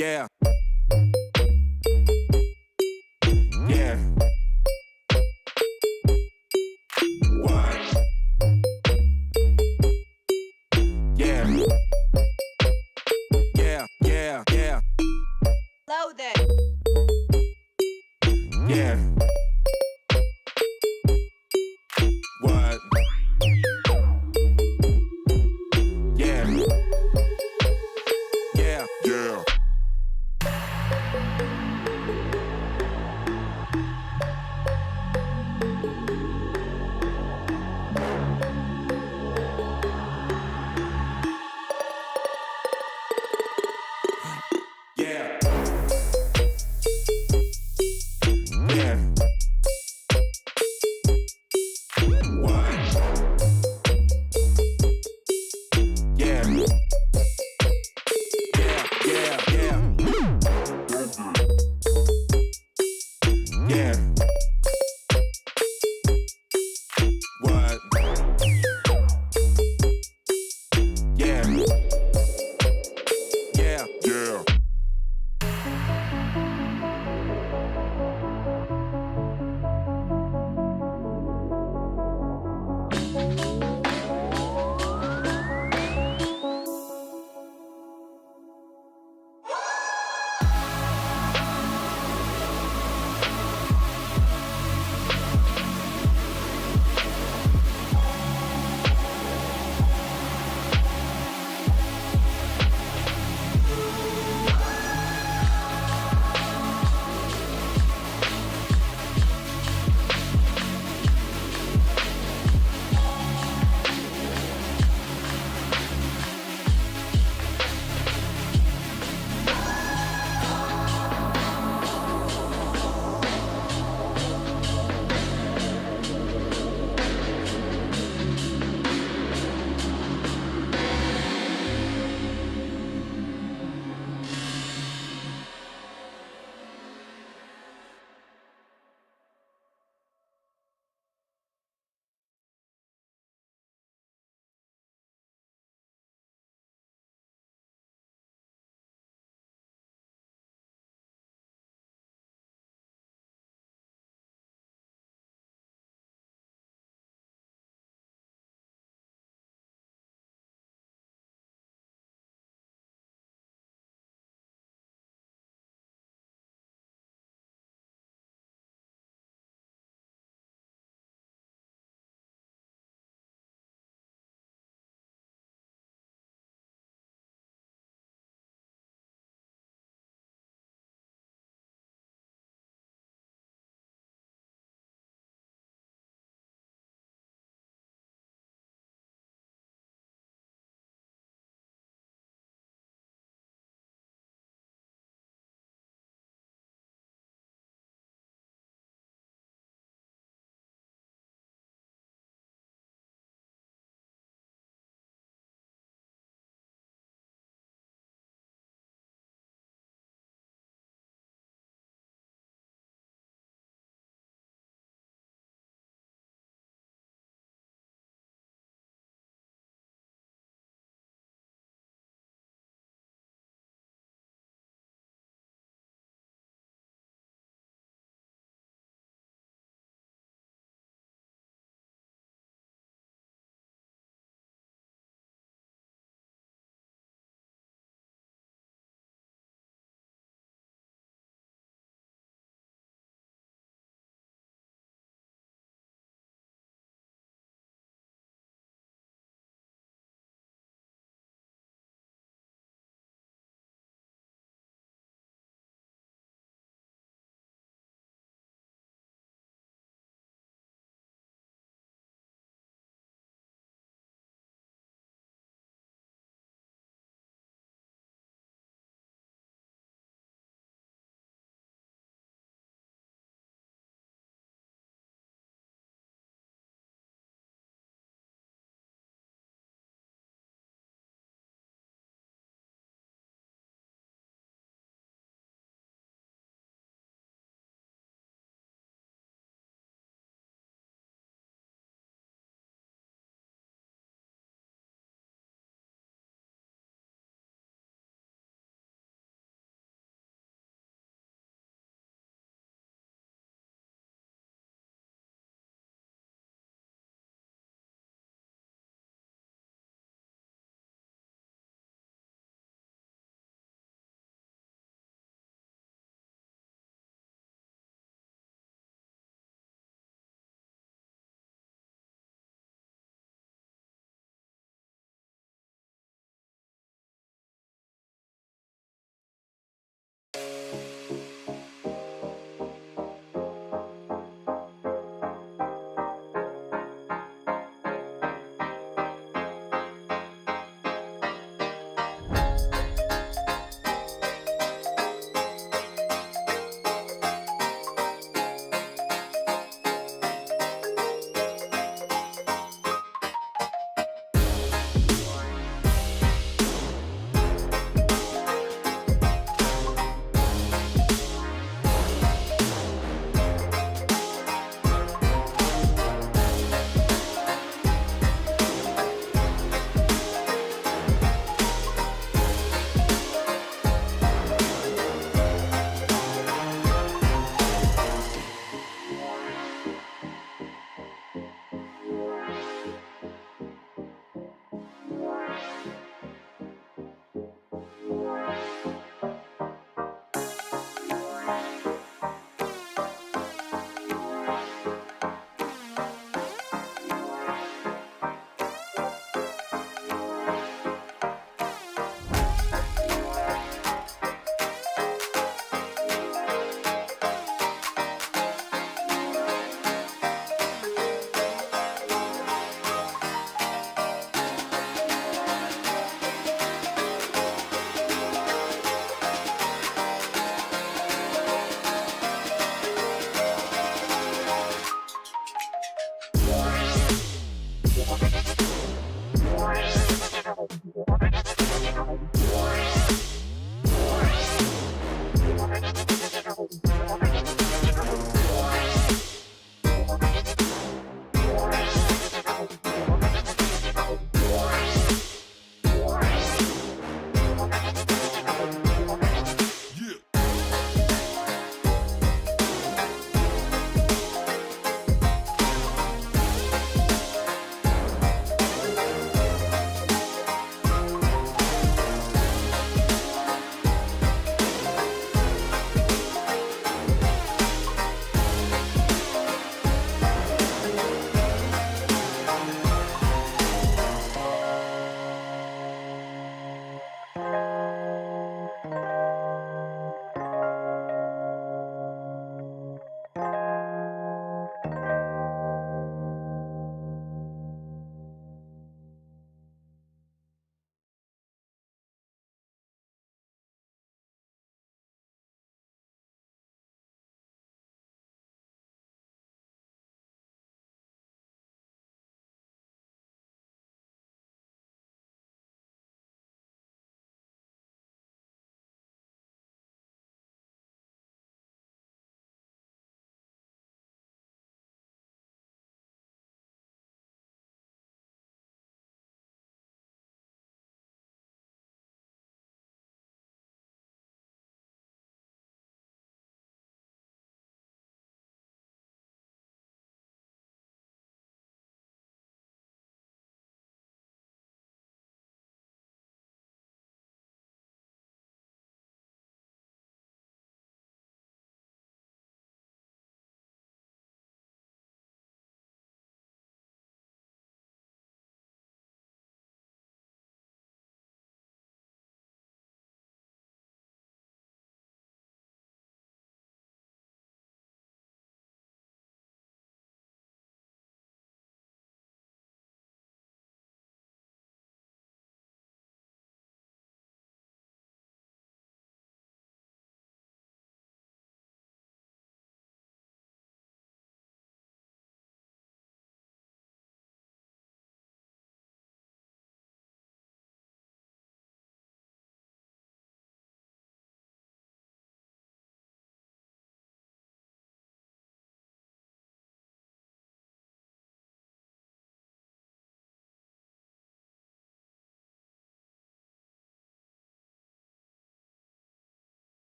Yeah. Yeah. What? Yeah. Yeah, yeah, yeah. Loaded. Yeah. What? Yeah. Yeah. Yeah. Yeah. Yeah.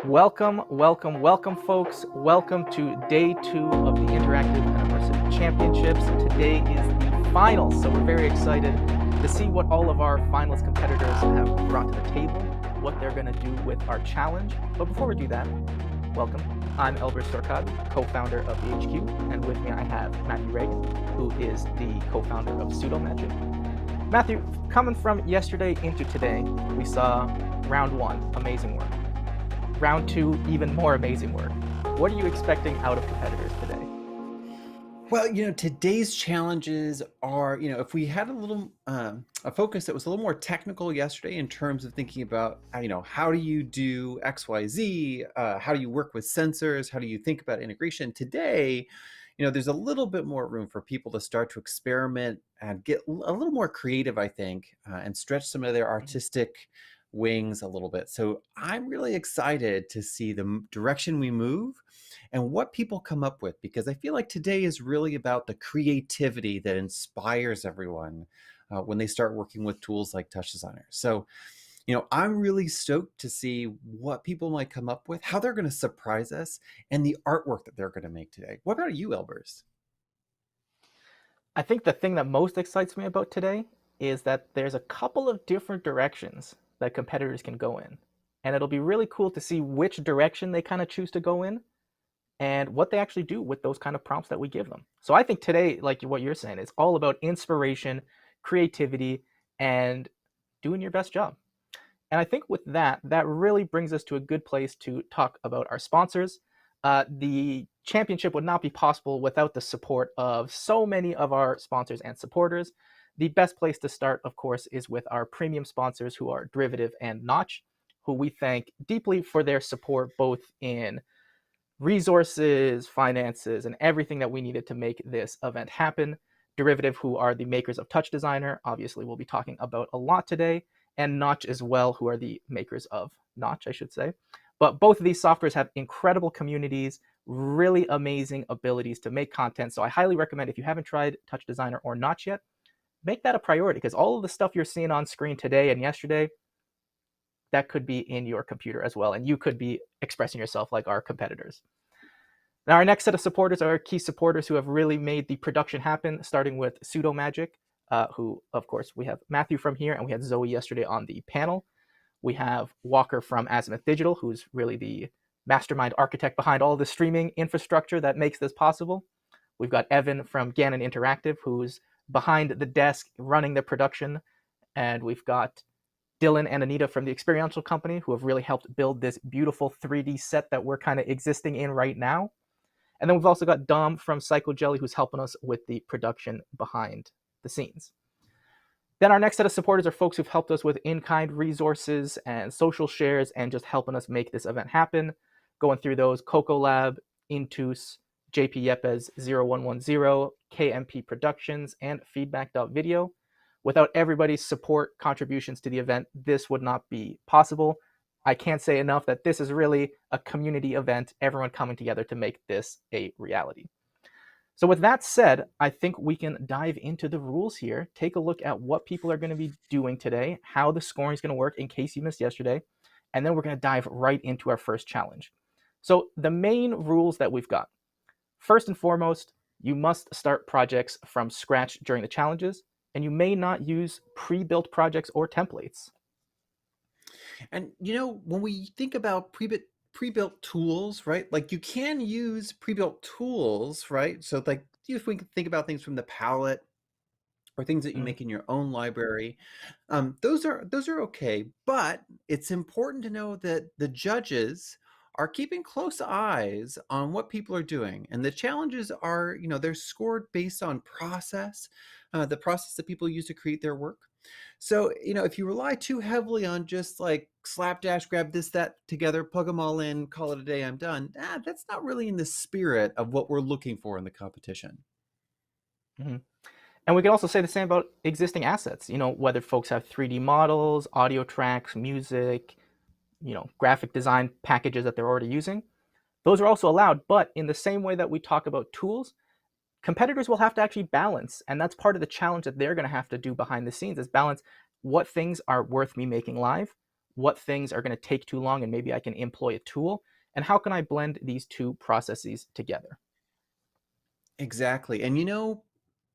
Welcome, welcome, welcome, folks. Welcome to day 2 of the Interactive and Immersive Championships. Today is the finals, so we're very excited to see what all of our finalist competitors have brought to the table, what they're going to do with our challenge. But before we do that, welcome. I'm Elber Storkad, co-founder of the HQ, and with me I have Matthew Reagan, who is the co-founder of Pseudo Magic. Matthew, coming from yesterday into today, we saw round 1, amazing work. Round 2, even more amazing work. What are you expecting out of competitors today? Well, today's challenges are, if we had a little a focus that was a little more technical yesterday in terms of thinking about, how do you do X, Y, Z? How do you work with sensors? How do you think about integration? Today, there's a little bit more room for people to start to experiment and get a little more creative, I think, and stretch some of their artistic wings a little bit. So I'm really excited to see the direction we move and what people come up with, because I feel like today is really about the creativity that inspires everyone when they start working with tools like Touch Designer. So, I'm really stoked to see what people might come up with, how they're going to surprise us, and the artwork that they're going to make today. What about you, Elbers? I think the thing that most excites me about today is that there's a couple of different directions that competitors can go in. And it'll be really cool to see which direction they kind of choose to go in and what they actually do with those kind of prompts that we give them. So I think today, like what you're saying, it's all about inspiration, creativity, and doing your best job. And I think with that really brings us to a good place to talk about our sponsors. The championship would not be possible without the support of so many of our sponsors and supporters. The best place to start, of course, is with our premium sponsors, who are Derivative and Notch, who we thank deeply for their support both in resources, finances, and everything that we needed to make this event happen. Derivative, who are the makers of Touch Designer, obviously we'll be talking about a lot today, and Notch as well, who are the makers of Notch, I should say. But both of these softwares have incredible communities, really amazing abilities to make content. So I highly recommend, if you haven't tried Touch Designer or Notch yet, make that a priority, because all of the stuff you're seeing on screen today and yesterday, that could be in your computer as well, and you could be expressing yourself like our competitors. Now, our next set of supporters are our key supporters who have really made the production happen, starting with Pseudo Magic, who, of course, we have Matthew from here, and we had Zoe yesterday on the panel. We have Walker from Azimuth Digital, who's really the mastermind architect behind all the streaming infrastructure that makes this possible. We've got Evan from Gannon Interactive, who's behind the desk running the production. And we've got Dylan and Anita from the Experiential Company, who have really helped build this beautiful 3D set that we're kind of existing in right now. And then we've also got Dom from Psycho Jelly, who's helping us with the production behind the scenes. Then our next set of supporters are folks who've helped us with in-kind resources and social shares and just helping us make this event happen. Going through those: Coco Lab, Intus, JP Yepes 0110, KMP Productions, and Feedback.video. Without everybody's support contributions to the event, this would not be possible. I can't say enough that this is really a community event, everyone coming together to make this a reality. So with that said, I think we can dive into the rules here, take a look at what people are going to be doing today, how the scoring is going to work in case you missed yesterday, and then we're going to dive right into our first challenge. So the main rules that we've got: first and foremost, you must start projects from scratch during the challenges, and you may not use pre-built projects or templates. And when we think about pre-built tools, right? Like, you can use pre-built tools, right? So like, if we can think about things from the palette or things that you make in your own library, those are okay. But it's important to know that the judges are keeping close eyes on what people are doing, and the challenges are, they're scored based on process, the process that people use to create their work. So, if you rely too heavily on just like slapdash, grab this, that together, plug them all in, call it a day, I'm done, that's not really in the spirit of what we're looking for in the competition. Mm-hmm. And we can also say the same about existing assets, whether folks have 3D models, audio tracks, music, graphic design packages that they're already using. Those are also allowed, but in the same way that we talk about tools, competitors will have to actually balance, and that's part of the challenge that they're going to have to do behind the scenes, is balance what things are worth me making live, what things are going to take too long and maybe I can employ a tool, and how can I blend these two processes together. Exactly. And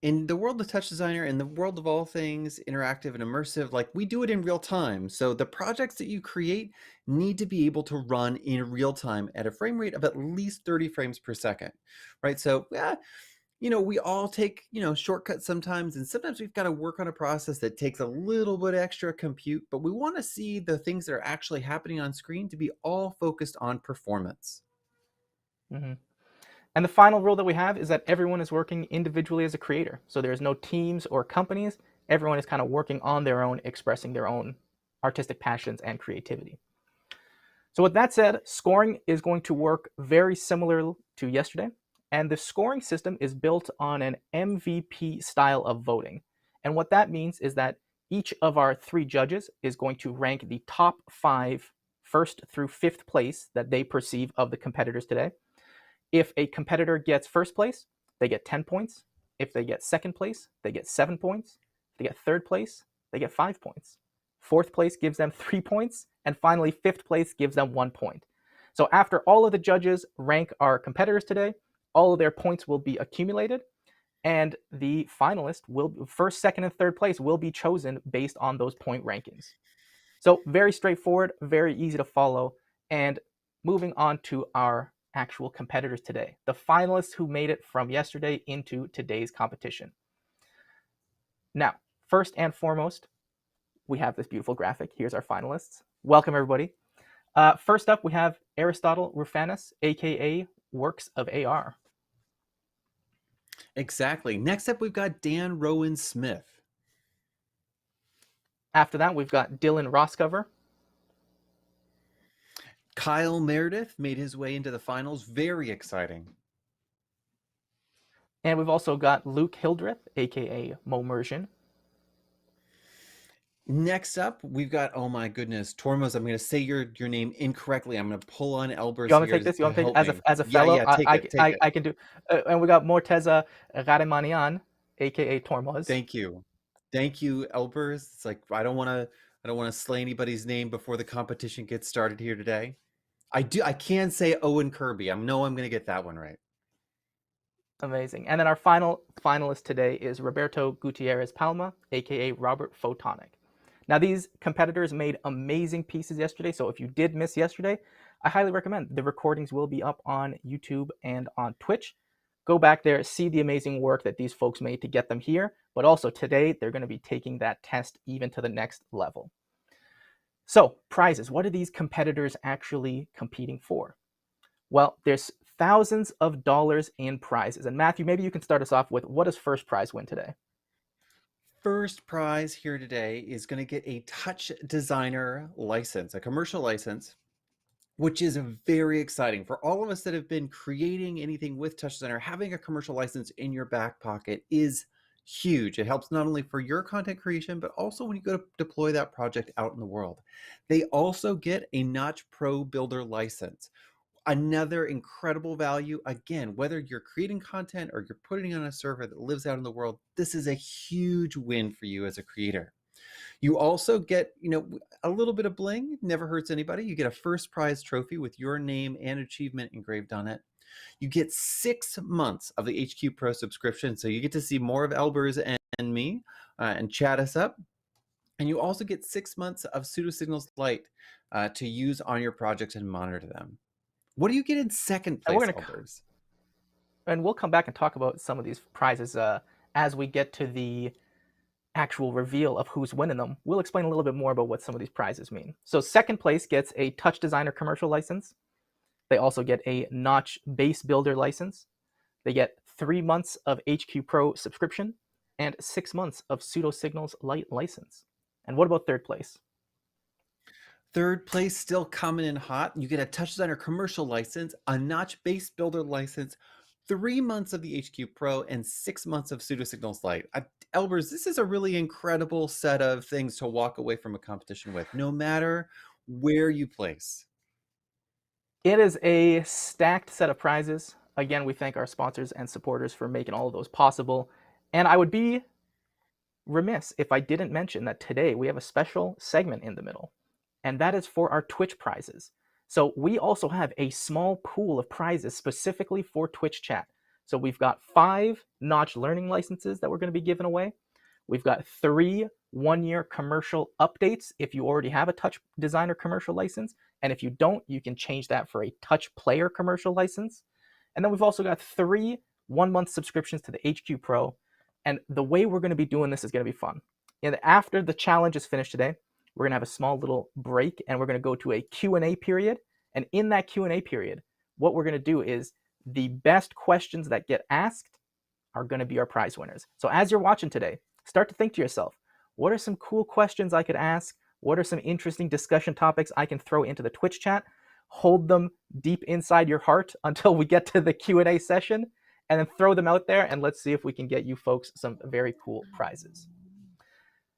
in the world of Touch Designer, in the world of all things interactive and immersive, like we do it in real time. So the projects that you create need to be able to run in real time at a frame rate of at least 30 frames per second, right? So, yeah, we all take, shortcuts sometimes, and sometimes we've got to work on a process that takes a little bit extra compute, but we want to see the things that are actually happening on screen to be all focused on performance. Mm-hmm. And the final rule that we have is that everyone is working individually as a creator. So there's no teams or companies. Everyone is kind of working on their own, expressing their own artistic passions and creativity. So with that said, scoring is going to work very similar to yesterday. And the scoring system is built on an MVP style of voting. And what that means is that each of our 3 judges is going to rank the top 5 first through 5th place that they perceive of the competitors today. If a competitor gets first place, they get 10 points. If they get second place, they get 7 points. If they get third place, they get 5 points. Fourth place gives them 3 points. And finally, fifth place gives them 1 point. So after all of the judges rank our competitors today, all of their points will be accumulated. And the finalist will, first, second, and third place will be chosen based on those point rankings. So very straightforward, very easy to follow. And moving on to our actual competitors today, the finalists who made it from yesterday into today's competition. Now, first and foremost, we have this beautiful graphic. Here's our finalists. Welcome, everybody. First up, we have Aristotle Rufanis, aka Works of AR. Exactly. Next up, we've got Dan Rowan Smith. After that, we've got Dylan Roscover. Kyle Meredith made his way into the finals. Very exciting. And we've also got Luke Hildreth, aka Momersion. Next up, we've got, oh my goodness, Tormos, I'm going to say your name incorrectly. I'm going to pull on Elbers You want me to here take this? You to want me to help take me. as a fellow? Yeah, take it. I can do. And we got Morteza Rademanian, aka Tormos. Thank you, Elbers. It's like I don't want to slay anybody's name before the competition gets started here today. I can say Owen Kirby. I'm going to get that one right. Amazing. And then our final finalist today is Roberto Gutierrez Palma, aka Robert Photonic. Now, these competitors made amazing pieces yesterday, so if you did miss yesterday, I highly recommend. The recordings will be up on YouTube and on Twitch. Go back there, see the amazing work that these folks made to get them here, but also today they're going to be taking that test even to the next level. So, prizes. What are these competitors actually competing for? Well, there's thousands of dollars in prizes. And Matthew, maybe you can start us off with, what does first prize win today? First prize here today is going to get a Touch Designer license, a commercial license, which is very exciting for all of us that have been creating anything with Touch Designer. Having a commercial license in your back pocket is huge. It helps not only for your content creation, but also when you go to deploy that project out in the world. They also get a Notch Pro Builder license. Another incredible value. Again, whether you're creating content or you're putting it on a server that lives out in the world, this is a huge win for you as a creator. You also get, a little bit of bling, never hurts anybody. You get a first prize trophy with your name and achievement engraved on it. You get 6 months of the HQ Pro subscription, so you get to see more of Elbers and me and chat us up. And you also get 6 months of Pseudo-Signals Lite to use on your projects and monitor them. What do you get in second place, Elbers? And we'll come back and talk about some of these prizes as we get to the actual reveal of who's winning them. We'll explain a little bit more about what some of these prizes mean. So second place gets a Touch Designer commercial license. They also get a Notch Base Builder license. They get 3 months of HQ Pro subscription and 6 months of Pseudo-Signals Lite license. And what about third place? Third place still coming in hot. You get a Touch Designer commercial license, a Notch Base Builder license, 3 months of the HQ Pro, and 6 months of Pseudo-Signals Lite. Elbers, this is a really incredible set of things to walk away from a competition with, no matter where you place. It is a stacked set of prizes. Again, we thank our sponsors and supporters for making all of those possible. And I would be remiss if I didn't mention that today we have a special segment in the middle, and that is for our Twitch prizes. So we also have a small pool of prizes specifically for Twitch chat. So we've got 5 Notch learning licenses that we're going to be giving away. We've got 3 one-year commercial updates if you already have a Touch Designer commercial license. And if you don't, you can change that for a Touch Player commercial license. And then we've also got 3 one-month subscriptions to the HQ Pro. And the way we're going to be doing this is going to be fun. And after the challenge is finished today, we're going to have a small little break, and we're going to go to a Q&A period. And in that Q&A period, what we're going to do is the best questions that get asked are going to be our prize winners. So as you're watching today, start to think to yourself, what are some cool questions I could ask? What are some interesting discussion topics I can throw into the Twitch chat? Hold them deep inside your heart until we get to the Q&A session, and then throw them out there, and let's see if we can get you folks some very cool prizes.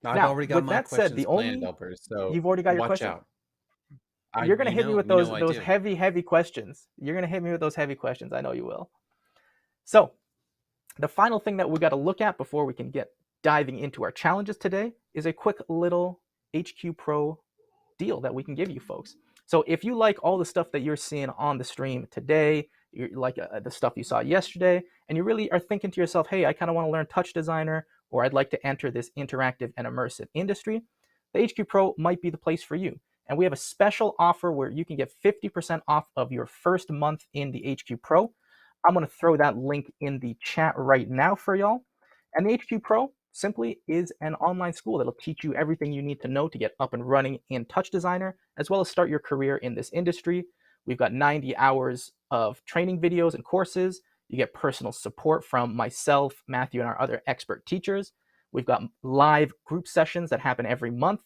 I've Now, already got with my that said, questions the planned, only Elpers, so you've already got your watch question. out. You're gonna hit me with those do. heavy questions. You're gonna hit me with those heavy questions. I know you will. So, the final thing that we got to look at before we can get diving into our challenges today is a quick little HQ Pro deal that we can give you folks. So if you like all the stuff that you're seeing on the stream today, you like the stuff you saw yesterday, and you really are thinking to yourself, hey, I kind of want to learn Touch Designer, or I'd like to enter this interactive and immersive industry, the HQ Pro might be the place for you. And we have a special offer where you can get 50% off of your first month in the HQ Pro. I'm going to throw that link in the chat right now for y'all. And the HQ Pro simply is an online school that'll teach you everything you need to know to get up and running in Touch Designer, as well as start your career in this industry. We've got 90 hours of training videos and courses. You get personal support from myself, Matthew, and our other expert teachers. We've got live group sessions that happen every month.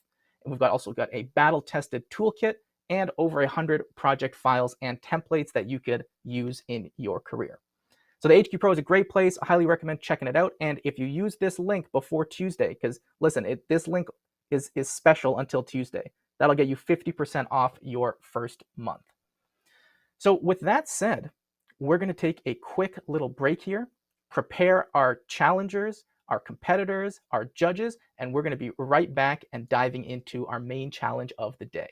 And we've also got a battle-tested toolkit and over 100 project files and templates that you could use in your career. So the HQ Pro is a great place. I highly recommend checking it out. And if you use this link before Tuesday, because listen, this link is special until Tuesday. That'll get you 50% off your first month. So with that said, we're going to take a quick little break here, prepare our challengers, our competitors, our judges, and we're going to be right back and diving into our main challenge of the day.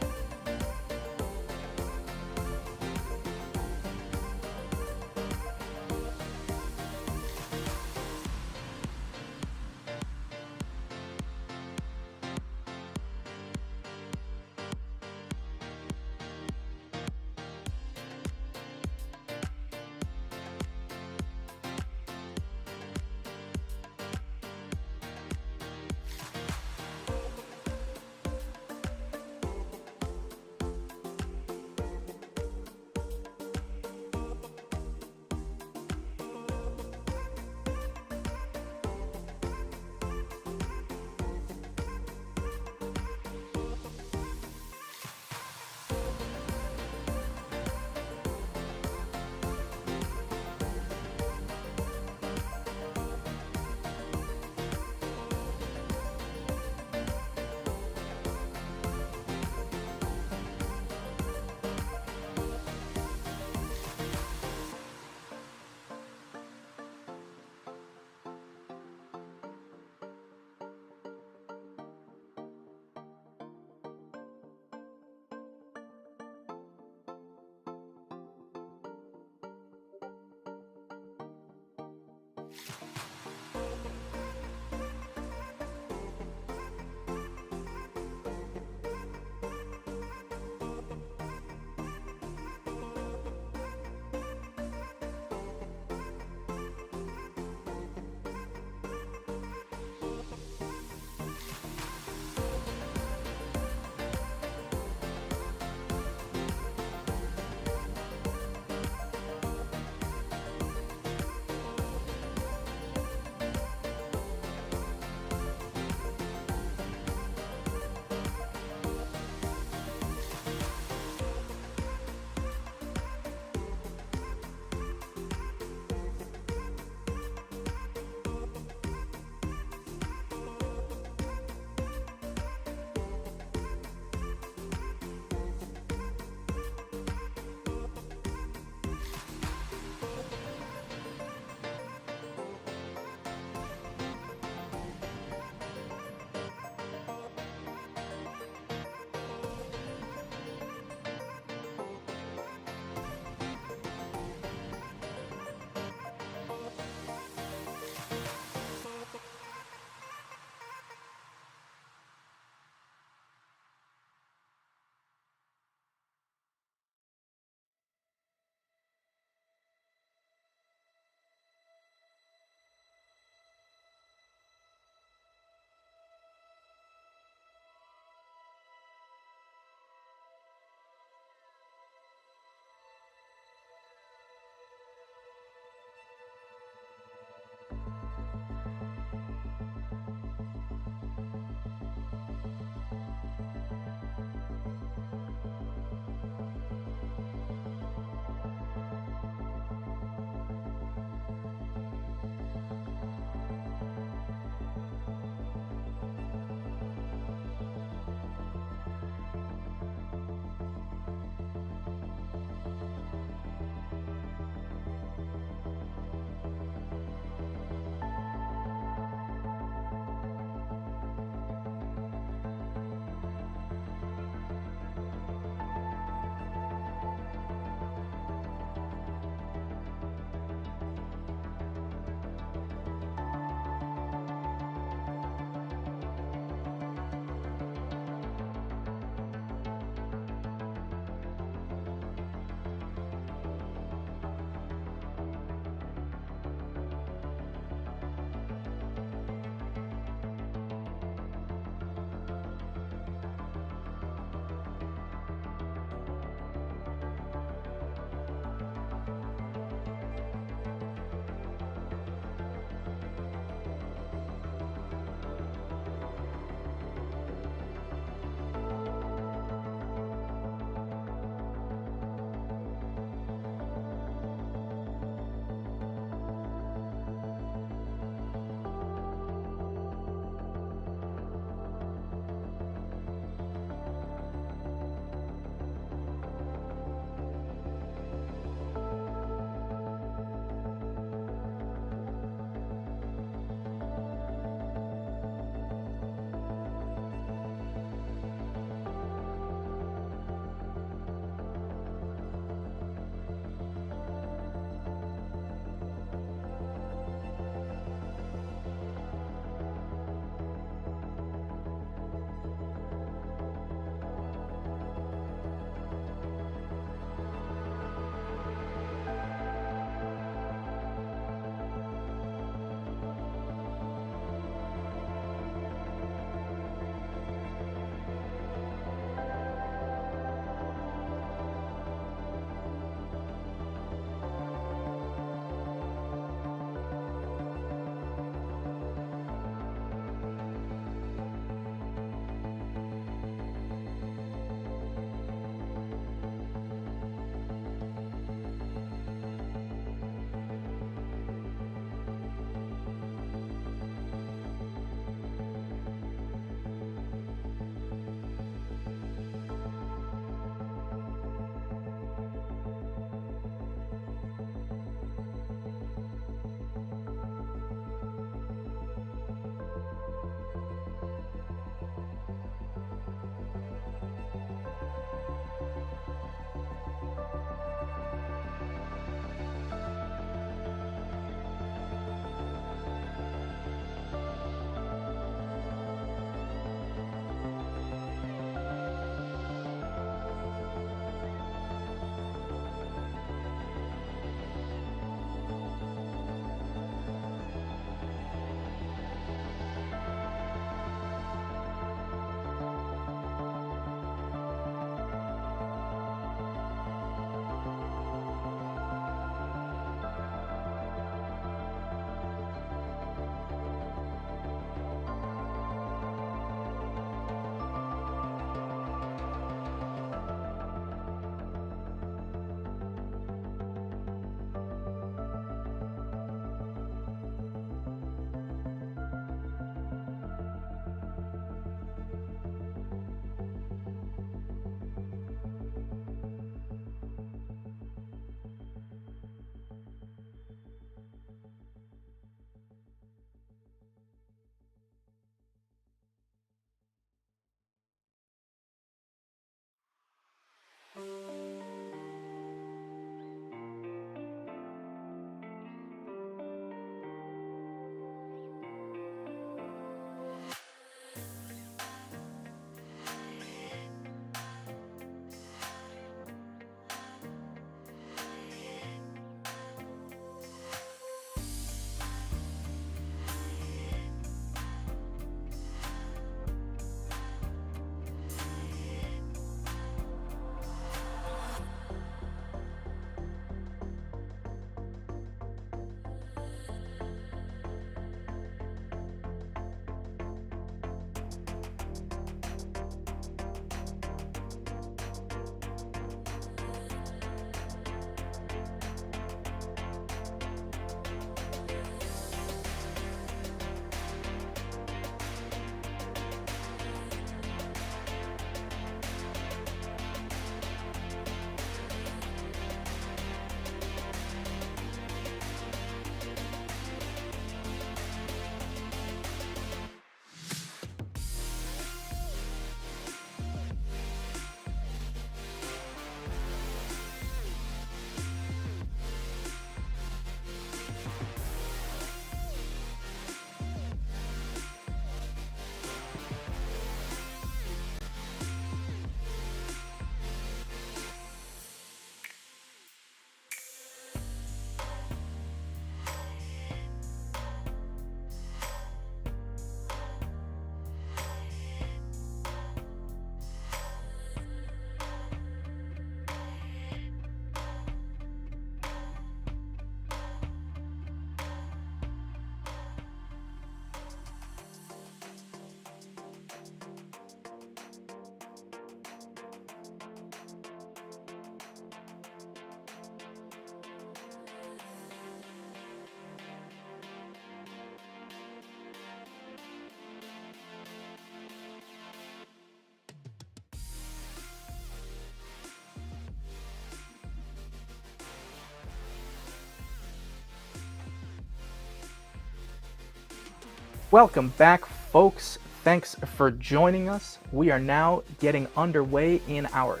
Welcome back, folks. Thanks for joining us. We are now getting underway in our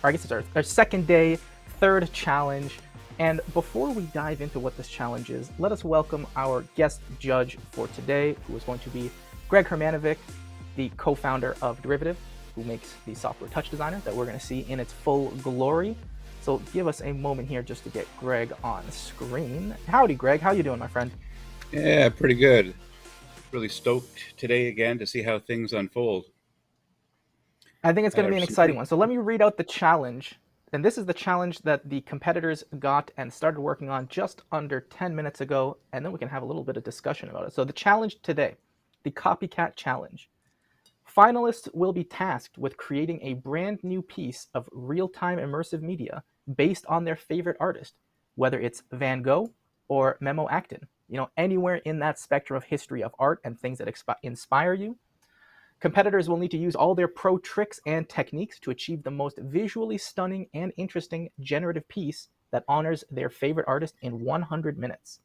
our second day, third challenge. And before we dive into what this challenge is, let us welcome our guest judge for today, who is going to be Greg Hermanovic, the co-founder of Derivative, who makes the software touch designer that we're going to see in its full glory. So give us a moment here just to get Greg on screen. Howdy, Greg. How you doing, my friend? Yeah, pretty good. Really stoked today again to see how things unfold. I think it's going to be an Some exciting pretty- one. So let me read out the challenge. And this is the challenge that the competitors got and started working on just under 10 minutes ago. And then we can have a little bit of discussion about it. So the challenge today, the Copycat Challenge. Finalists will be tasked with creating a brand new piece of real-time immersive media based on their favorite artist, whether it's Van Gogh or Memo Acton. Anywhere in that spectrum of history of art and things that inspire you. Competitors will need to use all their pro tricks and techniques to achieve the most visually stunning and interesting generative piece that honors their favorite artist in 100 minutes.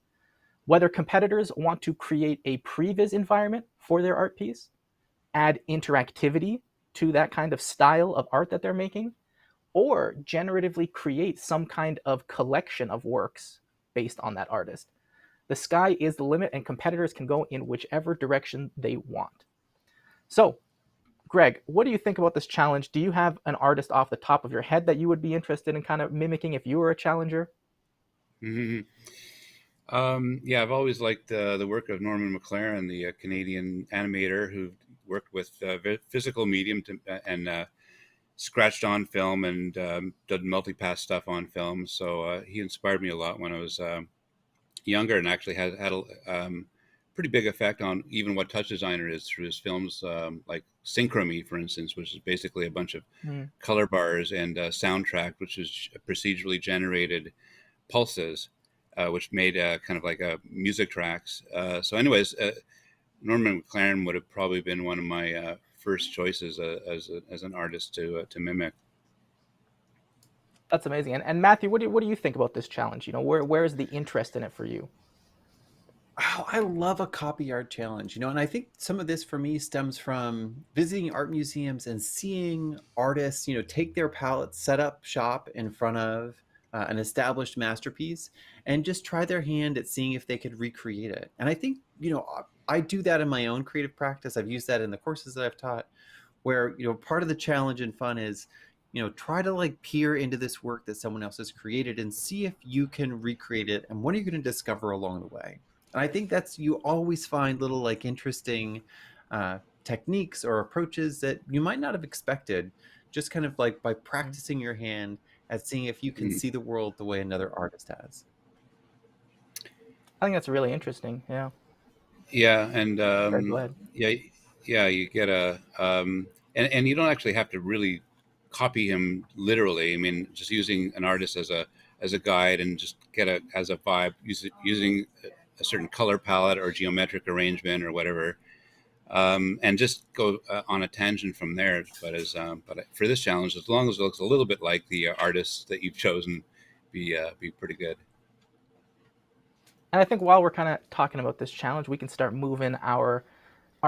Whether competitors want to create a previs environment for their art piece, add interactivity to that kind of style of art that they're making, or generatively create some kind of collection of works based on that artist. The sky is the limit, and competitors can go in whichever direction they want. So, Greg, what do you think about this challenge? Do you have an artist off the top of your head that you would be interested in kind of mimicking if you were a challenger? Mhm. Yeah, I've always liked the work of Norman McLaren, the Canadian animator who worked with physical medium and scratched on film and did multipass stuff on film. So he inspired me a lot when I was younger, and actually had a pretty big effect on even what touch designer is through his films, like Synchrony, for instance, which is basically a bunch of color bars, and soundtrack, which is procedurally generated pulses, which made kind of like music tracks. So anyways, Norman McLaren would have probably been one of my first choices as an artist to mimic. That's amazing. And Matthew, what do you think about this challenge? Where is the interest in it for you? Oh, I love a copy art challenge, and I think some of this for me stems from visiting art museums and seeing artists, take their palettes, set up shop in front of an established masterpiece, and just try their hand at seeing if they could recreate it. And I think, I do that in my own creative practice. I've used that in the courses that I've taught, where, part of the challenge and fun is, try to like peer into this work that someone else has created and see if you can recreate it, and what are you going to discover along the way. And I think that's, you always find little like interesting techniques or approaches that you might not have expected, just kind of like by practicing your hand at seeing if you can Mm. see the world the way another artist has. I think that's really interesting. Yeah. Yeah, and Sorry, go ahead. yeah, you get and you don't actually have to really copy him literally. I mean, just using an artist as a guide, and just get as a vibe, using a certain color palette or geometric arrangement or whatever, and just go on a tangent from there. But for this challenge, as long as it looks a little bit like the artist that you've chosen, be pretty good. And I think while we're kind of talking about this challenge, we can start moving our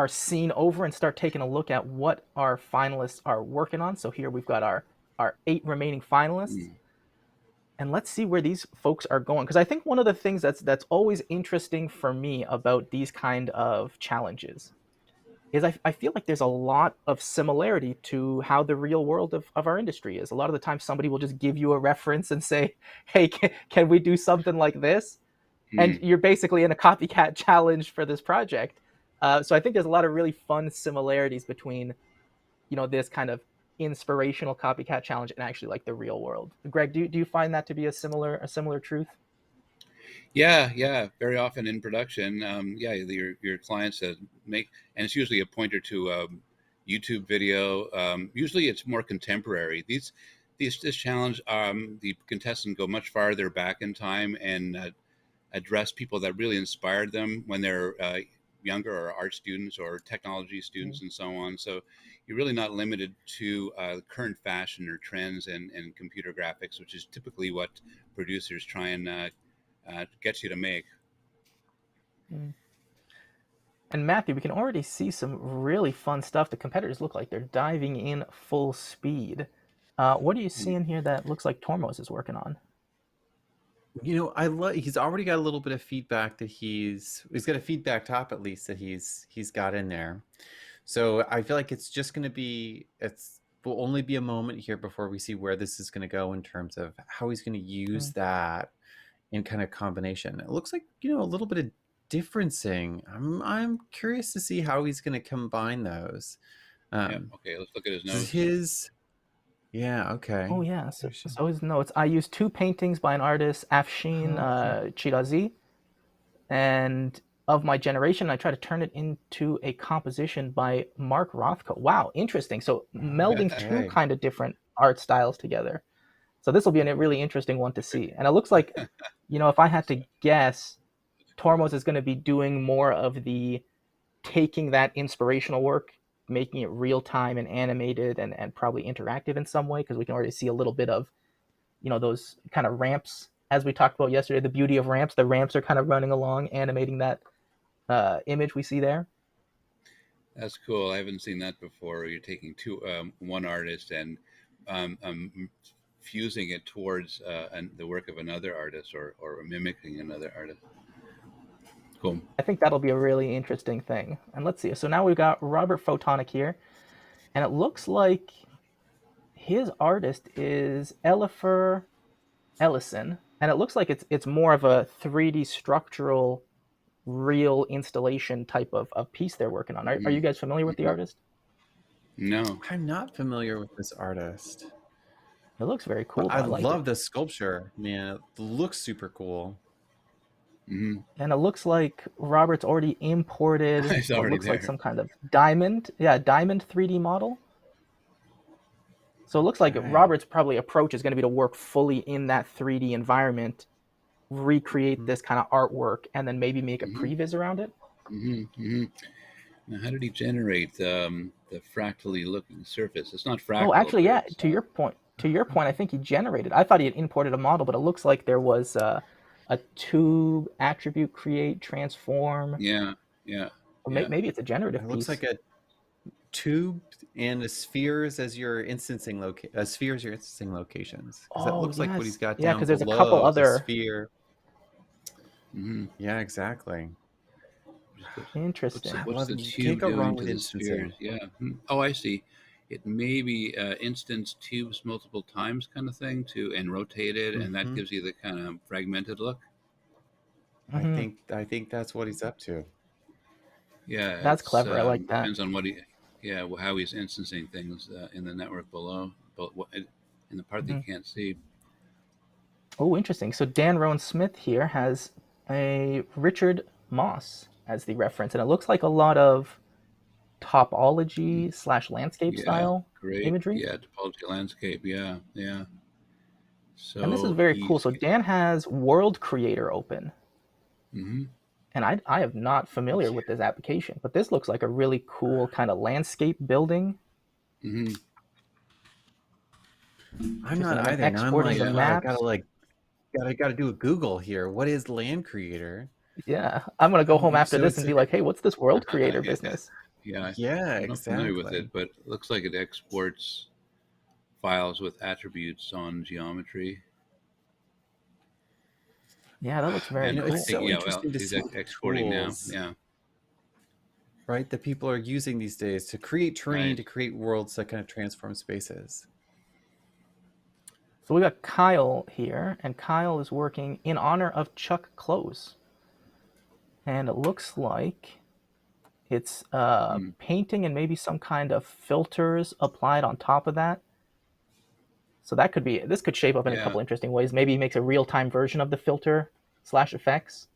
scene over and start taking a look at what our finalists are working on. So here we've got our 8 remaining finalists. Mm. And let's see where these folks are going, because I think one of the things that's always interesting for me about these kind of challenges is I feel like there's a lot of similarity to how the real world of our industry is. A lot of the time somebody will just give you a reference and say, hey, can we do something like this? And Mm. you're basically in a copycat challenge for this project. So I think there's a lot of really fun similarities between, this kind of inspirational copycat challenge and actually like the real world. Greg, do you find that to be a similar truth? Yeah. Very often in production, yeah, your clients make, and it's usually a pointer to YouTube video. Usually, it's more contemporary. This challenge, the contestants go much farther back in time and address people that really inspired them when they're younger, or art students or technology students, and so on. So you're really not limited to current fashion or trends and computer graphics, which is typically what producers try and get you to make. Mm. And Matthew, we can already see some really fun stuff. The competitors look like they're diving in full speed. What are you seeing here that looks like Tormos is working on? I love. He's already got a little bit of feedback that he's got a feedback top at least that he's got in there. So I feel like it's just going to be it's will only be a moment here before we see where this is going to go in terms of how he's going to use that in kind of combination. It looks like a little bit of differencing. I'm curious to see how he's going to combine those. Yeah. Okay. Let's look at his nose. Yeah. Okay. Oh yeah, so his notes. I used 2 paintings by an artist, Afshin Chirazi, and of my generation, I try to turn it into a composition by Mark Rothko. Wow, interesting. So melding 2 kind of different art styles together. So this will be a really interesting one to see. And it looks like, if I had to guess, Tormos is going to be doing more of the taking that inspirational work, making it real time and animated and probably interactive in some way, because we can already see a little bit of, those kind of ramps. As we talked about yesterday, the beauty of ramps, the ramps are kind of running along, animating that image we see there. That's cool. I haven't seen that before. You're taking one artist and fusing it towards the work of another artist or mimicking another artist. Cool. I think that'll be a really interesting thing. And let's see. So now we've got Robert Photonic here, and it looks like his artist is Elifer Ellison, and it looks like it's more of a 3D structural, real installation type of piece they're working on. Are you guys familiar with the artist? No, I'm not familiar with this artist. It looks very cool. I love the sculpture, man. It looks super cool. And it looks like Robert's already imported what looks like some kind of diamond 3D model. So it looks like Robert's probably approach is going to be to work fully in that 3D environment, recreate this kind of artwork, and then maybe make a previs around it. Now, how did he generate the fractally looking surface? It's not fractal. Oh, actually, yeah. To your point, I think he generated. I thought he had imported a model, but it looks like there was a tube attribute create transform. Yeah. Or maybe it's a generative piece. It looks like a tube and a spheres as your instancing locations. That looks like what he's got down below. Yeah, because there's a couple other sphere. Yeah, exactly. Interesting. What's the tube doing to the spheres? Yeah. Oh, I see. It may be instance tubes multiple times kind of thing and rotate it, and that gives you the kind of fragmented look. I think that's what he's up to. Yeah, that's clever. I like that. Depends on how he's instancing things in the network below, but in the part that you can't see. Oh, interesting. So Dan Rowan Smith here has a Richard Moss as the reference, and it looks like a lot of topology / landscape style imagery. Yeah, topology landscape. Yeah. So and this is very cool. So Dan has World Creator open. And I am not familiar with this application, but this looks like a really cool kind of landscape building. I'm not either. Now I'm like, I gotta do a Google here. What is Land Creator? Yeah, I'm gonna go home after this and be like, hey, what's this World Creator business? Yeah, exactly. I'm not familiar with it, but it looks like it exports files with attributes on geometry. Yeah, that looks very cool. It's so interesting to see exporting now. Yeah. Right, that people are using these days to create terrain, to create worlds that kind of transform spaces. So we got Kyle here, and Kyle is working in honor of Chuck Close. And it looks like it's painting and maybe some kind of filters applied on top of that. So this could shape up in a couple interesting ways. Maybe he makes a real-time version of the filter / effects.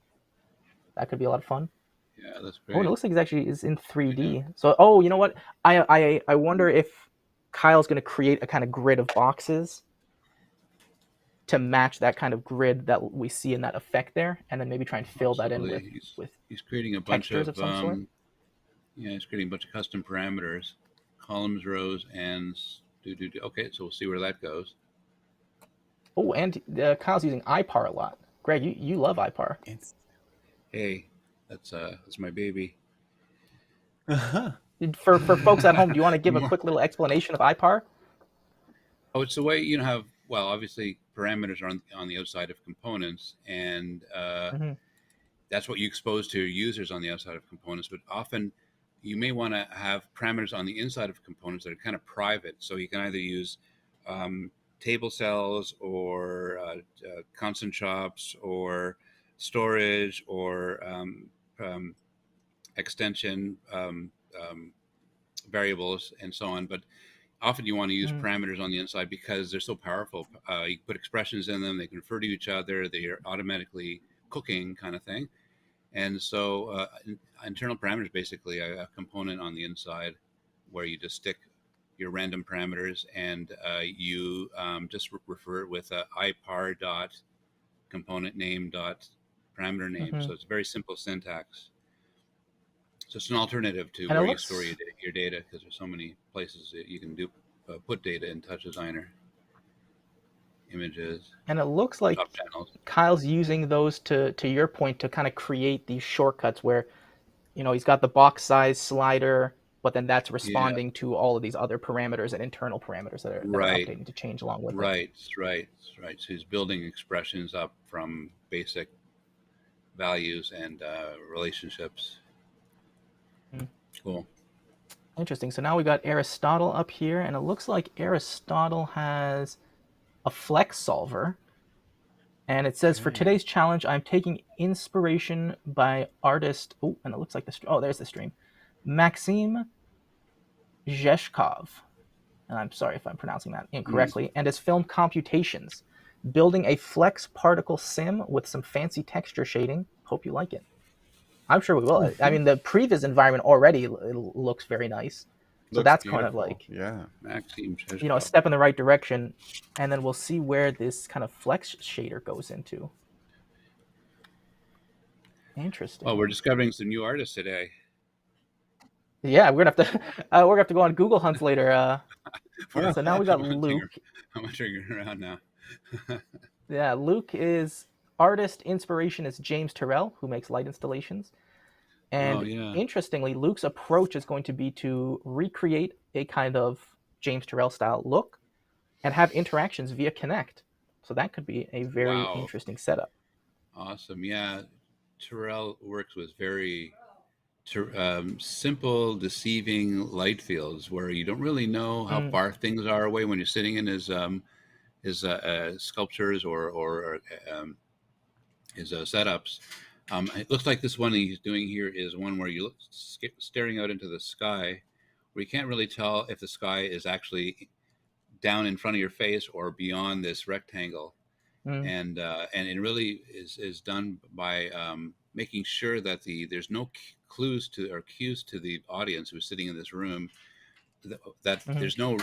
That could be a lot of fun. Yeah, that's great. Oh, and it looks like it is in 3D. So, you know what? I wonder if Kyle's going to create a kind of grid of boxes to match that kind of grid that we see in that effect there, and then maybe try and fill that in with he's creating a bunch of some sort. He's creating a bunch of custom parameters, columns, rows, and okay, so we'll see where that goes. Oh, and Kyle's using IPAR a lot. Greg, you love IPAR. Hey, that's my baby. Uh-huh. For folks at home, do you want to give a More. quick little explanation of IPAR? Oh, it's the way you know have well, obviously parameters are on the outside of components, and Hmm. that's what you expose to your users on the outside of components. But often, you may want to have parameters on the inside of components that are kind of private. So you can either use um, table cells or constant chops or storage or um, extension um, variables and so on. But often you want to use Hmm. parameters on the inside because they're so powerful. You put expressions in them; they can refer to each other. They are automatically cooking, kind of thing. And so, internal parameters basically a component on the inside where you just stick your random parameters and you just refer it with IPAR dot component name dot parameter name. Hmm. So it's very simple syntax. So it's an alternative to And it where you store looks your data because there's so many places that you can do put data in Touch Designer, images, and it looks like top channels. Kyle's using those to your point to kind of create these shortcuts where he's got the box size slider, but then that's Yeah, responding to all of these other parameters and internal parameters that are right, updating to change along with it. right, right, right. So he's building expressions up from basic values and relationships. Mm. Cool. Interesting. So now we got Aristotle up here, and it looks like Aristotle has a flex solver. And it says, for Okay. today's challenge, I'm taking inspiration by artist. Oh, and it looks like there's the stream. Maxim Zheshkov. And I'm sorry if I'm pronouncing that incorrectly. And his film Computations, building a flex particle sim with some fancy texture shading. Hope you like it. I'm sure we will. I mean, the previous environment already looks very nice. So Looks that's kind of beautiful. like, Yeah. Maxim a Sheshkov. step in the right direction. And then we'll see where this kind of flex shader goes into. Interesting. Well, we're discovering some new artists today. Yeah, we're gonna have to we're gonna have to go on Google hunts later. So now we got I'm hunting, Luke. I'm hunting around now. Yeah, Luke is artist inspiration is James Terrell, who makes light installations. Oh And yeah. interestingly, Luke's approach is going to be to recreate a kind of James Terrell style look and have interactions via Connect. So that could be a very Wow. interesting setup. Awesome. Yeah. Terrell works with very simple, deceiving light fields where you don't really know how Mm, far things are away when you're sitting in his sculptures or his setups. It looks like this one he's doing here is one where you look staring out into the sky, where you can't really tell if the sky is actually down in front of your face or beyond this rectangle. mm, And it really is done by making sure that there's no clues to or cues to the audience who's sitting in this room that mm. there's no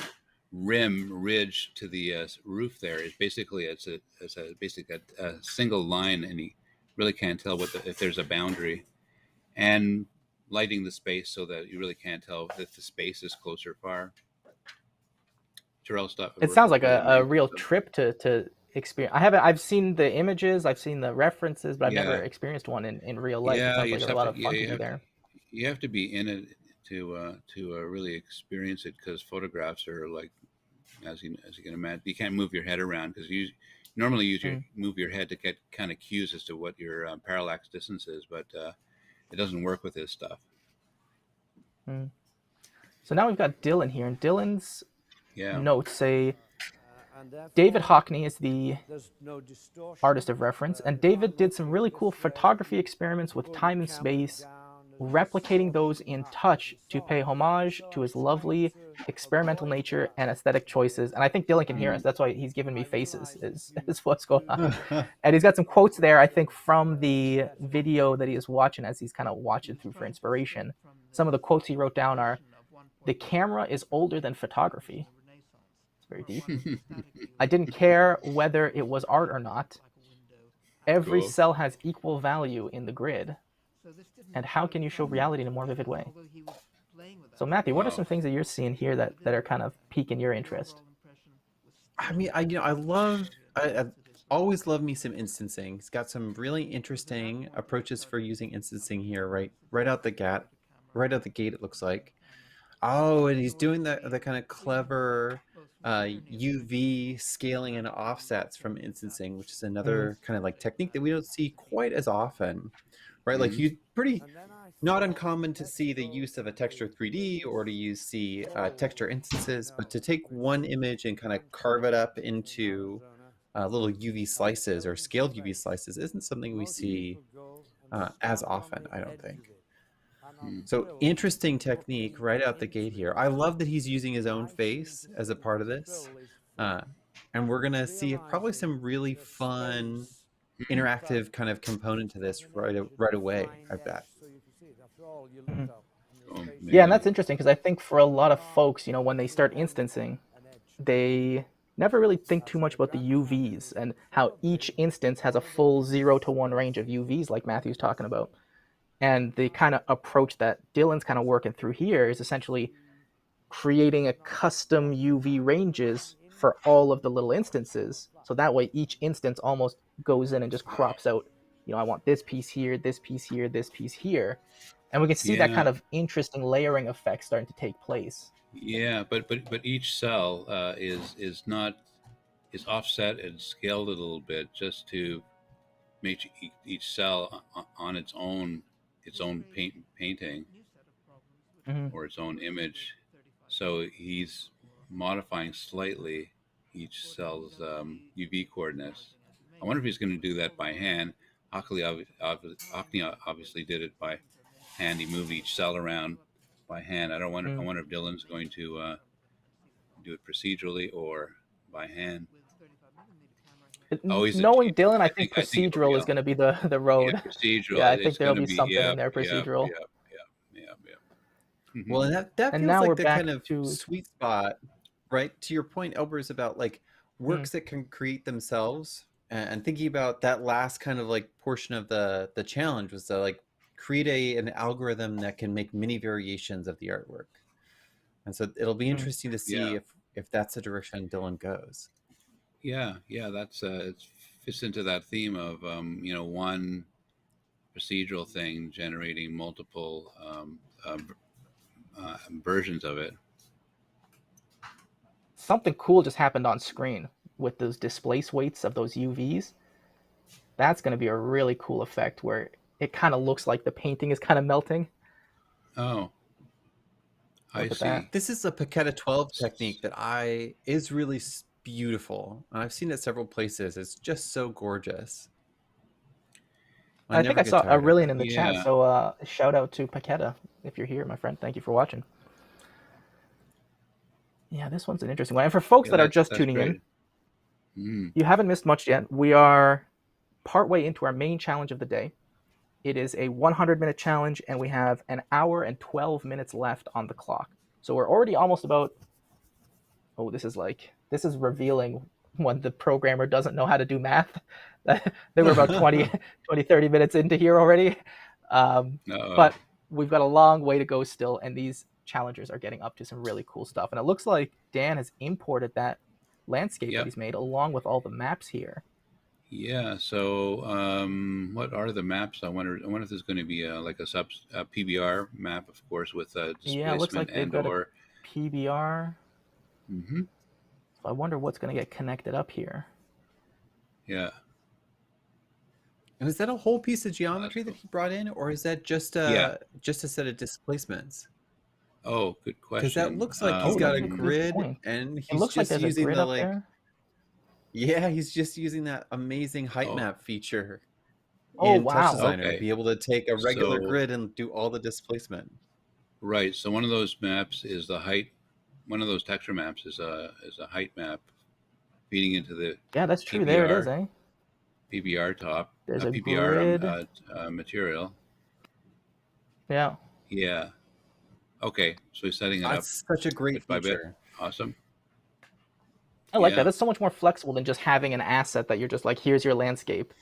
ridge to the roof there. It's basically a single line, and you really can't tell if there's a boundary, and lighting the space so that you really can't tell if the space is close or far. Terrell stuff It works sounds with like really a amazing real stuff. trip to experience. I've seen the images, I've seen the references, but I've never Yeah, experienced one in real life. It yeah, sounds you like just there's a have lot to. of Yeah, fun to do there. you have to be in it to really experience it because photographs are like as you can imagine, you can't move your head around because you normally Mm, move your head to get kind of cues as to what your parallax distance is, but it doesn't work with this stuff. mm. So now we've got Dylan here, and Dylan's Yeah. notes say David Hockney is the artist of reference, and David did some really cool photography experiments with time and space, replicating those in touch to pay homage to his lovely experimental nature and aesthetic choices. And I think Dylan can hear us. Mm. That's why he's giving me faces, is what's going on. And he's got some quotes there, I think, from the video that he is watching as he's kind of watching through for inspiration. Some of the quotes he wrote down are, "The camera is older than photography." It's very deep. "I didn't care whether it was art or not. Every Cool. cell has equal value in the grid. And how can you show reality in a more vivid way?" So Matthew, what are Wow. some things that you're seeing here that are kind of piquing your interest? I mean, I always love me some instancing. He's got some really interesting approaches for using instancing here, right out the gate. right out the gate. It looks like. Oh, and he's doing the kind of clever UV scaling and offsets from instancing, which is Mhm. another kind of like technique that we don't see quite as often, right? Like Hmm. you pretty not uncommon to see the use of a texture 3D or to use see texture instances, but to take one image and kind of carve it up into little UV slices or scaled UV slices isn't something we see as often, I don't think. Hmm. So interesting technique right out the gate here. I love that he's using his own face as a part of this. Uh, and we're gonna see probably some really fun interactive kind of component to this right away, I bet. Mhm. Oh Yeah, and man. that's interesting because I think for a lot of folks, when they start instancing, they never really think too much about the UVs and how each instance has a full 0 to 1 range of UVs, like Matthew's talking about. And the kind of approach that Dylan's kind of working through here is essentially creating a custom UV ranges for all of the little instances. So that way each instance almost goes in and just crops out, I want this piece here, this piece here, this piece here. And we can see that Yeah. kind of interesting layering effect starting to take place. Yeah. But each cell is offset and scaled a little bit just to make each cell on its own painting Mhm. or its own image. So he's modifying slightly each cell's UV coordinates. I wonder if he's going to do that by hand. Hockney obviously did it by hand. He moved each cell around by hand. I don't wonder. I Mhm. wonder if Dylan's going to do it procedurally or by hand. Oh, he's. Knowing Dylan, I I think think. I think it'll procedural be is going to be the yeah, road. Yeah, procedural. I think It's there'll going to be be. something in Yeah. there Yeah. procedural. Yeah. Yeah. Yeah. Yeah. Well, and that And feels now we're like the kind back of to sweet spot, right? To your point, Elbers, about like mm, works that can create themselves, and thinking about that last kind of like portion of the challenge was to like create an algorithm that can make many variations of the artwork. And so it'll be mm. interesting to see Yeah. if that's the direction Dylan goes. Yeah, yeah, that's it fits into that theme of one procedural thing generating multiple versions of it. Something cool just happened on screen with those displace weights of those UVs. That's going to be a really cool effect where it kind of looks like the painting is kind of melting. Oh, I Look at that. see. This is a Paquetta 12 technique that is really beautiful. And I've seen it several places. It's just so gorgeous. I I think never I get saw tired of Aurelian it. in the chat, Yeah, so shout out to Paqueta if you're here, my friend. Thank you for watching. Yeah, this one's an interesting one. And for folks yeah, that are just that's tuning in, great. Mm. you haven't missed much yet. We are partway into our main challenge of the day. It is a 100-minute challenge, and we have an hour and 12 minutes left on the clock. So we're already almost about. Oh, this is revealing when the programmer doesn't know how to do math. They were about 30 minutes into here already. Uh, But we've got a long way to go still, and these challengers are getting up to some really cool stuff. And it looks like Dan has imported that landscape that yep. he's made along with all the maps here. Yeah. So, what are the maps? I wonder. I wonder if there's going to be like a PBR map, of course, with Yeah, it looks displacement like they've and got a or. PBR. Hmm. So I wonder what's going to get connected up here. Yeah. And is that a whole piece of Oh, that's geometry that cool. he brought in, or is that Yeah. just a set of displacements? Oh, good Because that question. looks like he's Oh, got that's a a good grid, point. and It he's looks like just there's a using grid the up like, there. yeah, he's just using that amazing height Oh, map feature Oh, in Touch wow. Designer to okay. be able to take a regular So, grid and do all the displacement. right. So one of those maps is the height. One of those texture maps is a height map feeding into the Yeah, that's true. There it is, PBR eh? PBR top There's a PBR grid. material. Yeah. Yeah. Okay. So he's setting it up That's such a great bit by bit. feature. Awesome. I like that. Yeah. That's so much more flexible than just having an asset that you're just like, here's your landscape.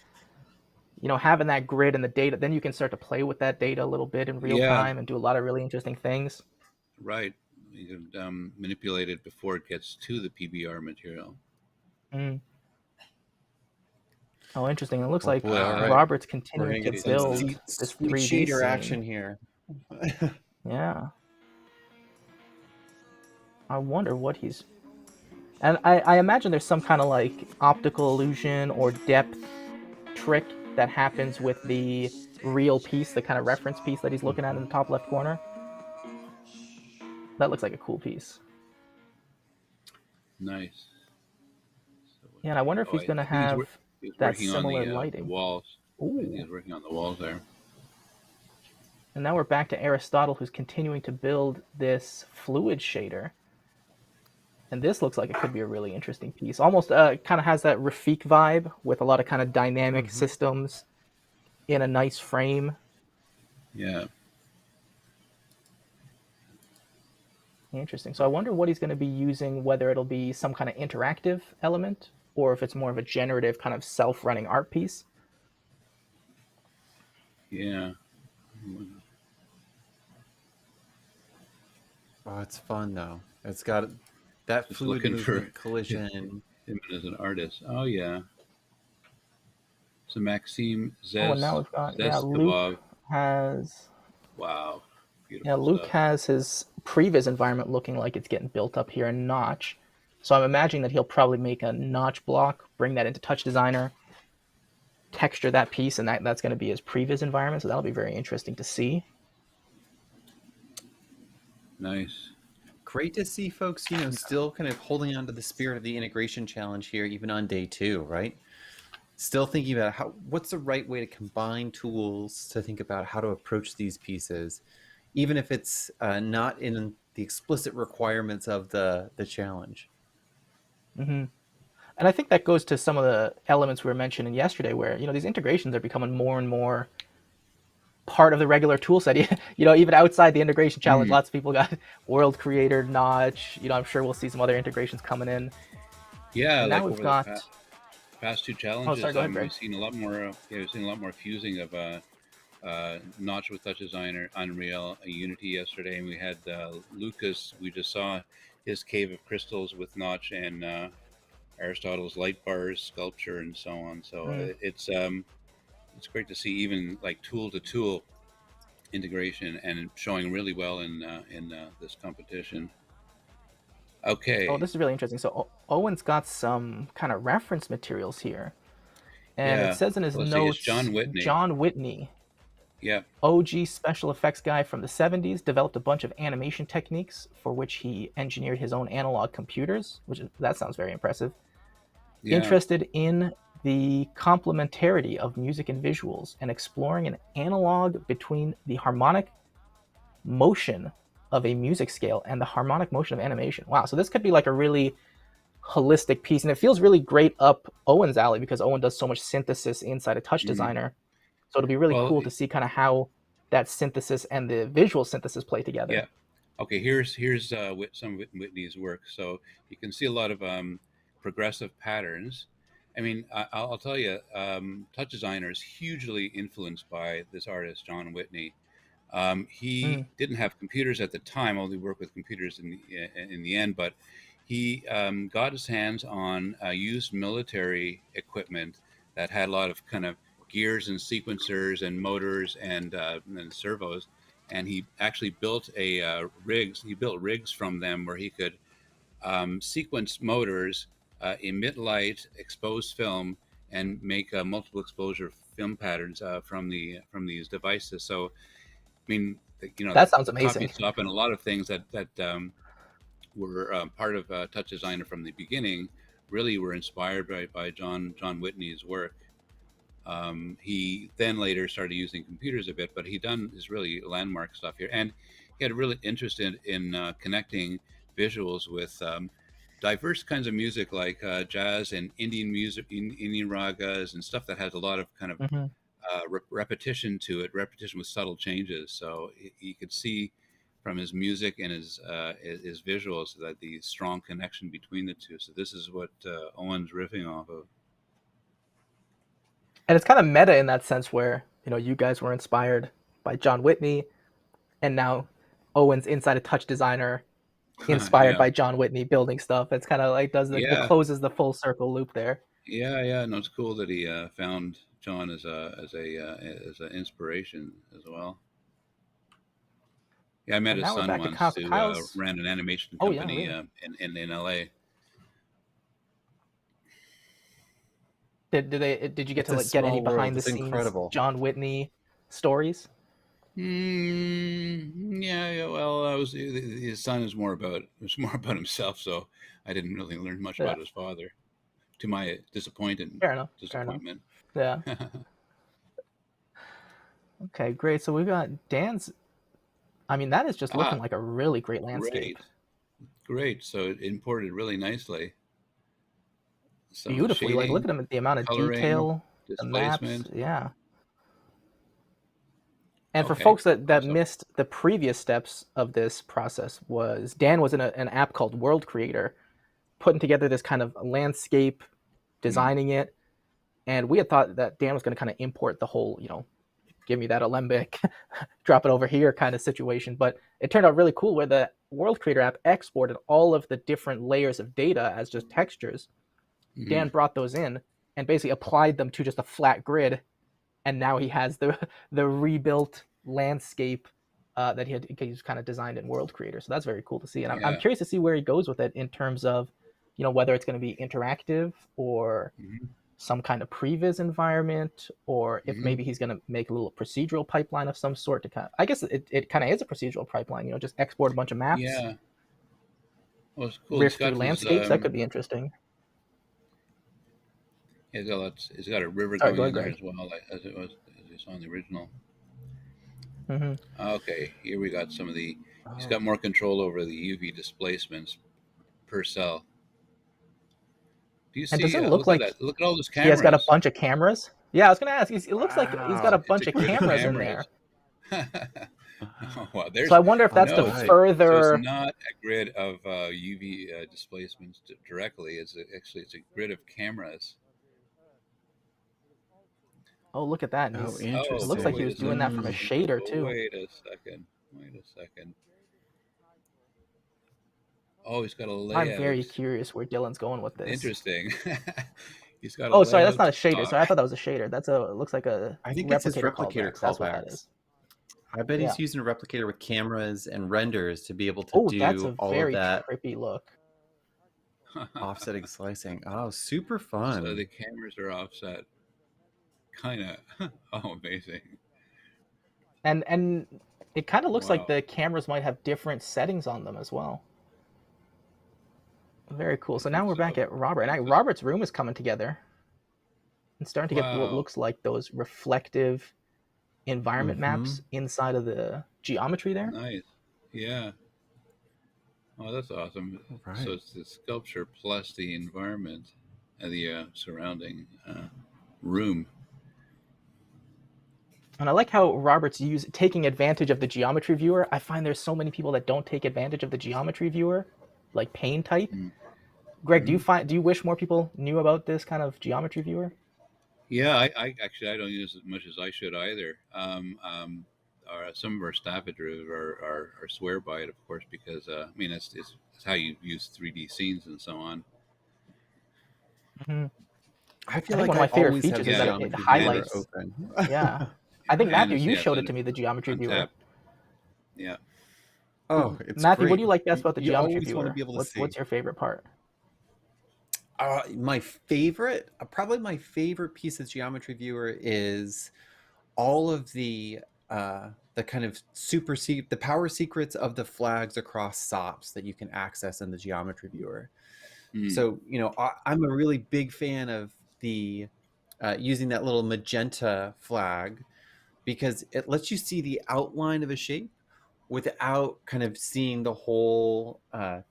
Having that grid and the data, then you can start to play with that data a little bit in real Yeah. time and do a lot of really interesting things. Right. You can manipulate it before it gets to the PBR material. Mm. Oh, interesting. It looks Oh like boy! All Ah, right, Robert's we're continuing gonna to get some it's build this sweet 3D shader scene. action here. Yeah. I wonder what he's. And I imagine there's some kind of like optical illusion or depth trick that happens with the real piece, the kind of reference piece that he's looking at in the top left corner. That looks like a cool piece. Nice. So Yeah, and I wonder if oh, he's going to I think have he's that working on similar the lighting. walls. I think Ooh. he's working on the walls there. And now we're back to Aristotle, who's continuing to build this fluid shader. And this looks like it could be a really interesting piece. Almost kind of has that Rafik vibe with a lot of kind of dynamic systems in a nice frame. Yeah. Interesting. So I wonder what he's going to be using, whether it'll be some kind of interactive element or if it's more of a generative kind of self-running art piece. Yeah. Oh, it's fun though. It's got that Just fluid looking for movement collision. him as an artist. Oh yeah. So Maxime Oh, and now we've got, yeah, Luke Zestovov. has, Wow. yeah, Beautiful Luke stuff. has his previs environment looking like it's getting built up here in Notch. So I'm imagining that he'll probably make a Notch block, bring that into Touch Designer, texture that piece, and that's going to be his previs environment. So that'll be very interesting to see. Nice. Great to see folks, you know, still kind of holding on to the spirit of the integration challenge here, even on day 2, right? Still thinking about what's the right way to combine tools to think about how to approach these pieces, even if it's not in the explicit requirements of the challenge. Mm-hmm. And I think that goes to some of the elements we were mentioning yesterday, where these integrations are becoming more and more part of the regular tool set. Even outside the integration challenge, Mm. lots of people got World Creator, Notch. I'm sure we'll see some other integrations coming in. Yeah, And now like we've over the got. past 2 Oh, sorry. challenges, Go ahead, we've Greg. seen a lot more. We've seen a lot more fusing of Notch with Touch Designer, Unreal, Unity yesterday, and we had Lucas. We just saw his Cave of Crystals with Notch and Aristotle's light bars, sculpture, and so on. So Mm. it's great to see even like tool to tool integration and showing really well in this competition. Oh, Okay, this is really interesting. So Owen's got some kind of reference materials here, and it yeah. says in his Let's see. It's notes, John Whitney. John Whitney, Yeah, OG special effects guy from the 70s, developed a bunch of animation techniques for which he engineered his own analog computers, that sounds very impressive. yeah. Interested in the complementarity of music and visuals and exploring an analog between the harmonic motion of a music scale and the harmonic motion of animation. Wow, so this could be like a really holistic piece, and it feels really great up Owen's alley because Owen does so much synthesis inside a Touch Mm. Designer. So it'll be really Well, cool to see kind of how that synthesis and the visual synthesis play together. yeah. Okay, here's some of Whitney's work. So you can see a lot of progressive patterns. I mean, I'll tell you, Touch Designer is hugely influenced by this artist, John Whitney. He Mm, didn't have computers at the time, although he worked with computers in the end. But he got his hands on used military equipment that had a lot of kind of gears and sequencers and motors and servos, and he actually built a rigs. He built rigs from them where he could sequence motors, emit light, expose film, and make multiple exposure film patterns from these devices. So I mean, that sounds the copy amazing. stop and a lot of things that were part of Touch Designer from the beginning really were inspired by John Whitney's work. He then later started using computers a bit, but he done his really landmark stuff here, and he had a really interest in connecting visuals with diverse kinds of music like jazz and Indian music, Indian ragas, and stuff that has a lot of kind of Hmm. repetition to it, repetition with subtle changes. So you could see from his music and his visuals that the strong connection between the two. So this is what Owen's riffing off of. And it's kind of meta in that sense where, you guys were inspired by John Whitney, and now Owen's inside a Touch Designer inspired Yeah, by John Whitney building stuff. It's kind of like does the yeah, closes the full circle loop there. yeah. No, it's cool that he found John as an inspiration as well. Yeah, I met And his now we're son back to once who Kyle's. ran an animation Oh yeah, company really. in LA. Did you get It's to a like get any small world. behind the It's scenes incredible. John Whitney stories? Yeah, yeah. Well, his son is more about himself, so I didn't really learn much Yeah, about his father, to my fair enough. Fair enough. disappointment. Yeah. Okay, great. So we've got Dan's. I mean, that is just looking Ah, like a really great landscape. great, great. So it imported really nicely. Some of the Beautifully. Like, look shading, at the amount of coloring, detail, the maps. displacement. Yeah. And for Okay, folks that awesome. missed the previous steps of this process, was Dan was in an app called World Creator, putting together this kind of landscape, Mm, designing it, and we had thought that Dan was going to kind of import the whole, give me that alembic, drop it over here kind of situation. But it turned out really cool where the World Creator app exported all of the different layers of data as just textures. Dan mm, brought those in and basically applied them to just a flat grid, and now he has the rebuilt landscape that he's kind of designed in World Creator. So that's very cool to see, and I'm yeah. curious to see where he goes with it in terms of, whether it's going to be interactive or Mm, some kind of previs environment, or if mm, maybe he's going to make a little procedural pipeline of some sort to kind of, I guess it kind of is a procedural pipeline, just export a bunch of maps, yeah. Well, it's cool. riff through landscapes. That could be interesting. He's got a river Sorry, go going ahead, in there Greg. as well, like, as you saw in the original. Hmm. Okay, here we got some of the. He's Oh, got more control over the UV displacements per cell. Do you And does see? it look Look at like that! Look at all those he has got a cameras. bunch of cameras? Yeah, I was going to ask. It looks like he's got a wow. It's a bunch of grid of cameras in there. cameras. Oh, wow, So I there's wonder if All that's to no. It's right. so it's further. not a grid of UV displacements directly. Actually it's a grid of cameras. Oh, look at that. And Oh, it looks like Wait he interesting. was a doing that from a Mm. second. shader Oh, too. wait a second. Wait a second. Oh, he's got a I'm very layout. curious where Dylan's going with this. Interesting. He's got a Oh, sorry, that's not layout a shader. Sorry, I stock. thought that was a shader. It looks like a I think it's his replicator replicator callbacks. That's what that callbacks. is. I bet Yeah. he's using a replicator with cameras and renders to be able to Oh, that's a do all of very that trippy look. offsetting slicing. Oh, super So the fun. cameras are offset. Kind of. Oh, amazing. And it kind of looks like Wow. the cameras might have different settings on them as well. Very cool. I So think now we're back so. at Robert. I think And so. Robert's room is coming together and starting to get what Wow. looks like those reflective environment Mm-hmm. maps inside of the geometry there. Nice. Yeah. Oh, that's awesome. So Right. it's the sculpture plus the environment and the surrounding room. And I like how Robert's taking advantage of the geometry viewer. I find there's so many people that don't take advantage of the geometry viewer, like pane type. Greg, Mm-hmm. do you wish more people knew about this kind of geometry viewer? Yeah, I actually I don't use it as much as I should either. Some of our staff at Derivative are swear by it, of course, because I mean it's how you use 3D scenes and so on. Hmm. I I feel think like one of I my favorite always have features the is that Yeah, it geometry and viewer highlights. open. Yeah, I think and Matthew, it's you yeah, it's showed it to me, the geometry on viewer. tap. Yeah. Oh, it's Matthew, what do great. you like best about the You geometry always want to viewer? be able to What's see. your favorite part? My favorite, probably my favorite piece of geometry viewer is all of the kind of the power secrets of the flags across SOPs that you can access in the geometry viewer. Mm. So, I'm a really big fan of the using that little magenta flag because it lets you see the outline of a shape without kind of seeing the whole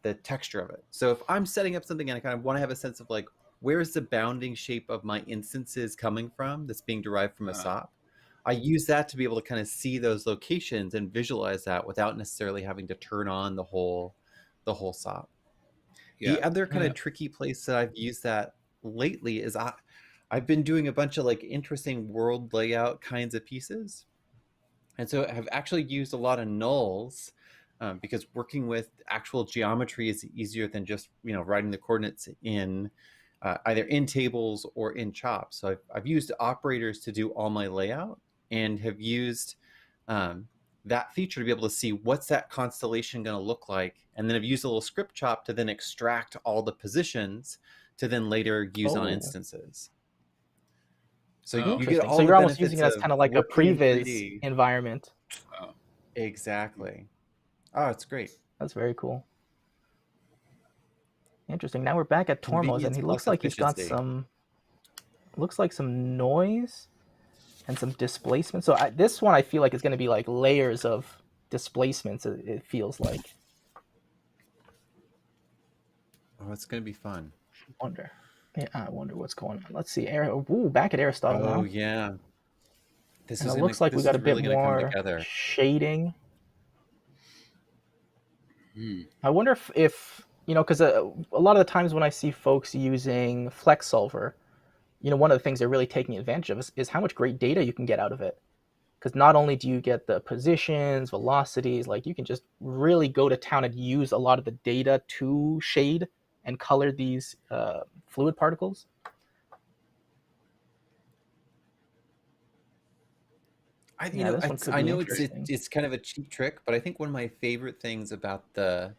the texture of it. So if I'm setting up something and I kind of want to have a sense of like where's the bounding shape of my instances coming from that's being derived from a Uh, SOP, I use that to be able to kind of see those locations and visualize that without necessarily having to turn on the whole SOP. yeah. The other kind Mm. Yeah. of tricky place that I've used that lately is I've been doing a bunch of like interesting world layout kinds of pieces. And so I've actually used a lot of nulls because working with actual geometry is easier than just writing the coordinates in either in tables or in chops. So I've used operators to do all my layout and have used um, that feature to be able to see what's that constellation going to look like. And then I've used a little script chop to then extract all the positions to then later use on Oh, instances. So Oh, you get interesting. So all the you're almost using benefits it as of kind of like a working in previs 3D. environment. wow. Exactly. Oh, it's great. That's very cool. Interesting. Now we're back at Tormos, and Convenience he looks plus like he's got efficiency. some, looks like some noise and some displacement. So this one I feel like is going to be like layers of displacements. It feels like. Oh, it's going to be fun. Wonder. Yeah, I wonder what's going on. Let's see. Ooh, back at Aristotle Oh, now. yeah. And it looks like we This got is a bit really going to come more together. shading. Hmm. I wonder if you know, because a lot of the times when I see folks using Flex Solver, you know, one of the things they're really taking advantage of is how much great data you can get out of it. Because not only do you get the positions, velocities, like you can just really go to town and use a lot of the data to shade and color these fluid particles. Yeah, this one could I be know interesting. it's kind of a cheap trick, but I think one of my favorite things about the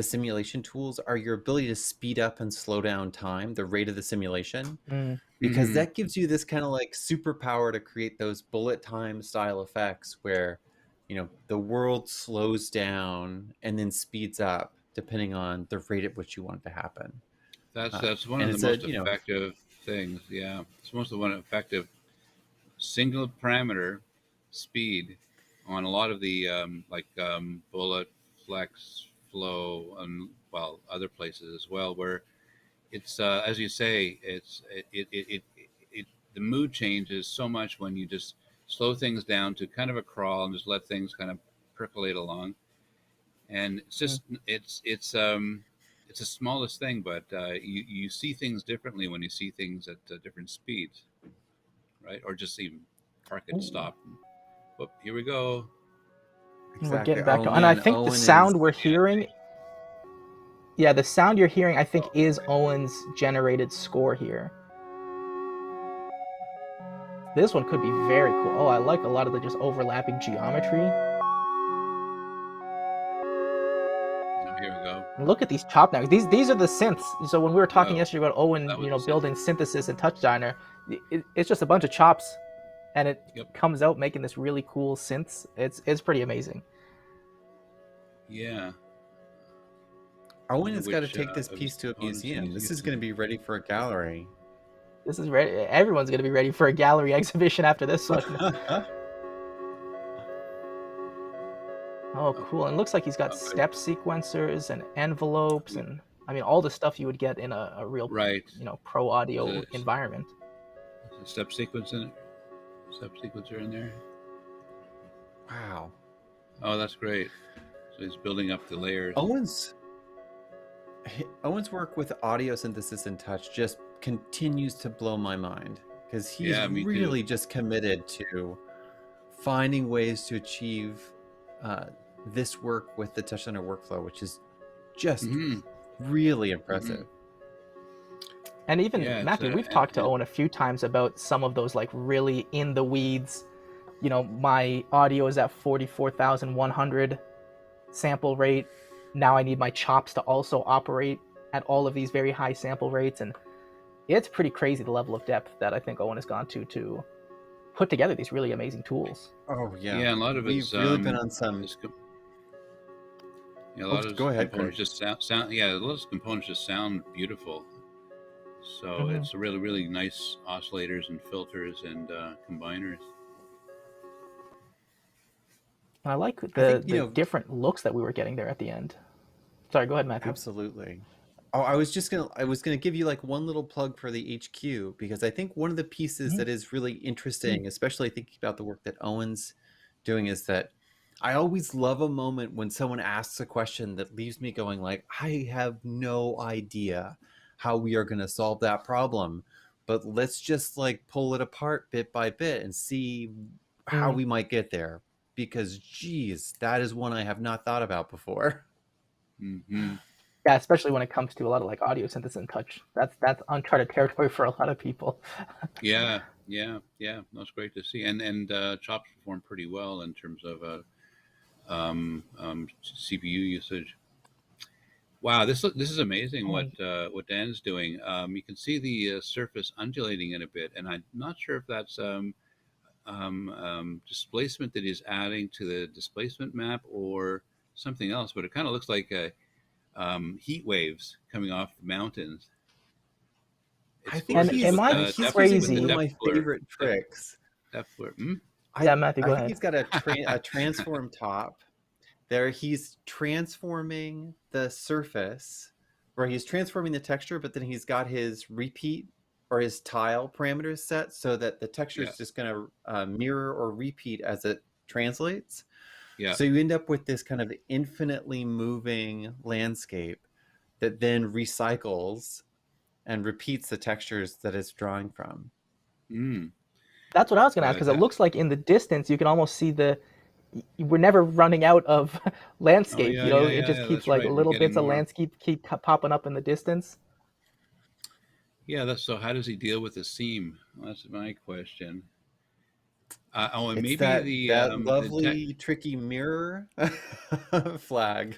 simulation tools are your ability to speed up and slow down time, the rate of the simulation, Mm. because Mhm. that gives you this kind of like superpower to create those bullet time style effects where, you know, the world slows down and then speeds up depending on the rate at which you want it to happen. That's one And of the it's a, most you know, effective things. Yeah, it's most of one effective single parameter speed on a lot of the bullet, flex, flow, and well other places as well where it's as you say it the mood changes so much when you just slow things down to kind of a crawl and just let things kind of percolate along, and it's Mm. just it's the smallest thing, but you see things differently when you see things at different speeds, right? Or just even park it, Ooh. stop, and whoop, here we go. And we're exactly. getting back Oh to, and I man, think the Owen is, sound we're hearing, yeah, the sound you're hearing, I think is Owen's generated score here. This one could be very cool. Oh, I like a lot of the just overlapping geometry. Oh, here we go. And look at these chop now. These are the synths. So when we were talking Oh, yesterday about Owen, that you was know, the synth. building synthesis and touch diner, it's just a bunch of chops, and it Yep. comes out making this really cool synths. It's pretty amazing. Yeah. I Owen wonder has got to which take this of his piece to a components museum. he's This is going to using. be ready for a gallery. This is ready. Everyone's gonna be ready for a gallery exhibition after this one. Oh, Oh, cool. And it looks like he's got okay. step sequencers and envelopes, and I mean all the stuff you would get in a real, Right. you know, pro Is audio it environment. is a step sequence in it? Step sequencer in there? Wow. Oh, that's great. So he's building up the layers. Owen's Owen's work with audio synthesis and touch just continues to blow my mind because he's Yeah, me too. really just committed to finding ways to achieve uh, this work with the touch center workflow, which is just Hmm. really Hmm. impressive. And even Yeah, it's Matthew, we've talked to and Owen a few times about some of those like really in the weeds. You know, my audio is at 44,100 sample rate. Now I need my chops to also operate at all of these very high sample rates, and it's pretty crazy the level of depth that I think Owen has gone to put together these really amazing tools. Oh yeah, yeah, a lot of we've his really been on some. yeah, a Oh, lot of his go ahead, components Craig. just sound yeah, a lot of his components just sound beautiful. So Mm-hmm. it's really really nice oscillators and filters and combiners. And I like I think the different looks that we were getting there at the end. Sorry, go ahead, Matthew. absolutely. Oh, I was gonna give you like one little plug for the HQ because I think one of the pieces Mm-hmm. that is really interesting, especially thinking about the work that Owen's doing, is that I always love a moment when someone asks a question that leaves me going like, I have no idea how we are gonna solve that problem, but let's just like pull it apart bit by bit and see how we might get there. Because geez, that is one I have not thought about before. Hmm. Yeah, especially when it comes to a lot of like audio synthesis and touch. That's uncharted territory for a lot of people. Yeah, yeah, yeah. That's great to see. And Chops performed pretty well in terms of CPU usage. Wow, this is amazing Oh, what Dan's doing. You can see the surface undulating in a bit, and I'm not sure if that's displacement that he's adding to the displacement map or something else, but it kind of looks like heat waves coming off the mountains. I It's think and gorgeous am with I the he's depth using with the one of crazy? depth my blur. favorite Depth, tricks. depth blur. Hmm? Yeah, Matthew, go I think ahead. he's got a transform top. There, he's transforming the surface, where he's transforming the texture, but then he's got his repeat or his tile parameters set so that the texture Yeah, is just going to mirror or repeat as it translates. yeah. So you end up with this kind of infinitely moving landscape that then recycles and repeats the textures that it's drawing from. Mm. That's what I was going to ask Yeah, because it that. looks like in the distance you can almost see we're never running out of Oh landscape. yeah, yeah, It yeah, just yeah. keeps That's like right. We're little getting bits of more. landscape keep popping up in the distance. Yeah, that's so. How does he deal with the seam? That's my question. And It's maybe that the tech. lovely tricky mirror flag.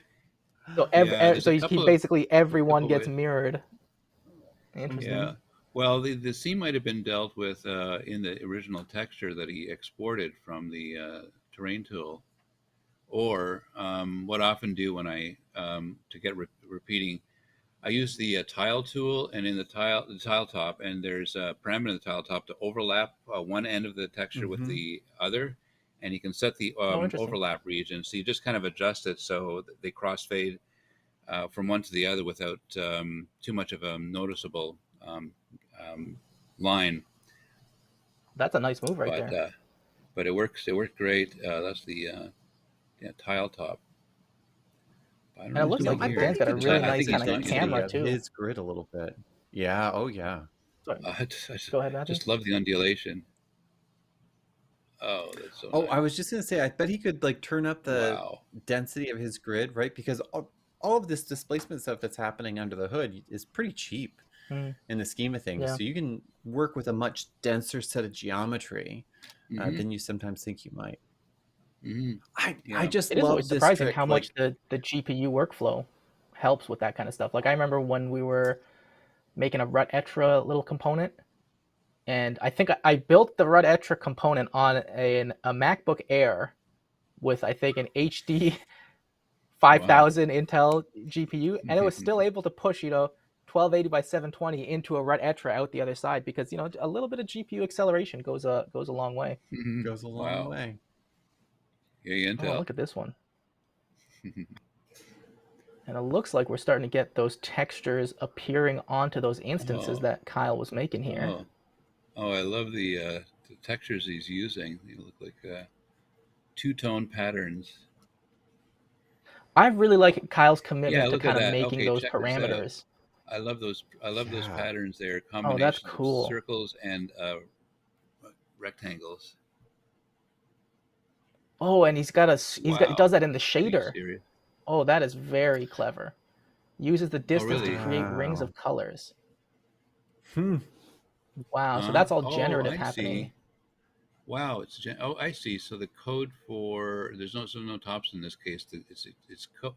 So Yeah, there's so a he's couple of basically everyone gets ways. mirrored. Mhm. Interesting. Yeah. Well, the seam might have been dealt with in the original texture that he exported from the terrain tool, or what I often do when I to get repeating, I use the tile tool, and in the tile top, and there's a parameter in the tile top to overlap one end of the texture with Mhm. the other, and you can set the Oh, interesting. overlap region. So you just kind of adjust it so that they crossfade from one to the other without too much of a noticeable um, um, line. That's a nice move right But there. but it works. It worked great. That's the yeah, tile top. I don't And know it what he's looks doing like I here. bet Dan's he got a could really I change nice think the he's kind of doing density camera of too. his grid a little bit. Yeah, oh yeah. Sorry, I go ahead, Matthew. just love the undulation. Oh, that's so Oh, I was nice. just gonna say, I bet he could like turn up the Wow. density of his grid, right? Because all of this displacement stuff that's happening under the hood is pretty cheap Mm, in the scheme of things. yeah, So you can work with a much denser set of geometry Hmm. than you sometimes think you might. Hmm. I Yeah. just it is always love this surprising trick. how Like, much the GPU workflow helps with that kind of stuff. Like I remember when we were making a RUT-Etra little component, and I think I built the RUT-Etra component on a MacBook Air with I think an HD Wow. 5000 Intel GPU, and it was still able to push 1280 by 720 into a RUT-Etra out the other side because a little bit of GPU acceleration goes a long way. goes a long Wow. way. Yeah, Oh, Intel. look at this one. And it looks like we're starting to get those textures appearing onto those instances Oh, that Kyle was making here. oh, oh! I love the textures he's using. They look like two-tone patterns. I really like Kyle's Yeah, commitment to look at kind of that. making Okay, those check this out. parameters. I love those. I love those Yeah. patterns there. Oh, that's Combinations of cool. circles and rectangles. Oh, and he Wow. does that in the Are you shader. serious? Oh, that is very clever. Uses the Oh, distance to really? create rings Wow. of colors. Hmm. Wow, so that's all Oh, generative I happening. see. Wow, oh, I see. So the code for there's no tops in this case.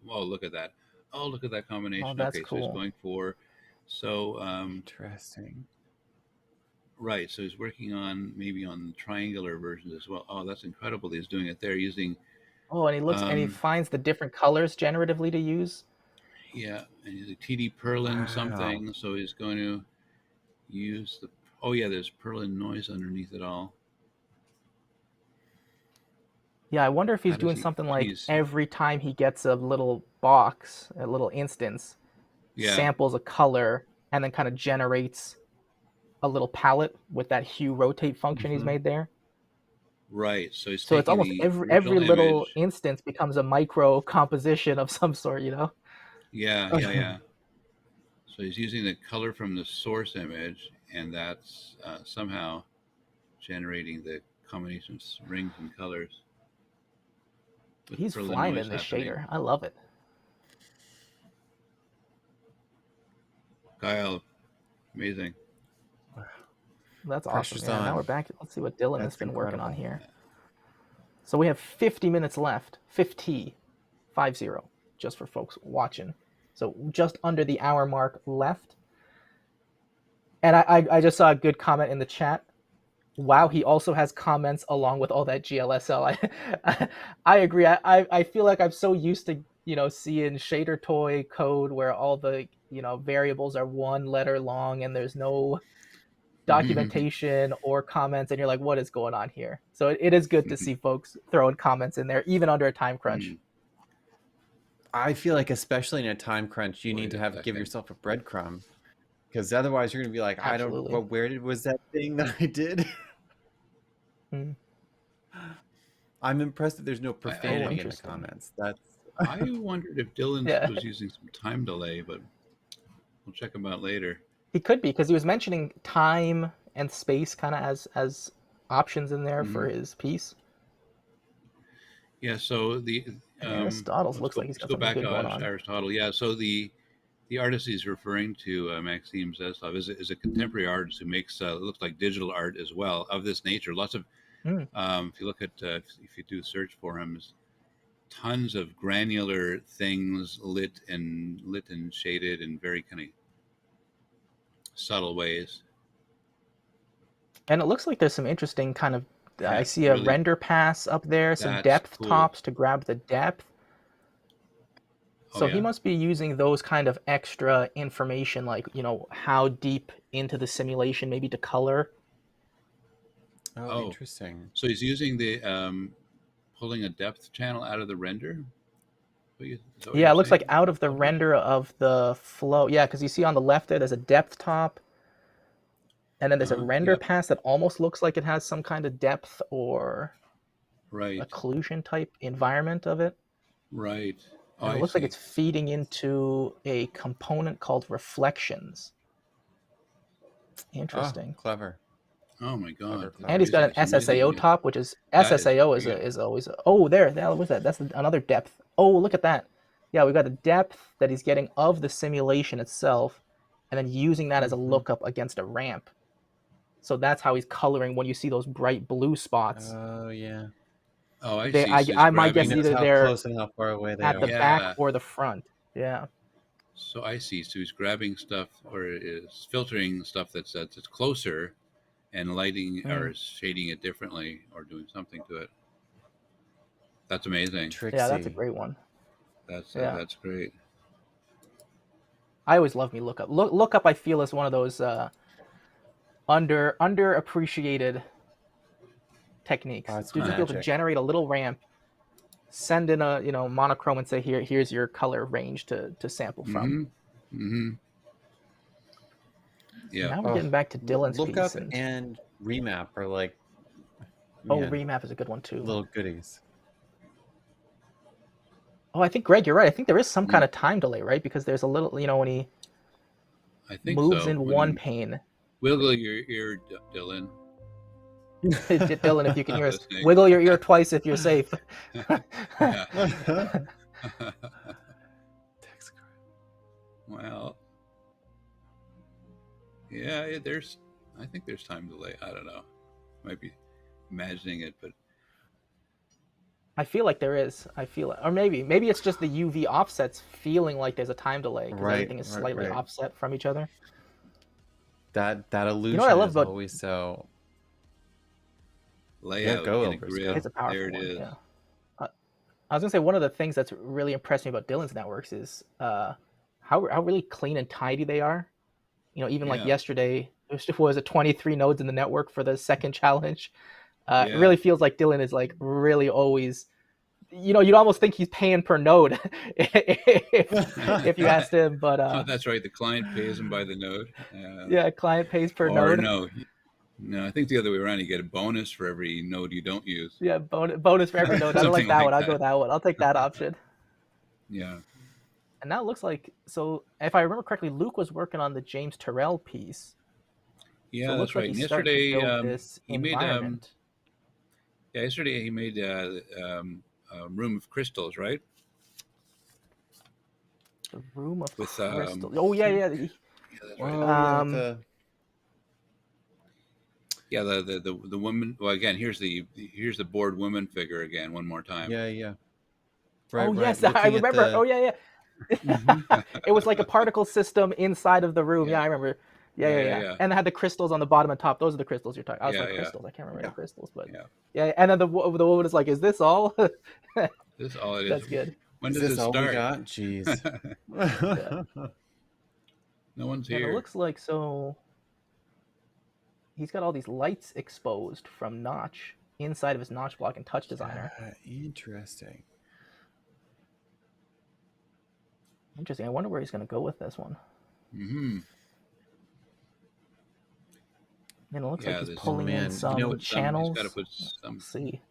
Oh, look at that. Oh, look at that Oh, combination. that's Okay, so he's cool. going for so Interesting. right. So he's working on maybe on the triangular versions as well. Oh, that's incredible. He's doing it there using Oh, and he um finds the different colors generatively to use. yeah, and using TD Perlin Wow. something. So he's going to use the oh yeah, there's Perlin noise underneath it all. Yeah, I wonder if How he's does doing he? something like He's every time he gets a little box, a little instance, yeah. samples a color, and then kind of generates a little palette with that hue rotate function he's Hmm. made there. Right. So he's So it's taking almost the every original little image. instance becomes a micro composition of some sort. Yeah, yeah, yeah. So he's using the color from the source image, and that's somehow generating the combination of rings and colors with He's Perlin flying noise in this happening. shader. I love it. Kyle, amazing. That's awesome. Pressure's Yeah, now we're on. back. Let's see what Dylan has That's been working on incredible. here. So we have 50 minutes left. 50, 50, just for folks watching. So just under the hour mark left. And I just saw a good comment in the chat. Wow, he also has comments along with all that GLSL. I agree. I feel like I'm so used to, seeing shader toy code where all the, variables are one letter long and there's no documentation or comments, and you're like, what is going on here? So it is good to see folks throwing comments in there, even under a time crunch. I feel like, especially in a time crunch, you need to give yourself a breadcrumb, because otherwise you're going to be like, Absolutely. was that thing that I did? Mm. I'm impressed that there's no profanity in the comments. I wondered if Dylan Yeah. was using some time delay, but we'll check him out later. He could be, because he was mentioning time and space kind of as options in there for his piece. Yeah, so the Aristotle looks like he's got something good going on. Aristotle, yeah. So the artist he's referring to, Maxim Zeslov, is a contemporary artist who makes looks like digital art as well of this nature. Lots of if you look at if you do search for him, tons of granular things lit and shaded in very kind of subtle ways. And it looks like there's some interesting kind of, I see a render pass up there, some depth tops to grab the depth. So he must be using those kind of extra information, like, how deep into the simulation, maybe to color. Oh, interesting. So he's using the pulling a depth channel out of the render? Yeah, it looks like out of the render of the flow. Yeah, because you see on the left there's a depth top. And then there's a render pass that almost looks like it has some kind of depth or occlusion type environment of it. Right. And it looks like it's feeding into a component called reflections. Interesting. Clever. Oh my god. And he's got an SSAO top, which is SSAO is always there. What's that? That's another depth. Oh, look at that. Yeah, we got the depth that he's getting of the simulation itself, and then using that as a lookup against a ramp. So that's how he's coloring when you see those bright blue spots. Oh yeah. Oh, I see. I might guess either they're close and how far away they at are. the back or the front. Yeah. So I see. So he's grabbing stuff or is filtering stuff that's closer, and lighting or shading it differently or doing something to it. That's amazing. Tricksy. Yeah, that's a great one. That's great. I always love me lookup. Lookup, I feel, is one of those underappreciated techniques. Just be able to generate a little ramp, send in a monochrome, and say here's your color range to sample from. Yeah. Now we're getting back to Dylan's lookup piece. And remap are like. Remap is a good one too. Little goodies. Oh, I think, Greg, you're right. I think there is some kind of time delay, right? Because there's a little, when he moves in one pane. Wiggle your ear, Dylan. Dylan, if you can hear us, wiggle your ear twice if you're safe. Well, yeah, I think there's time delay. I don't know. Might be imagining it, but I feel like there is. Or maybe it's just the UV offsets feeling like there's a time delay because everything is slightly offset from each other. That illusion you know what I love is about always so. Layout go in a over grid. It's a powerful there it one, is. yeah. I was gonna say one of the things that's really impressed me about Dylan's networks is how really clean and tidy they are. Even like yesterday, there was 23 nodes in the network for the second challenge. It really feels like Dylan is like really always. You'd almost think he's paying per node if you asked him, but that's right. The client pays him by the node. Yeah, client pays per node. No, I think the other way around. You get a bonus for every node you don't use. Yeah, bonus for every node. I don't like that one. I'll go with that one. I'll take that option. Yeah. And now it looks like, so if I remember correctly, Luke was working on the James Terrell piece. Yeah, so that's right. Like yesterday he made yesterday he made a room of crystals, right? The room of with crystals. Oh yeah. Yeah, that's right. Yeah, the woman. Well, again, here's the bored woman figure again, one more time. Yeah, yeah. Oh Right, right. yes, I Looking at remember. Oh the. yeah, Hmm. yeah. It was like a particle system inside of the room. Yeah, Yeah, I remember. Yeah, yeah, yeah, yeah, yeah. yeah, And it had the crystals on the bottom and top. Those are the crystals you're talking. I was yeah, like yeah, crystals. I can't remember Yeah. the crystals, but yeah. yeah. And then the woman is like, "Is this all?" This is all it is. That's good. When Is does this it all we start? got? Jeez. Yeah. No one's And it here. looks like so. He's got all these lights exposed from Notch inside of his Notch block and Touch Designer. Interesting. Interesting. I wonder where he's going to go with this one. Mm-hmm. And it looks like Yeah, he's there's pulling in man, some you know, he's channels. got to put some. Let's see.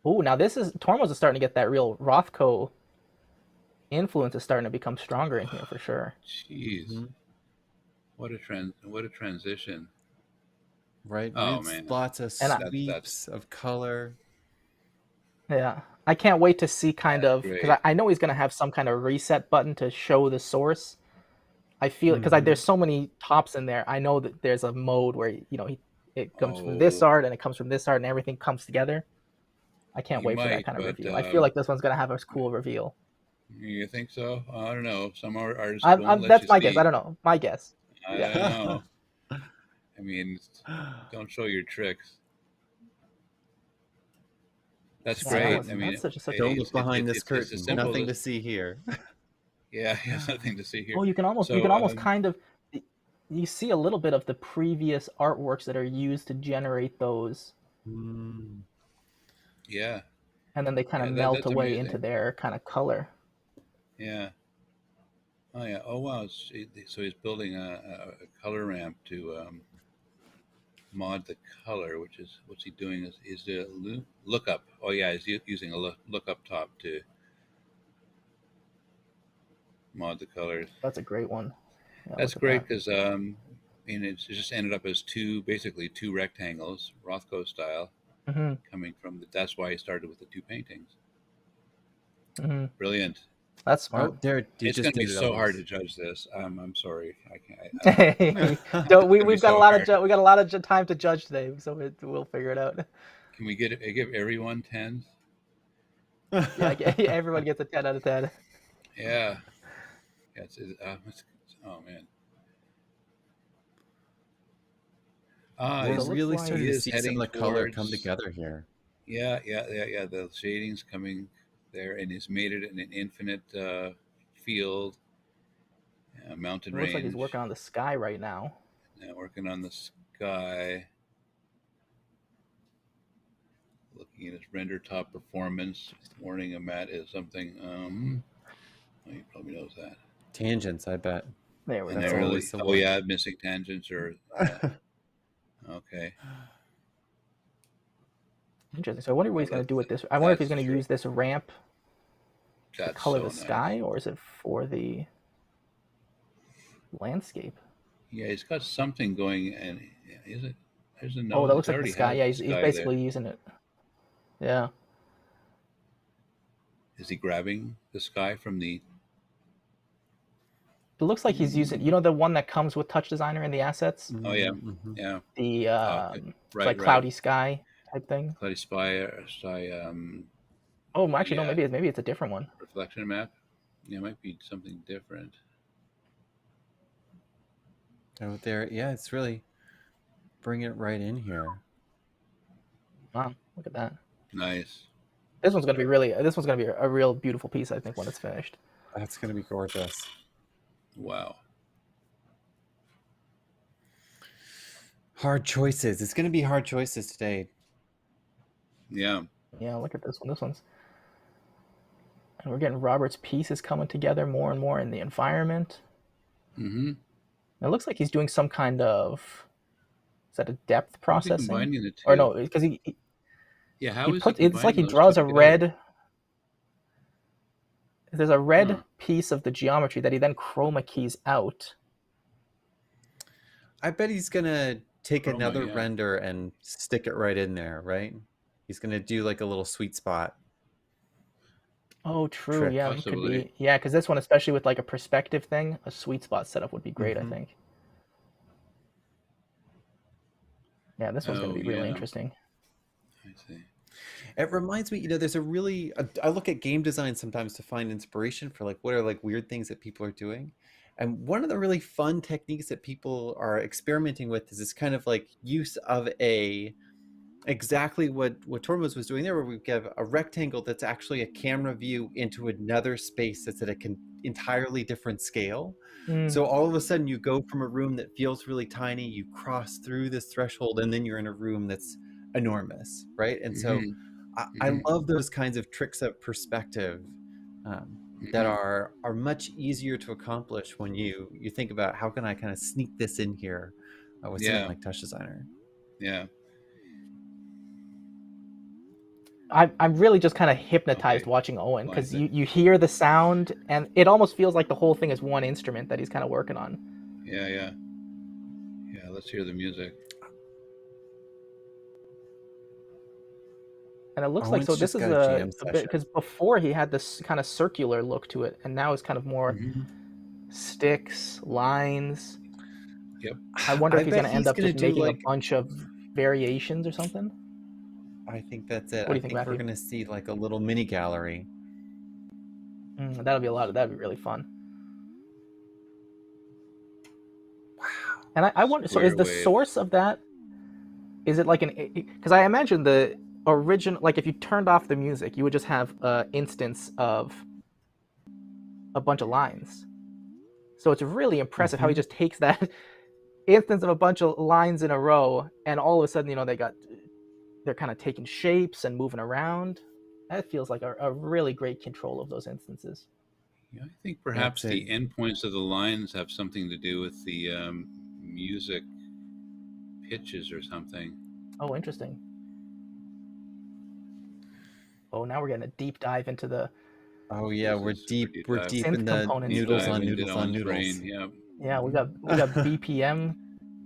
Oh, now this is Tormos is starting to get that real Rothko influence is starting to become stronger in here for sure. Jeez, Mhm. what a transition. Right. Oh It's man, lots of And that's sweeps of color. yeah, I can't wait to see kind of because great. I know he's going to have some kind of reset button to show the source. I feel because Mhm. there's so many tops in there. I know that there's a mode where it comes from this Oh, art and it comes from this art and everything comes together. I can't he wait for that might, kind of but reveal. I feel like this one's going to have a cool reveal. you think so? I don't know. Some artists won't let That's you my guess. I see. don't know. My guess. I Yeah. don't know. I mean, don't show your tricks. That's Yeah, great. I mean, that's such a Don't cool. look behind this it's as curtain. simple Nothing to as see here. yeah, yeah, nothing to see here. Oh, you can So, almost kind of you see a little bit of the previous artworks that are used to generate those, Mm. yeah, and then they kind of yeah, melt that's away into amazing. their kind of color. Yeah. Oh yeah. Oh wow. So he's building a color ramp to mod the color, which is what's he doing? Is the lookup? Oh yeah, he's using a lookup top to mod the colors. That's a great one. Yeah, That's look at great that. because and it just ended up as basically two rectangles, Rothko style, Hmm. coming from that's why he started with the two paintings. Hmm. Brilliant. That's smart. Oh, there you It's just going to be did it so hard to almost. judge this. I'm sorry, I can't. Don't It's going to be we've got a so lot of hard. we got a lot of time to judge today, so we'll figure it out. Can we give everyone tens? Yeah, everyone gets a 10 out of 10. Yeah. Yeah. Oh man. We're So it looks really like He starting to is see some heading of the color come towards. together here. Yeah, yeah, yeah, yeah. The shading's coming there, and he's made it in an infinite field, mountain it looks like he's range. working on the sky right now. Now working on the sky, looking at his render top performance. Warning him at is something. Well, he probably knows that. Tangents, I bet. There we And That's I go. really, always the oh one. yeah, missing tangents or yeah. Okay. Interesting. So I wonder what Oh, he's going to do with this. I wonder if he's that's going to true. use this ramp to That's color so the nice. sky, or is it for the landscape? Yeah, he's got something going, and is it? There's a Oh, nose. that It looks like the already sky. has Yeah, the he's sky there. basically using it. Yeah. Is he grabbing the sky from the? It looks like he's using, the one that comes with Touch Designer in the assets, Oh yeah, Mm-hmm. yeah. the Okay. it's like Right, right. cloudy sky type thing. Cloudy Spy. Oh, actually, no, Yeah, maybe it's a different one. reflection map. Yeah, it might be something different. Oh, there. Yeah, it's really bringing it right in here. Wow, look at that. Nice. This one's gonna be a real beautiful piece, I think, when it's finished. That's going to be gorgeous. Wow. Hard choices. It's going to be hard choices today. Yeah. Yeah, look at this one. This one's, and we're getting Robert's pieces coming together more and more in the environment. Mm-hmm. And it looks like he's doing some kind of, is that a depth How is he processing? combining the Or two? no, because Yeah. How he is he puts, it's like combining he those draws two a together? red, there's a red Huh. piece of the geometry that he then chroma keys out. I bet he's going to take Chroma, another yeah. render and stick it right in there, right? He's going to do like a little sweet spot. Oh, true. Trick. Yeah, he could Possibly. be. Yeah, because this one, especially with like a perspective thing, a sweet spot setup would be great, I Mhm. think. Yeah, this one's going to Oh be really yeah, interesting. I see. It reminds me, there's a really, I look at game design sometimes to find inspiration for like what are like weird things that people are doing. And one of the really fun techniques that people are experimenting with is this kind of like use of exactly what Tormos was doing there, where we have a rectangle that's actually a camera view into another space that's at a entirely different scale. Mm, So all of a sudden you go from a room that feels really tiny, you cross through this threshold, and then you're in a room that's enormous, right? And so Hmm. I Hmm. love those kinds of tricks of perspective, that Hmm. are much easier to accomplish when you think about how can I kind of sneak this in here with something Yeah, like Touch Designer. yeah. I'm really just kind of hypnotized Okay, watching Owen fine because thing. you hear the sound and it almost feels like the whole thing is one instrument that he's kind of working on. Yeah, yeah, yeah. Let's hear the music. And it looks like, Owen's so this just is got a jam a bit, session. because before he had this kind of circular look to it, and now it's kind of more Hmm. sticks, lines. Yep. I wonder I if he's bet going to end he's up gonna just do making a like, bunch of variations or something. I think that's it. What do I you think, think we're Matthew? gonna see like a little mini gallery. That'd be really fun. Wow. And I wonder, so is Square the wave. source of that, is it like because I imagine the original, like if you turned off the music, you would just have an instance of a bunch of lines. So it's really impressive how he Hmm. just takes that instance of a bunch of lines in a row, and all of a sudden, they're kind of taking shapes and moving around. That feels like a really great control of those instances. Yeah, I think That's perhaps it. the endpoints of the lines have something to do with the music pitches or something. Oh, interesting. Oh, now we're getting a deep dive into the Oh yeah, This is super deep we're dive. deep in synth the components Deep noodles here. dive on into noodles on Owen's noodles. brain. Yeah. Yeah, we Hmm. got BPM Oh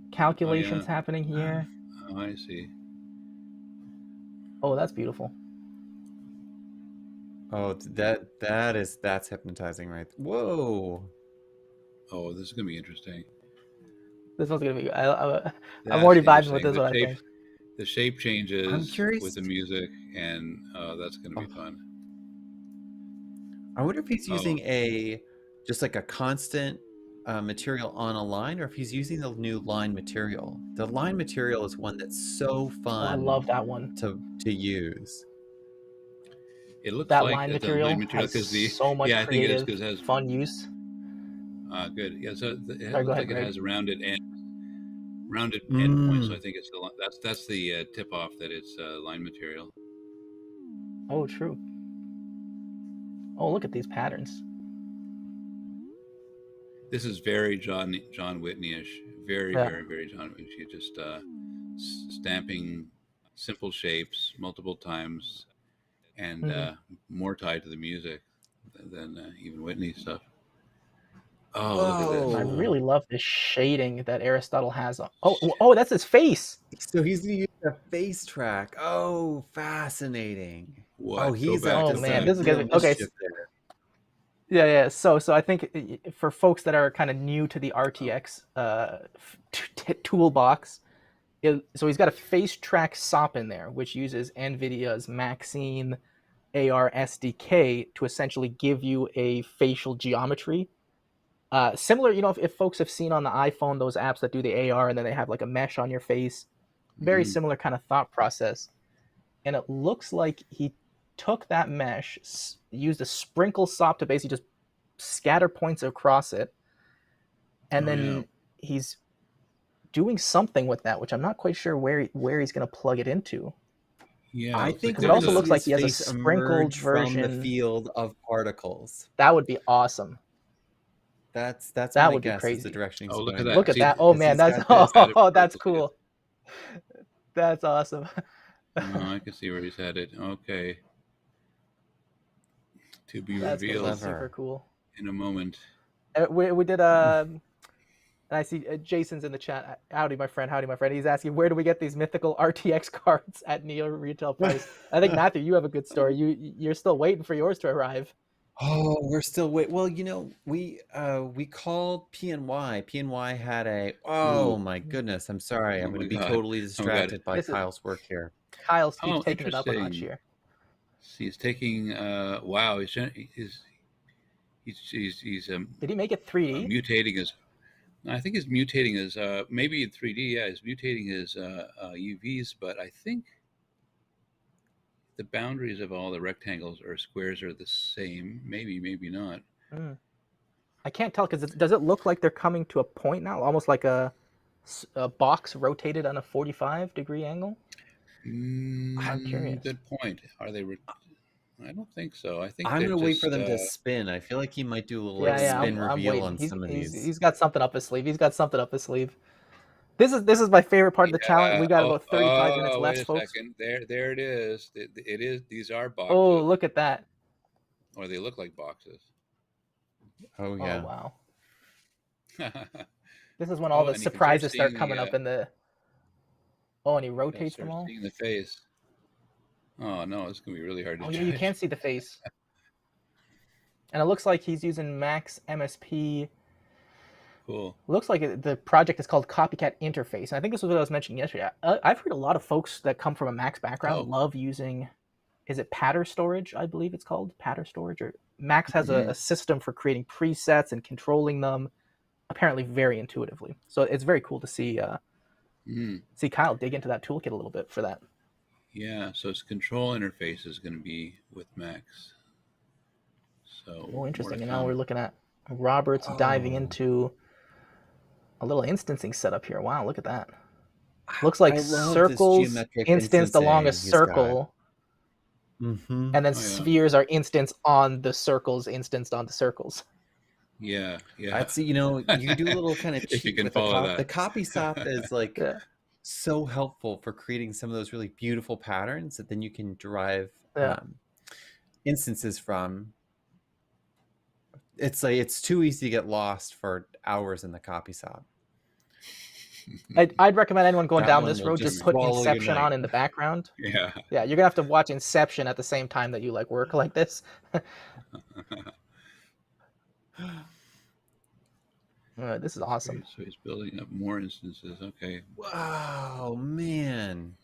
yeah. calculations happening here. Oh, I see. Oh, that's beautiful. Oh, that's hypnotizing, right? Whoa. Oh, this is gonna be interesting. This one's gonna be. I'm That's already vibing with interesting. this one, I think. The shape I'm changes with curious. the music, and that's gonna be Oh, fun. I wonder if he's Oh, using a just like a constant material on a line, or if he's using the new line material. The line material is one that's so Oh, I fun love that one. to use. it looks That like line the line material material has because the so much yeah, I think it is creative, because it has fun use. good. Yeah, so it Sorry, go looks ahead, like it Greg. has rounded endpoints. So Mm. I think it's that's the tip off that it's line material. Oh, true. Oh, look at these patterns. This is very John Whitney-ish. Very Yeah. very very John Whitney. You just stamping simple shapes multiple times and Hmm. more tied to the music than even Whitney stuff. Oh, look at And this. I Whoa. really love this shading that Aristotle has on. Oh, that's his face. So he's gonna use a face track. Oh, fascinating. Oh, What? Go he's back, up Oh to go man, some back. this is real gonna be okay. mischief there. Yeah, yeah. So I think for folks that are kind of new to the RTX toolbox, so he's got a face track SOP in there, which uses NVIDIA's Maxine AR SDK to essentially give you a facial geometry. Similar, if folks have seen on the iPhone those apps that do the AR and then they have like a mesh on your face, very Hmm. similar kind of thought process. And it looks like he took that mesh, used a sprinkle SOP to basically just scatter points across it, and Oh yeah, then he's doing something with that, which I'm not quite sure where he's going to plug it into. yeah. I Looks like think Because it we're there's gonna also a looks see like his he has a face sprinkled emerge from the version. field of particles. That would be awesome. That's That my would be guess is the crazy. direction oh he's look at going Look that. with, at See, that. Oh because man, he's that's got this. added that's particles. Yes. cool. That's awesome. Oh, I can see where he's headed. Okay, to be That's going to be revealed super Clever. cool. in a moment. We did and I see Jason's in the chat. Howdy, my friend. Howdy, my friend. He's asking, where do we get these mythical RTX cards at Neo retail price? I think Matthew, you have a good story. You're still waiting for yours to arrive. Oh, we're still wait. Well, we called PNY. PNY had a. Oh Ooh, my goodness! I'm sorry. oh I'm going to my be God, totally oh my God. distracted by This is Kyle's work here. Kyle's Oh, taking it up a notch interesting. here. He's taking. Wow, he's Did he make it 3D? mutating his. I think he's mutating his. Maybe in 3D. Yeah, he's mutating his UVs, but I think the boundaries of all the rectangles or squares are the same. Maybe, maybe not. Mm. I can't tell because does it look like they're coming to a point now, almost like a box rotated on a 45-degree angle? I'm curious. Good point. Are they? I don't think so. I think I'm they're going to wait for just. them to spin. I feel like he might do a little like Yeah, yeah, spin I'm reveal waiting. on some of these. He's got something up his sleeve. He's got something up his sleeve. This is my favorite part of the challenge. Yeah. We got Oh, about 35 minutes wait left, a folks. second. There it is. It is. These are Oh, boxes, look at that. or they look like boxes. Oh Oh, yeah. wow. Oh, This is when all the and you can start surprises seeing start coming up in the. Oh, and he rotates them start all. seeing the face. Oh no, it's gonna be really hard to Oh, yeah, you judge. can't see the face. And it looks like he's using Max MSP. Cool. Looks like the project is called Copycat Interface. And I think this was what I was mentioning yesterday. I've heard a lot of folks that come from a Max background Oh. love using, is it patter storage? I believe it's called patter storage. Or Max has Mhm. a system for creating presets and controlling them, apparently very intuitively. So it's very cool to see see Kyle dig into that toolkit a little bit for that. Yeah. So its control interface is going to be with Max. So Oh, interesting. more And to now we're come. looking at Robert's diving Oh, into a little instancing setup here. Wow, look at that. Looks like I love this circles geometric instanced along a instancing he's got. circle, Mm-hmm. and then Oh yeah. spheres are instanced on the circles, instanced on the circles. Yeah. Yeah. I'd say, you do a little kind of If you cheat can with the follow cop. The that. copy stop is like Yeah, so helpful for creating some of those really beautiful patterns that then you can derive yeah. instances from. It's like it's too easy to get lost for hours in the copy stop. I'd recommend anyone going That down one this will road just just put swallow your Inception night. on in the background. Yeah. Yeah, you're gonna have to watch Inception at the same time that you like work like this. This is Okay, awesome. so he's building up more instances. Okay. Wow, man.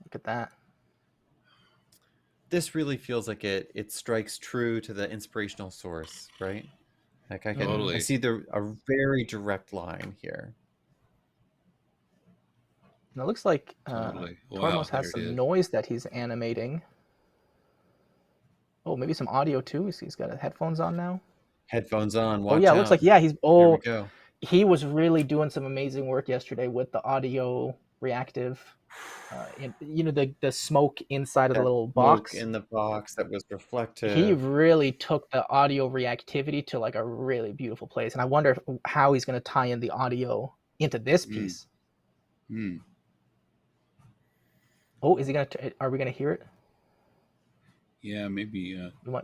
Look at that. This really feels like it strikes true to the inspirational source, right? Like I Totally. see a very direct line here. And it looks like Totally. Wow, Tormos there has it some is. noise that he's animating. Oh, maybe some audio too. He's got headphones on now. Headphones on, Oh watch yeah, it out. looks like he's Here we go. he was really doing some amazing work yesterday with the audio reactive. The smoke inside of the That little smoke box. in the box that was reflective. He really took the audio reactivity to like a really beautiful place, and I wonder how he's going to tie in the audio into this piece. Hmm. Oh, is he going to? Are we going to hear it? Yeah, maybe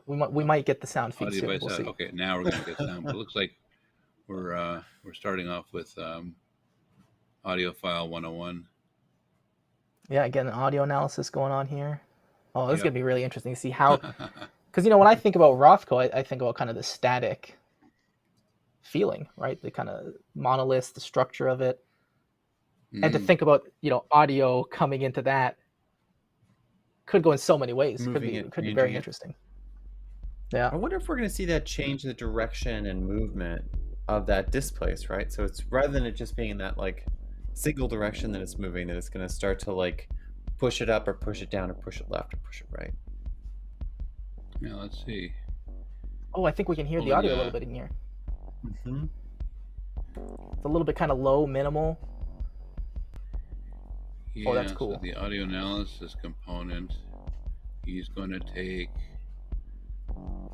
We might get the sound feed audio soon. device We'll out. see. Okay, now we're gonna get sound. But it looks like we're starting off with audio file 101. Yeah, again, audio analysis going on here. Oh, this is Yep. going to be really interesting to see how, because when I think about Rothko, I think about kind of the static feeling, right? The kind of monolith, the structure of it, and to think about audio coming into that could go in so many ways. Moving it, Could be changing very it. interesting. Yeah. I wonder if we're going to see that change the direction and movement of that displace, right? So it's rather than it just being in that like single direction that it's moving, that it's going to start to like push it up or push it down or push it left or push it right. Yeah, let's see. Oh, I think we can hear the Pulling, audio a little bit in here. Mm-hmm. It's a little bit kind of low, minimal. Yeah, that's cool. So the audio analysis component, he's going to take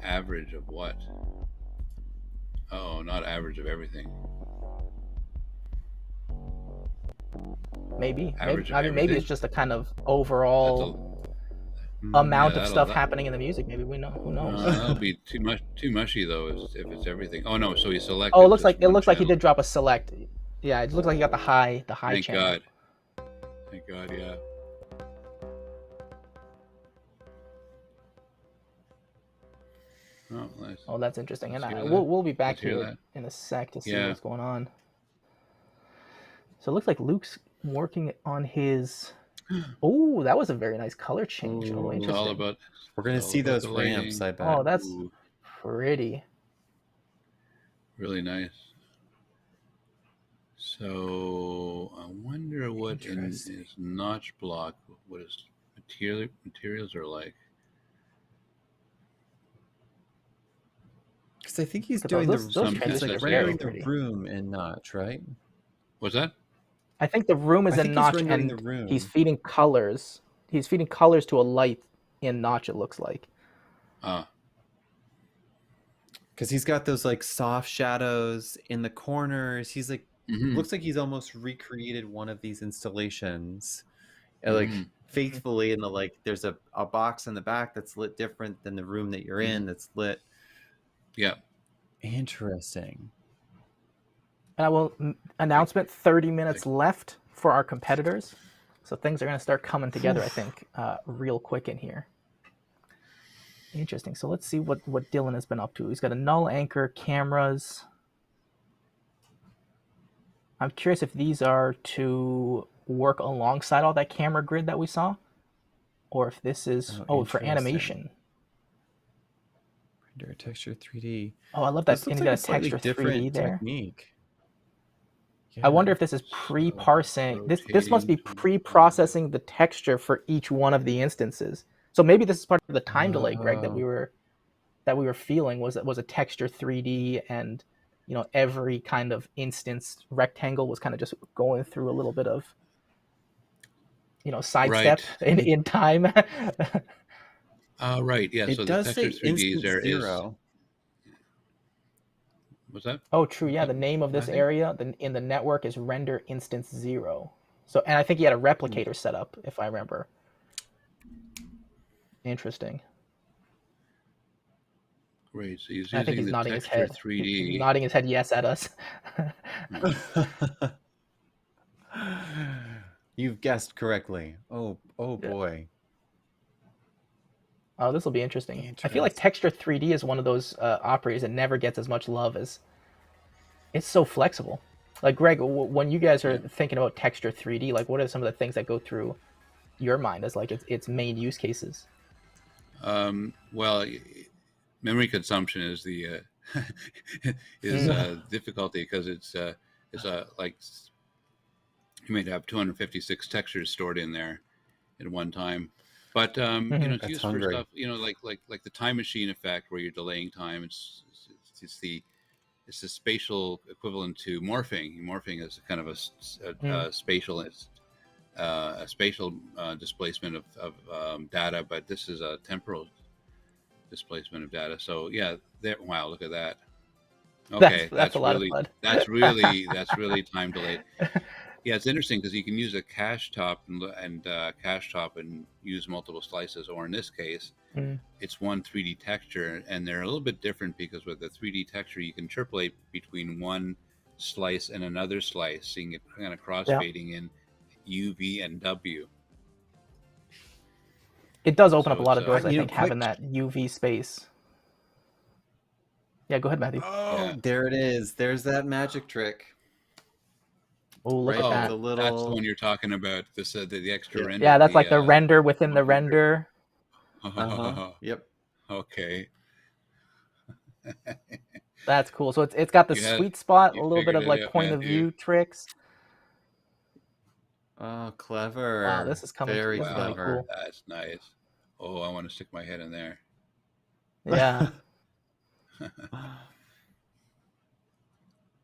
average of what? Oh, not average of everything. Maybe. Average of Maybe everything? it's just a kind of overall amount of stuff happening in the music. Maybe we know. Who knows? That'll be too mushy though if it's everything. Oh no, so he selected. Oh, it looks just like one he did channel. drop a select. Yeah, it looks like he got the high Thank channel. God. Thank God, yeah. Oh, nice. Oh, that's interesting. And Let's hear we'll that. we'll be back Let's hear here that. in a sec to see Yeah. what's going on. So it looks like Luke's working on his. Oh, that was a very nice color change. Oh, Ooh. It's all interesting. about. We're gonna It's all see about those the ramps, lighting. I bet. Oh, that's Ooh, pretty. really nice. So I wonder what in Interesting. his notch block, what his materials are like. Because I think he's Look at those. doing Those Some he's transitions like are SSL. very rendering the pretty. room in Notch, right? What's that? I think the room is I in think he's Notch, rendering the and room. he's feeding colors. He's feeding colors to a light in Notch. It looks like. Ah, Because he's got those like soft shadows in the corners. He's like mm-hmm, looks like he's almost recreated one of these installations. mm-hmm. Like faithfully in the like there's a box in the back that's lit different than the room that you're in that's lit. Yeah. Interesting. And I will announcement 30 minutes left for our competitors. So things are going to start coming together, I think, real quick in here. Interesting. So let's see what Dylan has been up to. He's got a null anchor, cameras. I'm curious if these are to work alongside all that camera grid that we saw, or if this is for interesting. animation. Render texture 3D. Oh, I love that. This And looks he's like got a a slightly texture 3D different there. technique. I wonder Yeah. if this is So, pre-parsing. This must be rotating. pre-processing the texture for each one of the instances. So maybe this is part of the time delay, Greg, that Oh. we were feeling was a texture 3D, and every kind of instance rectangle was kind of just going through a little bit of sidestep Right. in time. Right. Yeah. It so the does say texture 3D instant there is. zero. What's that? Oh, true. Yeah, the name of this Matthew? area in the network is render instance 0. So, and I think he had a replicator set up, if I remember. Interesting. Great. So he's I think using he's the nodding his texture head. 3D. He's nodding his head yes at us. You've guessed correctly. Oh Yeah. boy. Oh, this will be interesting. I feel like Texture 3D is one of those operators that never gets as much love as it's so flexible. Like Greg, when you guys are thinking about Texture 3D, like what are some of the things that go through your mind as like its main use cases? Well, memory consumption is the difficulty because it's like you might have 256 textures stored in there at one time. But it's That's used hungry. for stuff, like the time machine effect where you're delaying time. It's the spatial equivalent to morphing. Morphing is kind of a spatial displacement of data, but this is a temporal displacement of data. So yeah, wow, look at that. Okay, that's a lot really of fun. that's really time delayed. Yeah, it's interesting because you can use a cache top and cache top and use multiple slices, or in this case, it's one 3D texture, and they're a little bit different because with the 3D texture, you can interpolate between one slice and another slice, seeing it kind of crossfading in UV and W. It does open up a So lot of doors, I You know, think, having that UV space. Yeah, go ahead, Matthew. Oh, there it is. There's that magic trick. Oh, look Right, at that. the That's the little. one you're talking about. This the extra render. Yeah, that's like the render within the render. Yep. Okay. That's cool. So it's got the sweet spot, a you little bit figured of it like out, point of Matthew. view tricks. Oh, clever. Wow, this is coming. Very This is gonna be clever. cool. That's nice. Oh, I want to stick my head in there. Yeah.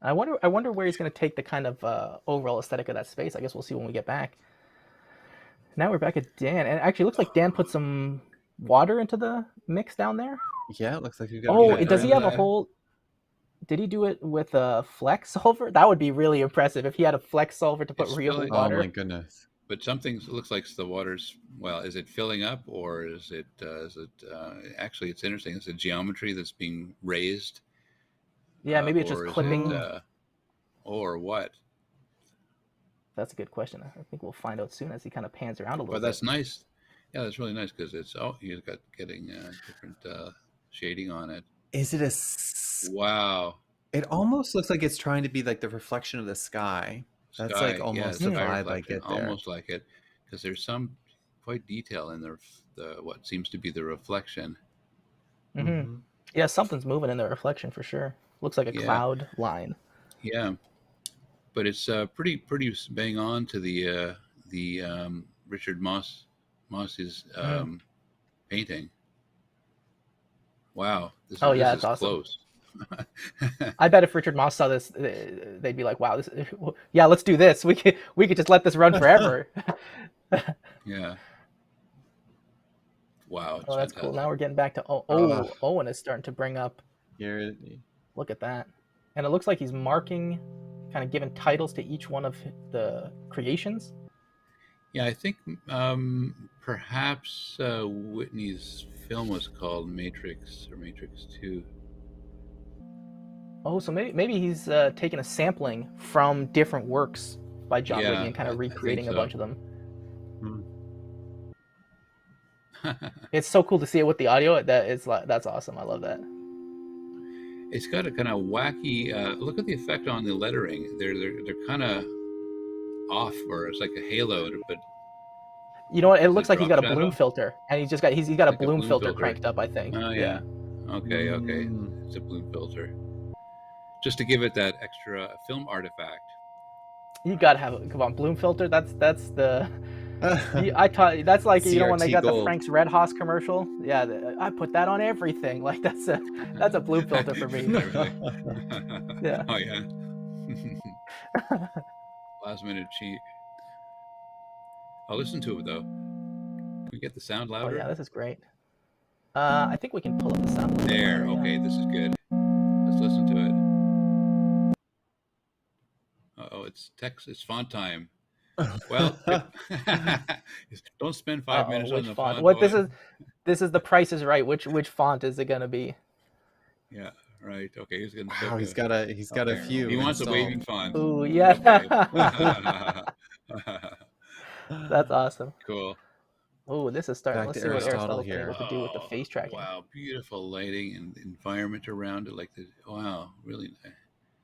I wonder where he's going to take the kind of overall aesthetic of that space. I guess we'll see when we get back. Now we're back at Dan, and it actually looks like Dan put some water into the mix down there. Yeah, it looks like you've got. Oh, does he have a whole? Did he do it with a flex solver? That would be really impressive if he had a flex solver to put real water. Oh my goodness! But something looks like the water's. Well, is it filling up, or is it? Actually, it's interesting. It's a geometry that's being raised. Yeah, maybe it's just clipping. Or what? That's a good question. I think we'll find out soon as he kind of pans around a little bit. But that's nice. Yeah, that's really nice because it's he's got getting different shading on it. Is it a? Wow. It almost looks like it's trying to be like the reflection of the sky. That's like Sky, yeah, almost the sky vibe I reflection, get there. almost like it, because there's some quite detail in the what seems to be the reflection. Mm-hmm. Yeah, something's moving in the reflection for sure. Looks like a Yeah, cloud line. yeah, but it's pretty bang on to the Richard Moss's Mm-hmm. painting. Wow, Oh this yeah, is it's awesome. close. I bet if Richard Moss saw this, they'd be like, "Wow, this, yeah, let's do this. We could just let this run forever." Yeah, wow, it's Oh, that's cool. Now fantastic. we're getting back to Ugh, Owen is starting to bring up. you're, Look at that, and it looks like he's marking, kind of giving titles to each one of the creations. Yeah, I think perhaps Whitney's film was called Matrix or Matrix 2. Oh, so maybe he's taking a sampling from different works by John Whitney Yeah, and kind of I think recreating a so. bunch of them. hmm. It's so cool to see it with the audio. That's awesome. I love that. It's got a kind of wacky look at the effect on the lettering. They're kind of off, or it's like a halo, but You know what? It is looks it like he's drop got a bloom shadow? filter, and he's got a Like a bloom bloom filter filter. cranked up. I think. Oh Yeah. yeah. Okay, okay. Mm. It's a bloom filter. Just to give it that extra film artifact. You gotta have it. Come on, bloom filter. That's the. I taught. That's like when they CRT got the gold. Frank's Red Hoss commercial. Yeah, I put that on everything. Like that's a bloom filter for me. Yeah, really. Yeah. Oh yeah. Last minute cheat. I'll listen to it though. Can we get the sound Oh louder? yeah, this is great. I think we can pull up the sound. A little bit There. louder, Okay, yeah. this is good. Let's listen to it. Oh, it's text. It's font time. Well, don't spend 5 minutes on Which the font? font. What Owen. this is the Price is Right. Which font is it gonna be? Yeah, right. Okay, he's gonna Wow, pick he's got a okay. few He wants a installed. waving font. Ooh, yeah. Okay. That's awesome. Cool. Oh, this is starting. Back Let's to see what Aristotle Aristotle's been able here. to do with the face tracking. Wow, beautiful lighting and environment around it. Like the wow, really nice.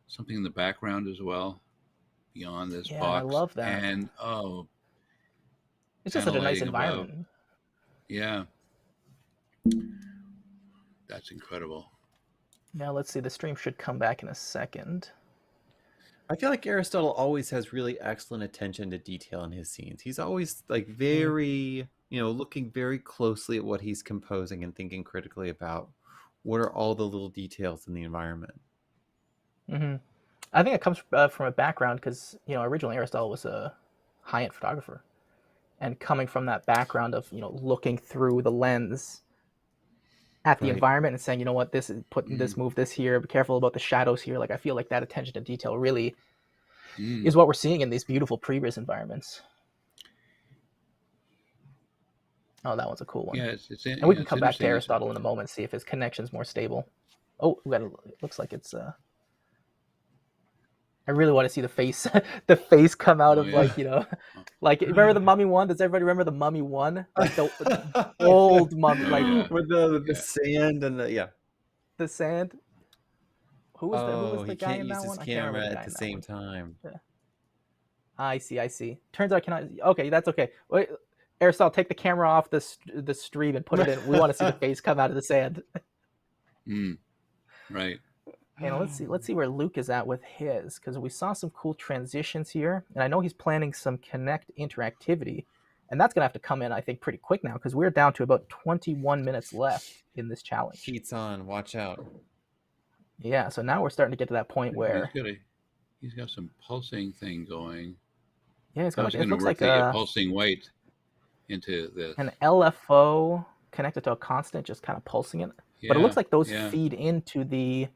Something in the background as well, beyond this Yeah, box. I love that. And It's just such a panel nice lighting above. environment. Yeah, that's incredible. Now let's see. The stream should come back in a second. I feel like Aristotle always has really excellent attention to detail in his scenes. He's always like very, looking very closely at what he's composing and thinking critically about what are all the little details in the environment. Mm-hmm. I think it comes from a background because originally Aristotle was a high-end photographer, and coming from that background of looking through the lens at the Right. environment and saying, you know what, this is putting this, move this here, be careful about the shadows here. Like I feel like that attention to detail really is what we're seeing in these beautiful previous environments. Oh, that one's a cool one. Yeah, it's and we can come back to Aristotle in a moment, see if his connection's more stable. Oh, it looks like it's I really want to see the face, the face come out of like like remember the Mummy one? Does everybody remember the Mummy one? Like the old Mummy, like yeah. with the sand and the sand. Who was the he guy can't in use that his one? I can't remember camera the guy at the in that same one. time. Yeah. I see. Turns out I cannot. Okay, that's okay. Wait, Aristotle, take the camera off the stream and put it in. We want to see the face come out of the sand. Right. And let's see where Luke is at with his, because we saw some cool transitions here, and I know he's planning some Connect interactivity, and that's gonna have to come in, I think, pretty quick now, because we're down to about 21 minutes left in this challenge. Heat's on. Watch out. Yeah, so now we're starting to get to that point where he's got some pulsing thing going. yeah, it's got it looks like a pulsing white into this. An LFO connected to a constant, just kind of pulsing it. Yeah, but it looks like those feed into the.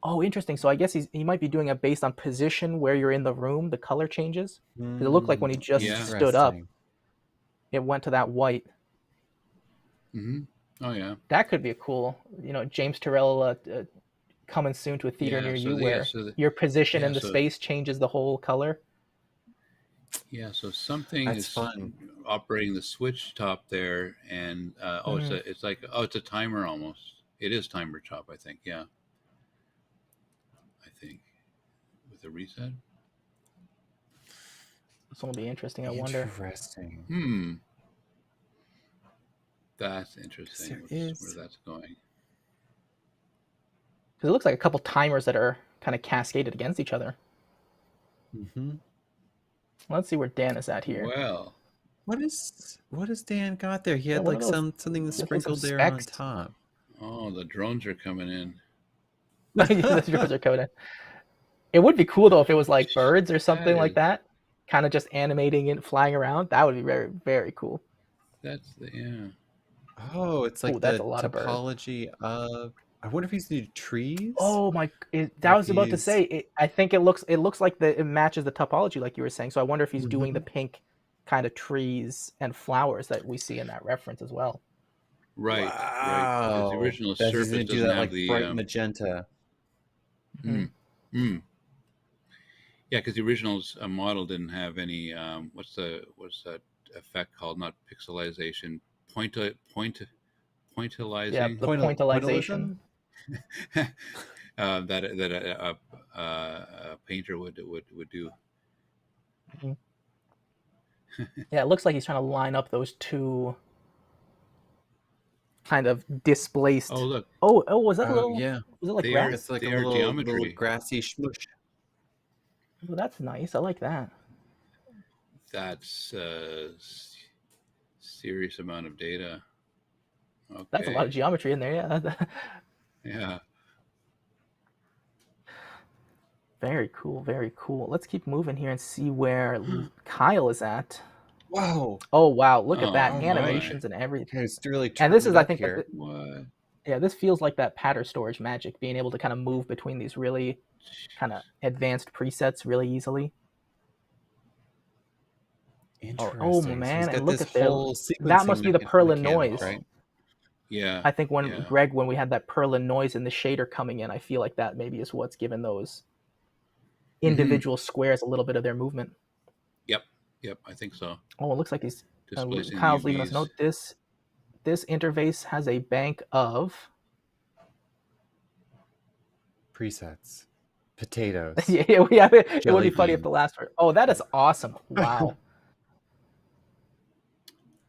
Oh, interesting. So I guess he might be doing it based on position where you're in the room. The color changes. Because it looked like when he just stood up, it went to that white. Oh yeah. That could be a cool. James Turrell coming soon to a theater near you where your position in the space changes the whole color. Yeah, so something is operating the switch top there, and it's a timer almost. It is timer chop, I think. Yeah, I think with a reset. This one will be interesting. I wonder. Interesting. That's There interesting. Where is. that's going. Because it looks like a couple timers that are kind of cascaded against each other. Mm-hmm. Let's see where Dan is at here. Well, What is Dan got there? He Yeah, had what like are those? something Looks like some sprinkled there on specks. top. oh, the drones are coming in. The drones are coming in. It would be cool though if it was like birds or something like is- that, kind of just animating and flying around. That would be very, very cool. That's the yeah. Oh, it's Oh, like that's the a lot of birds. topology of. I wonder if he's new trees. Oh my! Or I if was about to he's. say. I think it looks like it matches the topology like you were saying. So I wonder if he's doing the Mhm. pink kind of trees and flowers that we see in that reference as well. Right, because the Wow. original That he's surface gonna do doesn't that have like the. bright magenta. Mhm. Mm. Yeah, because the original model didn't have any. What's that effect called? Not pixelization. Pointillizing. Yeah, the pointillization. That a painter would do. Mhm. Yeah, it looks like he's trying to line up those two kind of displaced. Oh look, Oh, was that a Oh little? yeah, Was it like they are grass? it's like they a are little geometry. grassy smush. Oh, that's nice. I like that. That's serious amount of data. That's a lot of Okay, geometry in there. Yeah. yeah. Very cool. Very cool. Let's keep moving here and see where Kyle is at. Wow. Oh wow! Look at Oh that Oh my, animations and everything. Okay, it's really And this turned is, I up think, here. what? yeah, this feels like that pattern storage magic, being able to kind of move between these really kind of advanced presets really easily. Oh Interesting. So he's man, and got look this at their. whole That sequencing must be the Perlin mechanics, noise. right? Yeah, I think when yeah. Greg, when we had that Perlin noise in the shader coming in, I feel like that maybe is what's given those individual squares a little bit of their movement. Yep. I think so. Oh, it looks like he's Displacing the Kyle's leaving us a UVs. note. This interface has a bank of Presets, potatoes, yeah, it would jelly be funny if beans. the last word. Oh, that is awesome! Wow.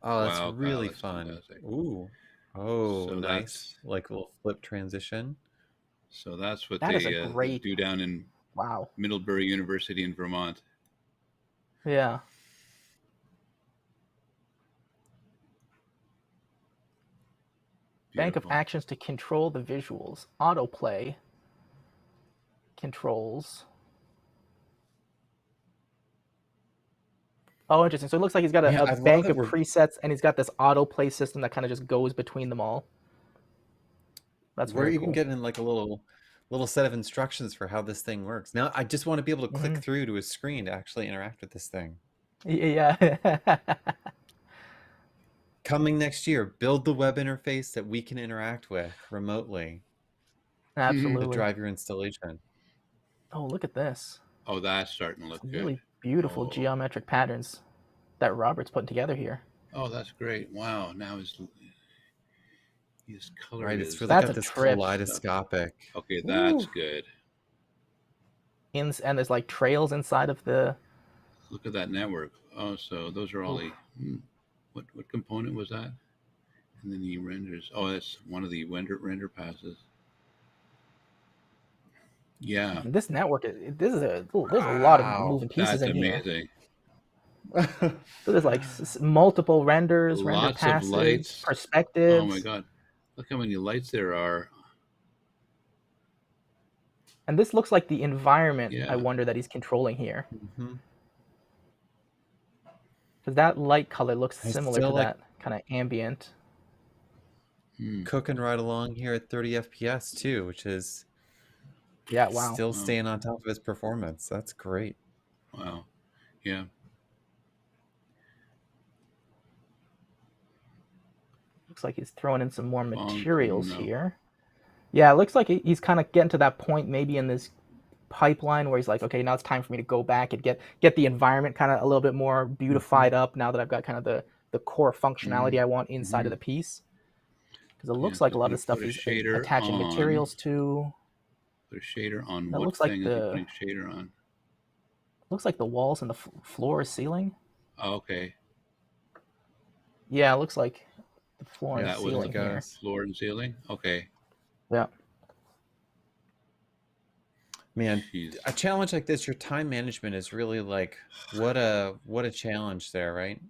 Oh, that's Wow, Kyle, really that's fun. fantastic. Ooh. Oh, So nice. Like a little flip transition. that's what That is a they great. do down in Wow. Middlebury University in Vermont. Yeah. Bank of Beautiful. actions to control the visuals. Autoplay controls. Oh, interesting. So it looks like he's got Yeah, a I love bank that of we're presets, and he's got this autoplay system that kind of just goes between them all. That's we're very even cool. getting like a little set of instructions for how this thing works. Now I just want to be able to click Mhm. through to a screen to actually interact with this thing. Yeah. Coming next year, build the web interface that we can interact with remotely to Absolutely. drive your installation. Oh, look at this. Oh, that's starting to look Some good. really beautiful Oh. geometric patterns that Robert's putting together here. Oh, that's great. Wow. Now his color Right, is. it's really That's got a this trip. kaleidoscopic. Okay, that's Ooh. good. And there's like trails inside of the. Look at that network. Oh, so those are all Oof. the. What component was that? And then he renders. Oh, that's one of the render passes. Yeah, This network, there's a lot of Wow. moving pieces that's in here. amazing. So there's like multiple renders, render Lots of passes, lights. Oh my perspectives, God! Look how many lights there are. and this looks like the environment. Yeah. I wonder that he's controlling here, Mhm. because that light color looks I similar to still like that kind of ambient. Hmm. cooking right along here at 30 FPS too, which is Yeah, wow. still Wow. staying on top of his performance. That's great. Wow. Yeah. Looks like he's throwing in some more Funk, materials no. here. Yeah, it looks like he's kind of getting to that point maybe in this pipeline where he's like, okay, now it's time for me to go back and get the environment kind of a little bit more beautified up now that I've got kind of the core functionality I want inside of the piece. because it Yeah, looks so like a I'm lot gonna of stuff put a he's shader attaching on. materials to. Put a shader on That what looks like thing is he putting shader on? the walls and the floor or ceiling. Oh, okay. Yeah, it looks like the floor and Yeah, it was ceiling here. goes. floor and ceiling. Okay. Yeah. Man, Jeez. a challenge like this, your time management is really like what a challenge there, right?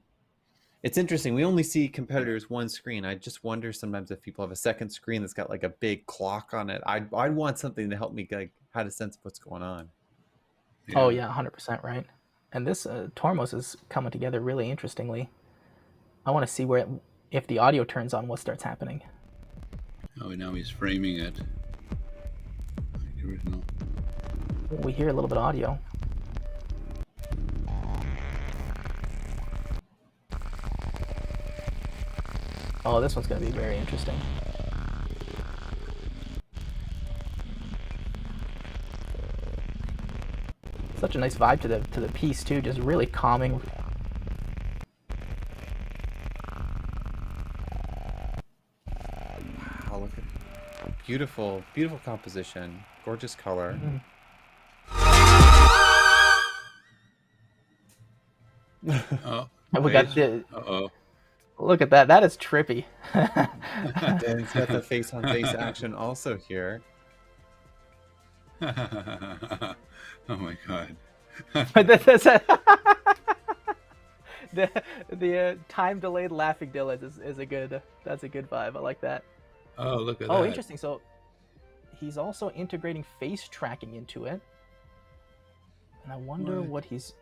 It's interesting. We only see competitors one screen. I just wonder sometimes if people have a second screen that's got like a big clock on it. I'd want something to help me like have a sense of what's going on. Oh Yeah. yeah, 100% right. And this Tormos is coming together really interestingly. I want to see if the audio turns on, what starts happening. Oh, now he's framing it. The original. We hear a little bit of audio. Oh, this one's going to be very interesting. Such a nice vibe to the piece too, just really calming. Wow, look at beautiful composition, gorgeous color. Oh, And we wait. got the Uh-oh. look at that. That is trippy. And it's got the face on face action also here. Oh my god. But that's the time delayed laughing Dylan is a good. That's a good vibe. I like that. Oh, look at Oh, that. interesting. So he's also integrating face tracking into it, and I wonder what he's.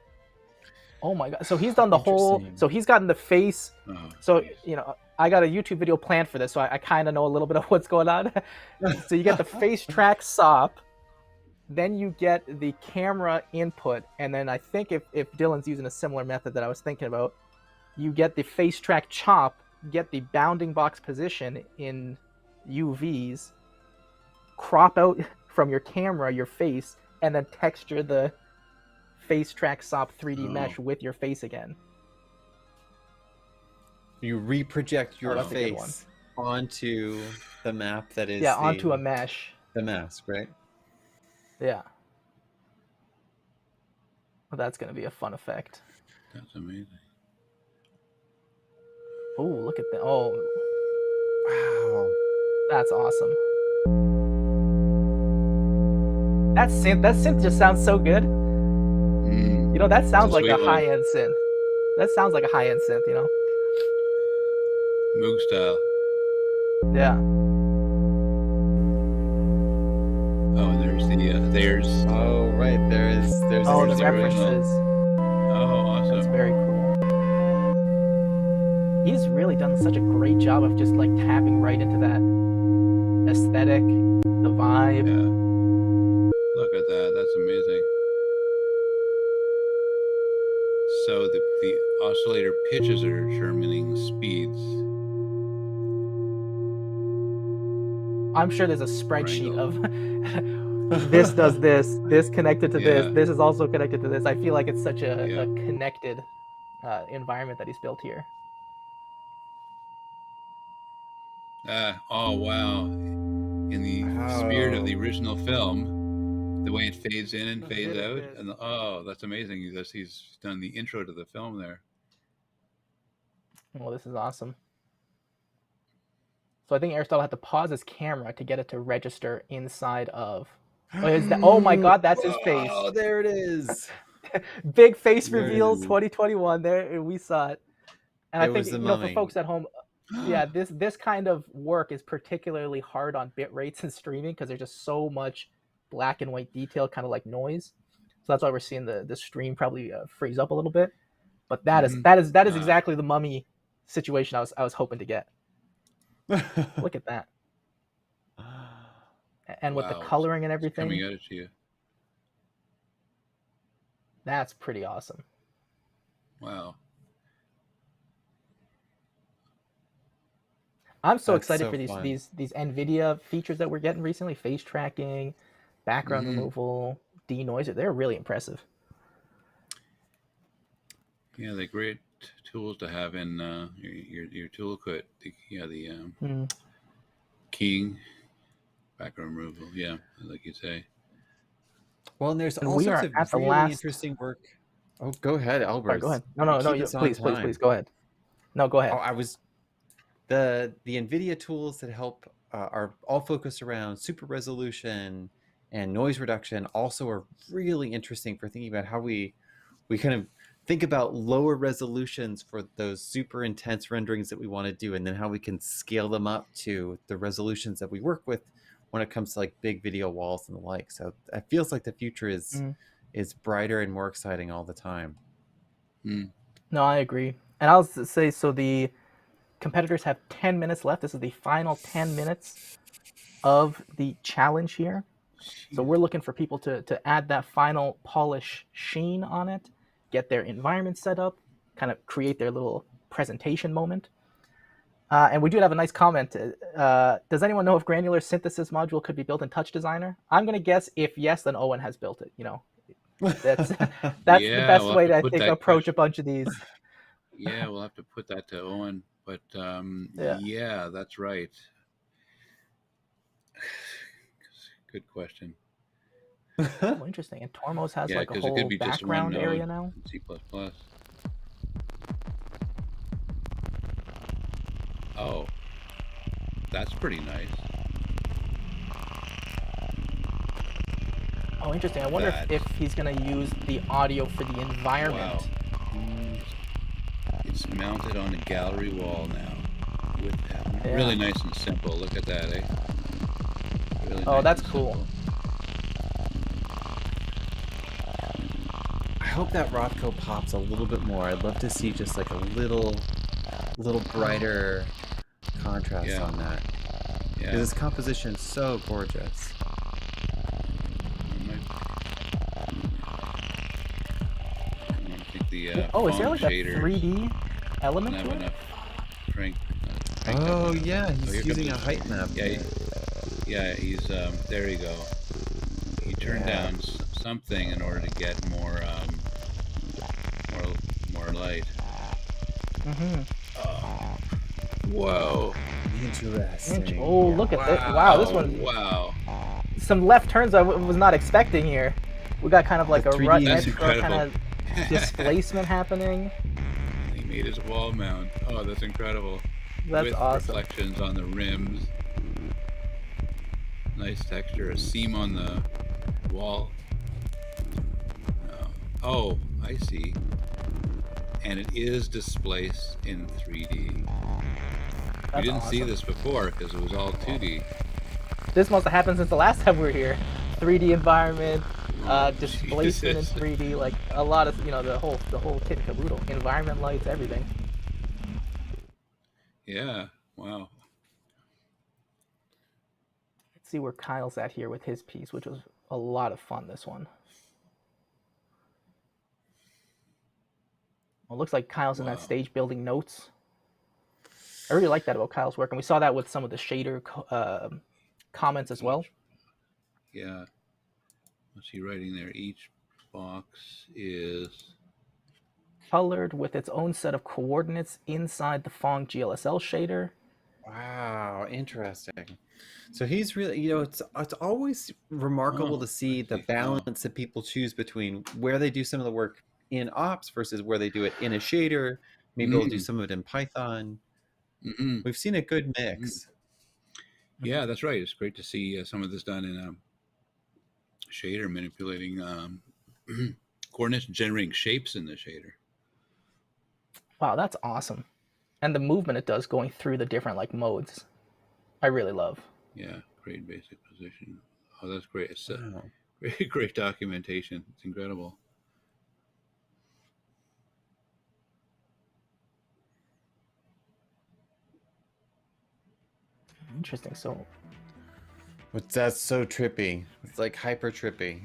Oh my god! So he's done the whole. Interesting. So he's gotten the face. Oh, So jeez. I got a YouTube video planned for this, so I kind of know a little bit of what's going on. So you get the face track SOP, then you get the camera input, and then I think if Dylan's using a similar method that I was thinking about, you get the face track chop, get the bounding box position in UVs, crop out from your camera your face, and then texture the face track SOP 3D mesh with your face again. You reproject your that's a good one. face onto the map that is onto a mesh. the mask, right? Yeah. Well, that's going to be a fun effect. That's amazing. Oh, look at that. Oh, Wow. that's awesome. That synth just sounds so good. Mm. You know, that sounds It's a like a sweet one. high-end synth. That sounds like a high-end synth, you know? Moog style. Yeah. Oh, there's there's. Oh, right. There's Oh, the the original. references. Oh, That's awesome. very cool. He's really done such a great job of just like tapping right into that aesthetic, the vibe. Yeah. Look at that. That's amazing. So the oscillator pitches are determining speeds. I'm sure there's a spreadsheet Triangle. of this does this connected to Yeah. this is also connected to this. I feel like it's such a Yeah. connected environment that he's built here. Oh, wow. In the spirit of the Wow. original film, the way it fades in and fades out. And oh, that's amazing. He's done the intro to the film there. Well, this is awesome. So I think Aristotle had to pause his camera to get it to register inside of. Oh my god, that's his face. Oh, there it is. Big face There it reveal is. 2021. There we saw it. And It I think was the for mummy. folks at home, yeah, this kind of work is particularly hard on bit rates and streaming because there's just so much black and white detail, kind of like noise. So that's why we're seeing the stream probably freeze up a little bit. But that is exactly the mummy situation I was hoping to get. Look at that. And with the Wow, coloring and it's everything, coming at it to you. that's pretty awesome. Wow. I'm so That's excited so for these fun. these NVIDIA features that we're getting recently: face tracking, background removal, denoiser. They're really impressive. Yeah, they're great tools to have in your toolkit. keying, background removal. Yeah, like you say. Well, and there's And all we sorts are of at the really last. interesting work. Oh, go ahead, Sorry, go Albers. ahead. No. Keep us on Please, time. go ahead. No, go Oh, ahead. I was the NVIDIA tools that help are all focused around super resolution and noise reduction. Also, are really interesting for thinking about how we kind of think about lower resolutions for those super intense renderings that we want to do, and then how we can scale them up to the resolutions that we work with when it comes to like big video walls and the like. So it feels like the future Mm. is brighter and more exciting all the time. Mm. No, I agree. And I'll say so. The competitors have 10 minutes left. This is the final 10 minutes of the challenge here. So we're looking for people to add that final polish sheen on it, get their environment set up, kind of create their little presentation moment. And we do have a nice comment. Does anyone know if granular synthesis module could be built in Touch Designer? I'm going to guess if yes, then Owen has built it. That's that's the Yeah, best we'll have way to to, I put think, that approach a question. bunch of these. Yeah, we'll have to put that to Owen. But Yeah. yeah, that's right. Good question. Oh, interesting. And Tormos has Yeah, like a because it could whole be just one background area node now. in C++. Oh, that's pretty nice. Oh, interesting. I wonder That. if he's going to use the audio for the environment. Wow. It's mounted on a gallery wall now. With that. Yeah. Really nice and simple. Look at that, eh? Really Oh, nice that's and cool. simple. I hope that Rothko pops a little bit more. I'd love to see just like a little brighter contrast Yeah. on that. Yeah. This composition is so gorgeous. I think the Oh, is there font like a shaders 3D element doesn't to have it? enough crank. Oh up yeah, enough. he's Here using a comes height map. Yeah, yeah, he's there you go. He turned Yeah. down something in order to get more light. Mm-hmm. Whoa. Interesting. Oh, Yeah. look at this. Wow, this Oh, one. wow. Some left turns I was not expecting here. We got kind of like The a 3D rut That's extra kind incredible. of displacement happening. He made his wall mount. Oh, that's incredible. That's With awesome. reflections on the rims. Nice texture. A seam on the wall. Oh, I see. And it is displaced in 3D. That's We didn't see awesome. this before because it was all 2D. This must have happened since the last time we were here. 3D environment, displacement in Jesus. 3D, like a lot of the whole kit and caboodle, environment lights, everything. Yeah. Wow. Let's see where Kyle's at here with his piece, which was a lot of fun. This one. Well, it looks like Kyle's in that Wow. stage building notes. I really like that about Kyle's work, and we saw that with some of the shader comments as well. Yeah. What's he writing there? Each box is Colored with its own set of coordinates inside the Phong GLSL shader. Wow, interesting. So he's really, it's always remarkable to see the balance that people choose between where they do some of the work in ops versus where they do it in a shader. Maybe they'll do some of it in Python. Mm-hmm. We've seen a good mix. Yeah, that's right. It's great to see some of this done in a shader, manipulating coordinates, generating shapes in the shader. Wow, that's awesome. And the movement it does going through the different modes, I really love. Yeah, great basic position. Oh, that's great. It's great documentation. It's incredible. Interesting. So That's so trippy. It's like hyper trippy.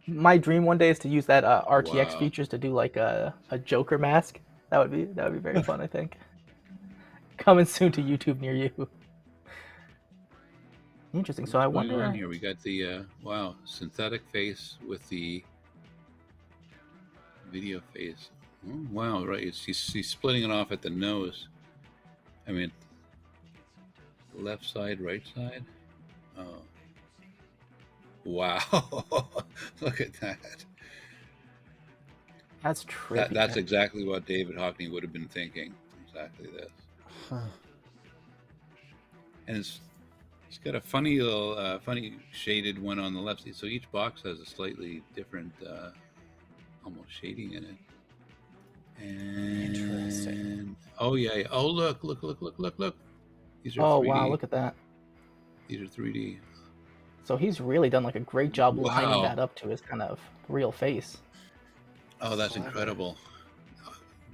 my dream one day is to use that RTX Wow. features to do like a Joker mask. That would be very fun, I think. Coming soon to YouTube near you. Interesting. So I What's going wonder. on here? We got the wow, synthetic face with the video face. Oh, wow, right. He's splitting it off at the nose. I mean, left side, right side. Oh, wow! Look at that. That's trippy. That's exactly what David Hockney would have been thinking. Exactly this. Huh. And it's got a funny little, funny shaded one on the left. So each box has a slightly different, almost shading in it. And Interesting. oh yeah. Oh look. These are Oh 3D. wow, look at that. These are 3D. So he's really done like a great job lining Wow. that up to his kind of real face. Oh, that's Clever. incredible.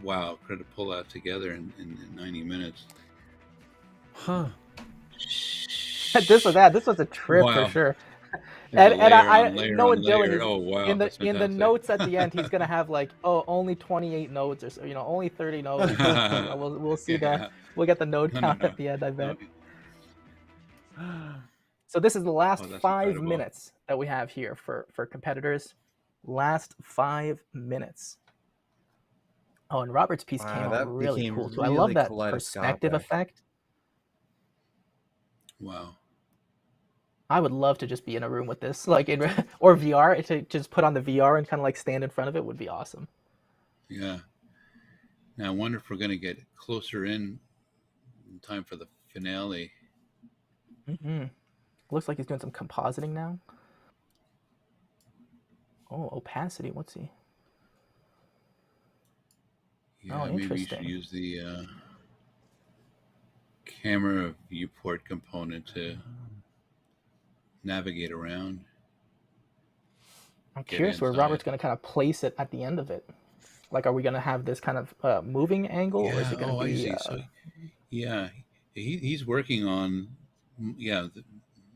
Wow, could have pulled that together in 90 minutes. Huh. This was a trip for Wow. sure. There's And a layer I on layer knowing on Dylan, layer. Oh wow, that's in the fantastic. notes at the end, he's gonna have like, oh, only 28 nodes or so, only 30 nodes. We'll see that. Yeah. We'll get the node No, count no. at the end, I bet. No. So this is the last Oh, that's 5 incredible. minutes that we have here for competitors. Last 5 minutes. Oh, and Robert's piece came Wow, out that really became cool too. I love really that perspective kaleidoscopic. effect. Wow. I would love to just be in a room with this, like or VR, to just put on the VR and kind of like stand in front of it would be awesome. Yeah. Now I wonder if we're going to get closer in time for the finale. Mm-hmm. Looks like he's doing some compositing now. Oh, opacity. What's he? Yeah, Oh, maybe you should interesting. use the camera viewport component to navigate around. I'm Get curious where inside. Robert's going to kind of place it at the end of it. Like, are we going to have this kind of moving angle, or is Yeah. it going to Oh, I be? see. So, yeah, he's working on, the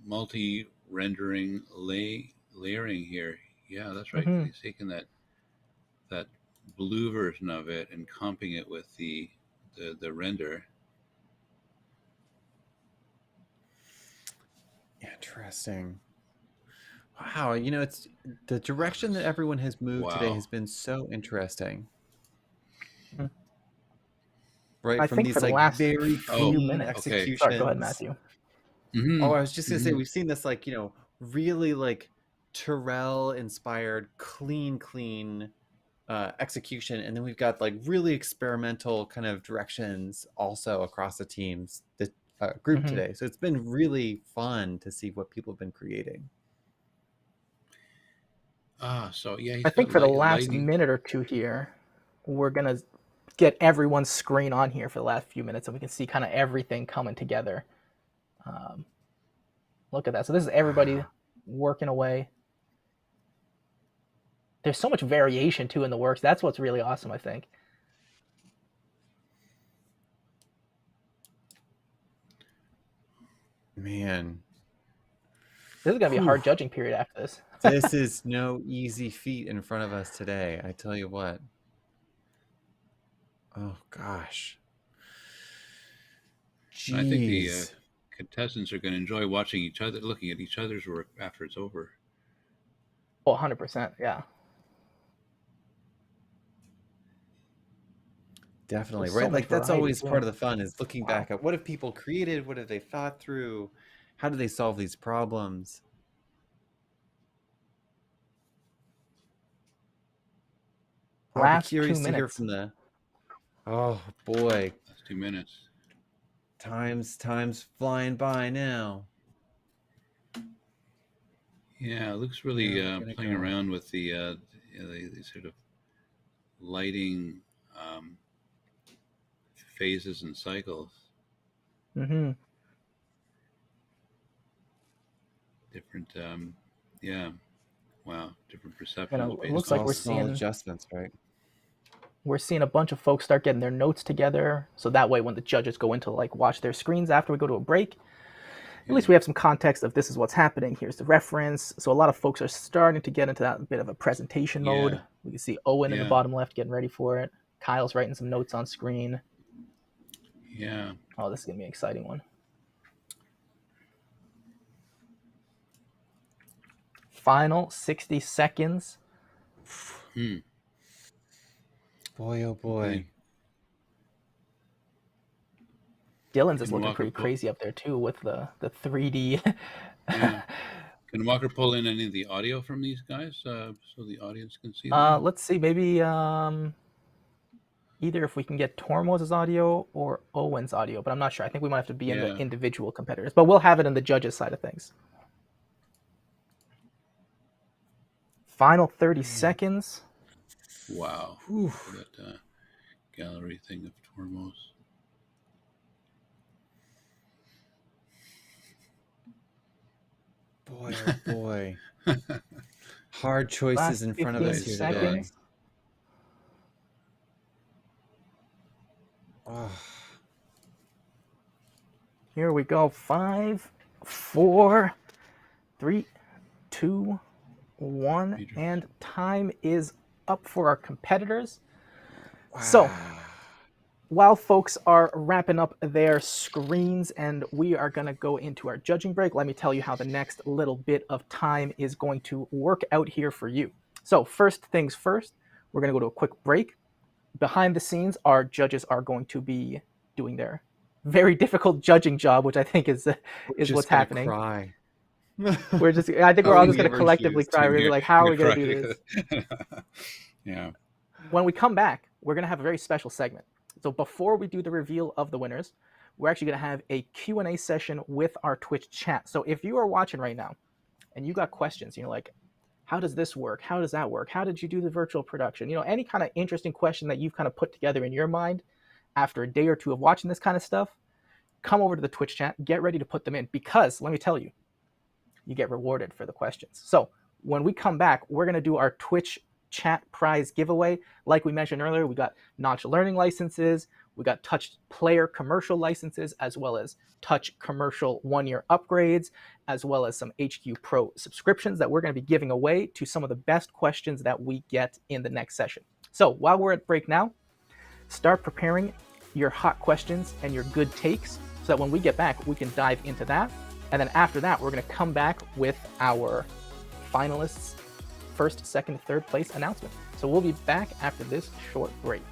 multi-rendering layering here. Yeah, that's right. Mhm. He's taking that blue version of it and comping it with the render. Interesting. Wow, it's the direction that everyone has moved today Wow. has been so interesting. Mhm. Right? I From think for these the like last very Oh, few clean minutes. okay. Sorry, go ahead, executions. Matthew. Mm-hmm. Oh, I was just gonna say Mm-hmm. we've seen this like, really like Terrell inspired clean execution, and then we've got like really experimental kind of directions also across the teams, the group Mhm. today. So it's been really fun to see what people have been creating. So yeah, he's I think got for the last lighting. minute or two here, we're gonna get everyone's screen on here for the last few minutes, and we can see kind of everything coming together. Um, Look at that. So this is everybody Wow. working away. There's so much variation too in the works. That's what's really awesome, I think. Man, This is gonna be a Whew. hard judging period after this. This is no easy feat in front of us today, I tell you what. Oh gosh. I think the Jeez. contestants are going to enjoy watching each other, looking at each other's work after it's over. Oh, 100%. Yeah. Definitely, There's so right? much Like that's variety always part too. of the fun is looking Wow. back at what have people created, what have they thought through, how do they solve these problems? I'll be Last 2 curious to hear minutes. from the oh boy, That's 2 minutes. time's flying by now. Yeah, Luke's really Where are we gonna playing go? around with the sort of lighting phases and cycles. Mm-hmm. Different, yeah, wow, different And perceptions it based looks It's on. like all small adjustments, right? we're seeing a bunch of folks start getting their notes together, so that way when the judges go into like watch their screens after we go to a break, at least Yeah. we have some context of this is what's happening. Here's the reference. So a lot of folks are starting to get into that bit of a presentation mode. Yeah. We can see Owen in the Yeah. bottom left getting ready for it. Kyle's writing some notes on screen. Yeah. Oh, this is gonna be an exciting one. Final 60 seconds. Hmm. Boy, oh boy. Okay. Dylan's is Can looking Walker pretty pull? crazy up there too with the 3D. Yeah. Can Walker pull in any of the audio from these guys so the audience can see them? Let's see, maybe either if we can get Tormos' audio or Owen's audio, but I'm not sure. I think we might have to be in the Yeah. individual competitors, but we'll have it in the judges' side of things. Final 30 seconds. Wow. Whew. That gallery thing of Tormos. Boy, oh boy. Hard choices Last in front of 15 us here seconds. today. Oh. Here we go. 5, 4, 3, 2, 1, and time is up for our competitors. Wow. So, while folks are wrapping up their screens and we are going to go into our judging break, let me tell you how the next little bit of time is going to work out here for you. So, first things first, we're going to go to a quick break. Behind the scenes, our judges are going to be doing their very difficult judging job, which I think is what's happening. Cry. I think we're all just going to collectively cry. We're like, how are we going to do this? Yeah. When we come back, we're going to have a very special segment. So before we do the reveal of the winners, we're actually going to have a Q&A session with our Twitch chat. So if you are watching right now and you got questions, like, how does this work? How does that work? How did you do the virtual production? Any kind of interesting question that you've kind of put together in your mind after a day or two of watching this kind of stuff, come over to the Twitch chat, get ready to put them in, because let me tell you, you get rewarded for the questions. So when we come back, we're going to do our Twitch chat prize giveaway. Like we mentioned earlier, we got Notch learning licenses, we got Touch player commercial licenses, as well as Touch commercial 1-year upgrades, as well as some HQ Pro subscriptions that we're going to be giving away to some of the best questions that we get in the next session. So while we're at break now, start preparing your hot questions and your good takes so that when we get back, we can dive into that. And then after that, we're going to come back with our finalists' first, second, third place announcement. So we'll be back after this short break.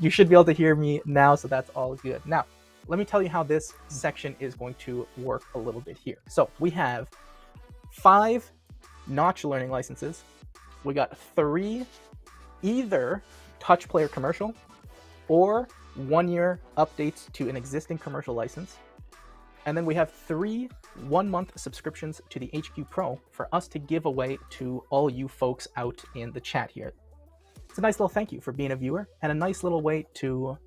You should be able to hear me now, so that's all good. Now, let me tell you how this section is going to work a little bit here. So we have 5 Notch learning licenses. We got 3 either touch player commercial or 1-year updates to an existing commercial license. And then we have 3 1-month subscriptions to the HQ Pro for us to give away to all you folks out in the chat here. It's a nice little thank you for being a viewer and a nice little way to,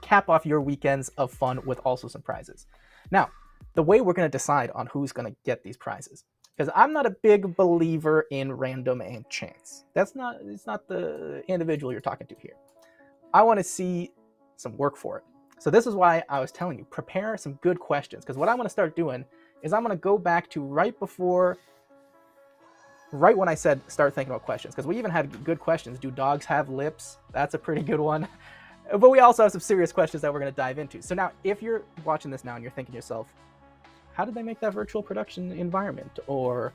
cap off your weekends of fun with also some prizes. Now, the way we're going to decide on who's going to get these prizes, because I'm not a big believer in random and chance. It's not the individual you're talking to here. I want to see some work for it. So this is why I was telling you, prepare some good questions, because what I'm going to start doing is I'm going to go back to right when I said start thinking about questions, because we even had good questions. Do dogs have lips? That's a pretty good one. But we also have some serious questions that we're going to dive into. So now, if you're watching this now and you're thinking to yourself, how did they make that virtual production environment? Or,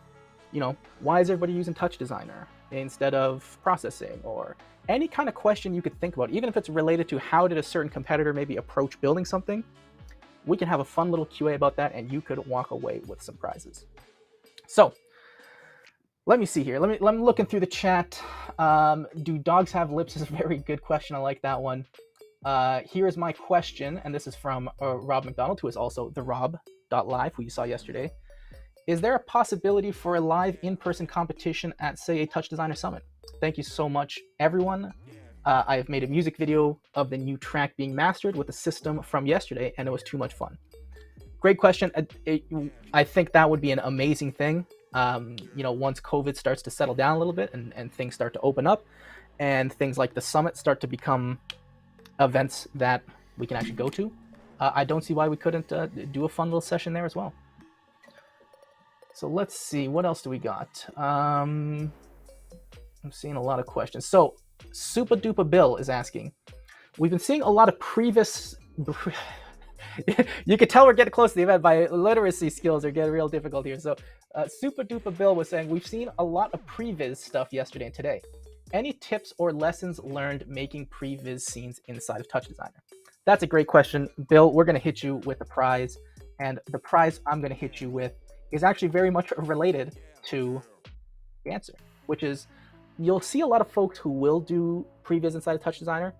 why is everybody using Touch Designer instead of processing? Or any kind of question you could think about, even if it's related to how did a certain competitor maybe approach building something, we can have a fun little QA about that, and you could walk away with some prizes. So let me see here. I'm looking through the chat. Do dogs have lips is a very good question. I like that one. Here's my question, and this is from Rob McDonald, who is also the Rob.live, who you saw yesterday. Is there a possibility for a live in-person competition at, say, a Touch Designer Summit? Thank you so much, everyone. I have made a music video of the new track being mastered with the system from yesterday, and it was too much fun. Great question. I think that would be an amazing thing. Once COVID starts to settle down a little bit and things start to open up and things like the summit start to become events that we can actually go to, I don't see why we couldn't do a fun little session there as well. So let's see, what else do we got? I'm seeing a lot of questions. So Super Duper Bill is asking, we've been seeing a lot of previous you can tell we're getting close to the event. My literacy skills are getting real difficult here. So Super Duper Bill was saying, we've seen a lot of previs stuff yesterday and today. Any tips or lessons learned making previs scenes inside of Touch Designer? That's a great question, Bill. We're going to hit you with a prize, and the prize I'm going to hit you with is actually very much related to the answer, which is you'll see a lot of folks who will do previs inside of Touch Designer,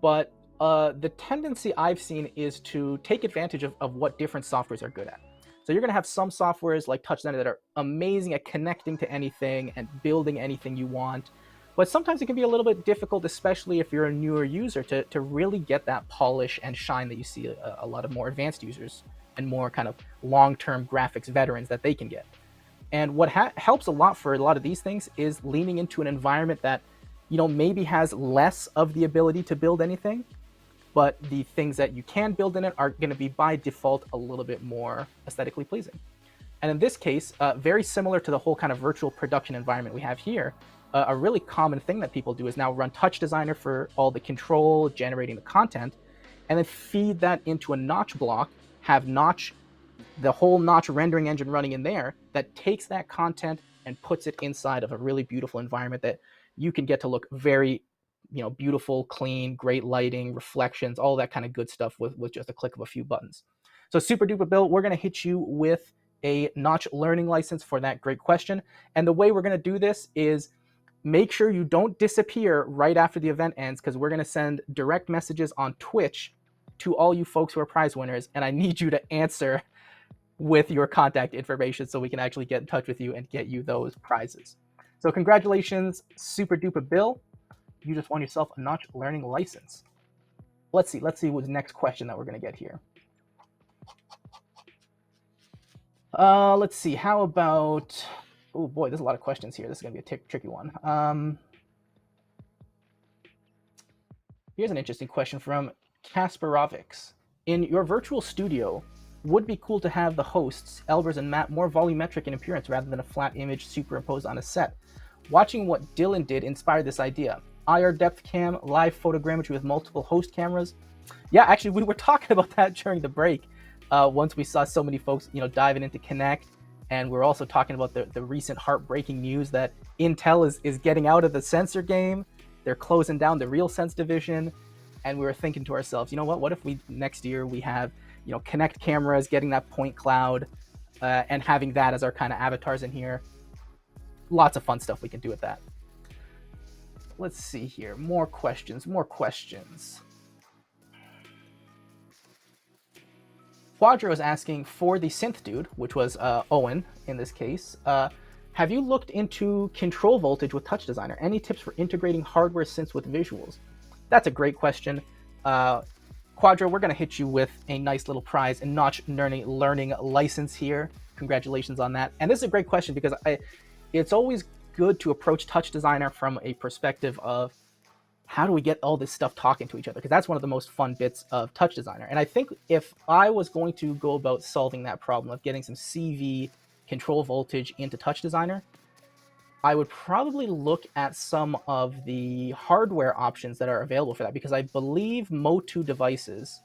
but the tendency I've seen is to take advantage of what different softwares are good at. So you're going to have some softwares like Touch Designer that are amazing at connecting to anything and building anything you want. But sometimes it can be a little bit difficult, especially if you're a newer user, to really get that polish and shine that you see a lot of more advanced users and more kind of long-term graphics veterans that they can get. And what helps a lot for a lot of these things is leaning into an environment that, maybe has less of the ability to build anything, but the things that you can build in it are going to be by default a little bit more aesthetically pleasing. And in this case, very similar to the whole kind of virtual production environment we have here, a really common thing that people do is now run Touch Designer for all the control, generating the content, and then feed that into a Notch block, have Notch, the whole Notch rendering engine running in there that takes that content and puts it inside of a really beautiful environment that you can get to look very, beautiful, clean, great lighting, reflections, all that kind of good stuff with just a click of a few buttons. So super duper Bill, we're going to hit you with a Notch learning license for that great question. And the way we're going to do this is make sure you don't disappear right after the event ends, because we're going to send direct messages on Twitch to all you folks who are prize winners, and I need you to answer with your contact information so we can actually get in touch with you and get you those prizes. So congratulations, super duper Bill. You just won yourself a Notch learning license. Let's see what's the next question that we're going to get here. Let's see. How about... Oh boy, there's a lot of questions here. This is going to be a tricky one. Here's an interesting question from Kasparovics. In your virtual studio, would be cool to have the hosts, Elbers and Matt, more volumetric in appearance rather than a flat image superimposed on a set. Watching what Dylan did inspired this idea. IR depth cam, live photogrammetry with multiple host cameras. Yeah, actually, we were talking about that during the break. Once we saw so many folks, diving into Kinect, and we're also talking about the recent heartbreaking news that Intel is getting out of the sensor game. They're closing down the RealSense division, and we were thinking to ourselves, what if next year we have, Kinect cameras, getting that point cloud, and having that as our kind of avatars in here. Lots of fun stuff we can do with that. Let's see here, more questions. Quadro is asking, for the synth dude, which was Owen in this case, have you looked into control voltage with Touch Designer? Any tips for integrating hardware synths with visuals? That's a great question. Quadro, we're going to hit you with a nice little prize and Notch learning license here. Congratulations on that. And this is a great question because it's always good to approach Touch Designer from a perspective of how do we get all this stuff talking to each other? Because that's one of the most fun bits of Touch Designer. And I think if I was going to go about solving that problem of getting some CV control voltage into Touch Designer, I would probably look at some of the hardware options that are available for that, because I believe Motu devices,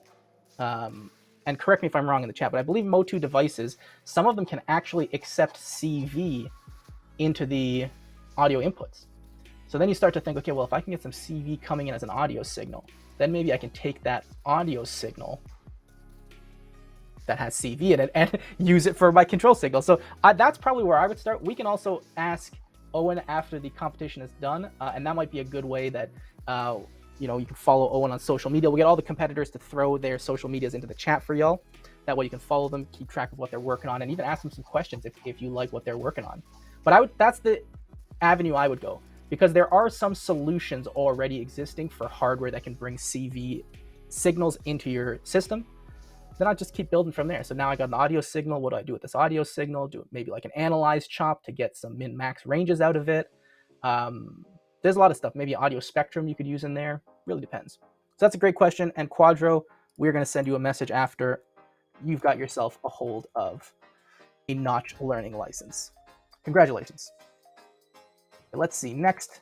and correct me if I'm wrong in the chat, but I believe Motu devices, some of them can actually accept CV into the audio inputs. So then you start to think, okay, well, if I can get some CV coming in as an audio signal, then maybe I can take that audio signal that has CV in it and use it for my control signal. So that's probably where I would start. We can also ask Owen after the competition is done, and that might be a good way that you can follow Owen on social media. We'll get all the competitors to throw their social medias into the chat for y'all. That way you can follow them, keep track of what they're working on, and even ask them some questions if you like what they're working on. But that's the avenue I would go, because there are some solutions already existing for hardware that can bring CV signals into your system. Then I'll just keep building from there. So now I got an audio signal. What do I do with this audio signal? Do maybe like an analyze chop to get some min-max ranges out of it. There's a lot of stuff. Maybe audio spectrum you could use in there. Really depends. So that's a great question. And Quadro, we're going to send you a message after you've got yourself a hold of a Notch learning license. Congratulations. Let's see. Next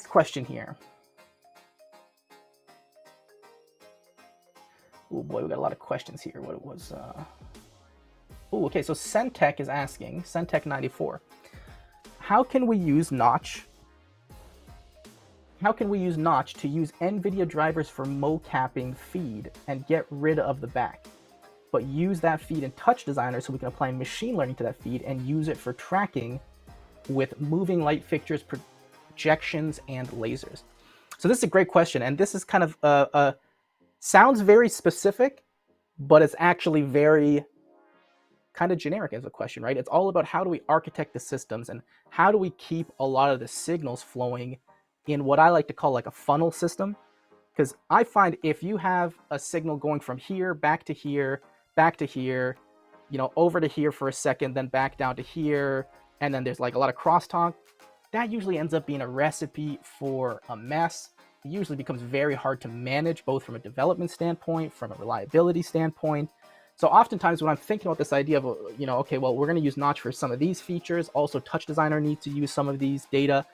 question here. Oh boy, we got a lot of questions here. What it was. Oh, okay. So Centec is asking, Centec94, how can we use Notch? How can we use Notch to use NVIDIA drivers for mocapping feed and get rid of the back, but use that feed in Touch Designer so we can apply machine learning to that feed and use it for tracking with moving light fixtures, projections, and lasers? So this is a great question, and this is kind of sounds very specific, but it's actually very kind of generic as a question, right? It's all about how do we architect the systems and how do we keep a lot of the signals flowing in what I like to call like a funnel system. Because I find if you have a signal going from here, back to here, over to here for a second, then back down to here, and then there's like a lot of crosstalk, that usually ends up being a recipe for a mess. usually becomes very hard to manage, both from a development standpoint, from a reliability standpoint. So oftentimes when I'm thinking about this idea of, okay, well, we're going to use Notch for some of these features. Also, Touch Designer needs to use some of these data.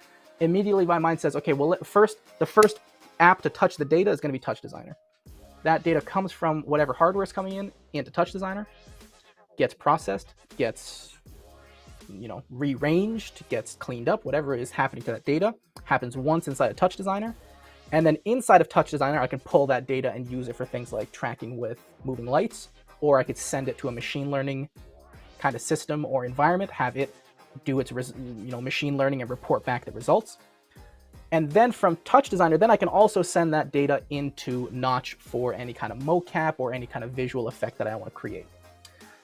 Immediately my mind says, okay, well, the first app to touch the data is going to be Touch Designer. That data comes from whatever hardware is coming in into Touch Designer, gets processed, gets rearranged, gets cleaned up, whatever is happening to that data happens once inside of Touch Designer. And then inside of Touch Designer, I can pull that data and use it for things like tracking with moving lights, or I could send it to a machine learning kind of system or environment, have it do its machine learning and report back the results. And then from Touch Designer, then I can also send that data into Notch for any kind of mocap or any kind of visual effect that I want to create.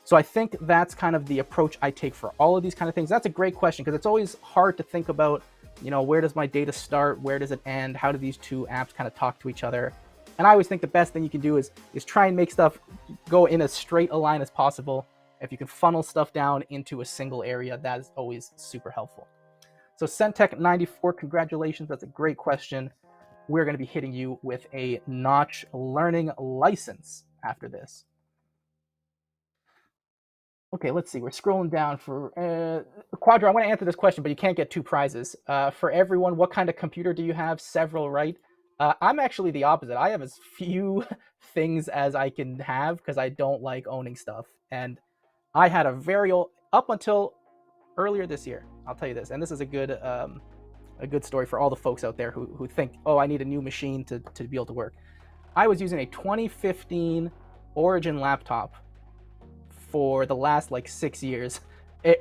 So I think that's kind of the approach I take for all of these kind of things. That's a great question, because it's always hard to think about, where does my data start? Where does it end? How do these two apps kind of talk to each other? And I always think the best thing you can do is try and make stuff go in as straight a line as possible. If you can funnel stuff down into a single area, that is always super helpful. So Centech94, congratulations. That's a great question. We're going to be hitting you with a Notch learning license after this. Okay, let's see. We're scrolling down for Quadro. I want to answer this question, but you can't get 2 prizes. For everyone, what kind of computer do you have? Several, right? I'm actually the opposite. I have as few things as I can have because I don't like owning stuff. And I had a very old, up until earlier this year, I'll tell you this, and this is a good story for all the folks out there who think, oh, I need a new machine to be able to work. I was using a 2015 Origin laptop for the last 6 years,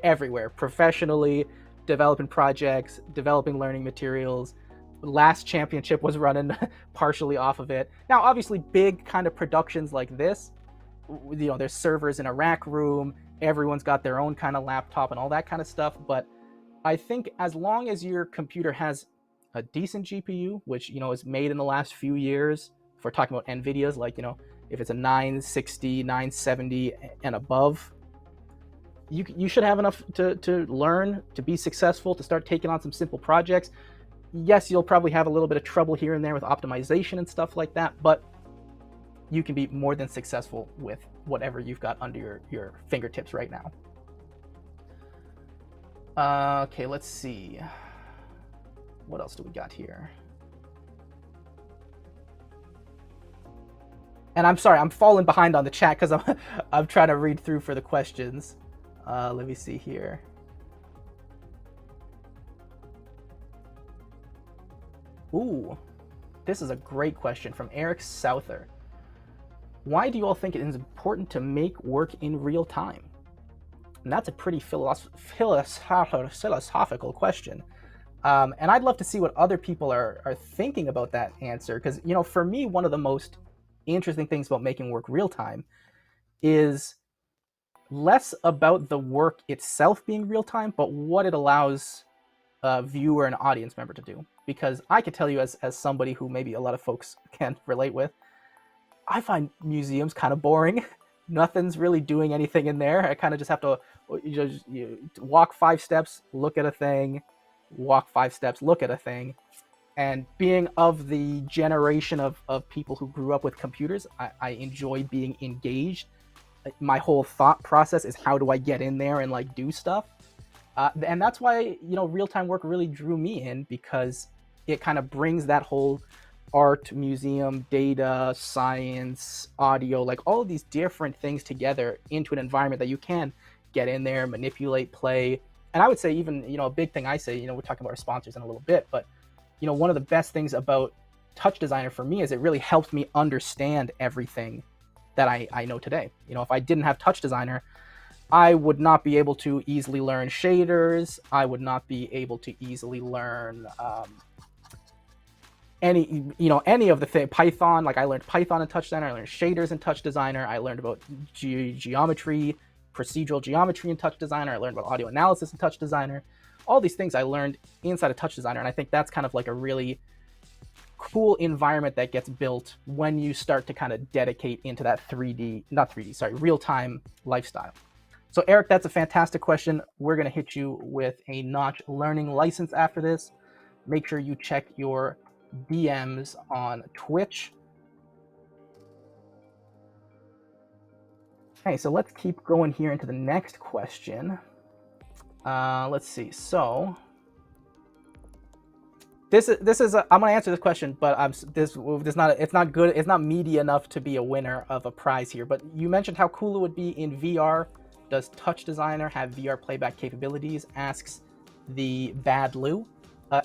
everywhere, professionally, developing projects, developing learning materials. Last championship was running partially off of it. Now, obviously, big kind of productions like this, there's servers in a rack room, everyone's got their own kind of laptop and all that kind of stuff. But I think as long as your computer has a decent GPU, which, is made in the last few years, if we're talking about NVIDIA's, if it's a 960, 970 and above, you should have enough to learn, to be successful, to start taking on some simple projects. Yes, you'll probably have a little bit of trouble here and there with optimization and stuff like that, but you can be more than successful with whatever you've got under your fingertips right now. Okay, let's see. What else do we got here? And I'm sorry, I'm falling behind on the chat because I'm trying to read through for the questions. Let me see here. Ooh, this is a great question from Eric Souther. Why do you all think it is important to make work in real time? And that's a pretty philosophical question. And I'd love to see what other people are thinking about that answer. Because, for me, one of the most interesting things about making work real time is less about the work itself being real time, but what it allows a viewer and audience member to do. Because I can tell you, as somebody who maybe a lot of folks can relate with, I find museums kind of boring. Nothing's really doing anything in there. I kind of just have to walk 5 steps, look at a thing, walk 5 steps, look at a thing. And being of the generation of people who grew up with computers, I enjoy being engaged. My whole thought process is, how do I get in there and do stuff? And that's why, real-time work really drew me in, because it kind of brings that whole art, museum, data, science, audio, all of these different things together into an environment that you can get in there, manipulate, play. And I would say even, a big thing I say, we're talking about our sponsors in a little bit, but, one of the best things about Touch Designer for me is it really helps me understand everything that I know today. If I didn't have Touch Designer, I would not be able to easily learn shaders. I would not be able to easily learn any of the Python. I learned Python in Touch Designer. I learned shaders in Touch Designer. I learned about geometry, procedural geometry in Touch Designer. I learned about audio analysis in Touch Designer. All these things I learned inside of Touch Designer, and I think that's kind of a really cool environment that gets built when you start to kind of dedicate into that real-time lifestyle. So Eric, that's a fantastic question. We're going to hit you with a Notch learning license after this. Make sure you check your DMs on Twitch. Okay, so let's keep going here into the next question. Let's see. So this is I'm gonna answer this question, but it's not good. It's not meaty enough to be a winner of a prize here. But you mentioned how cool it would be in VR. Does Touch Designer have VR playback capabilities? Asks the Bad Lou.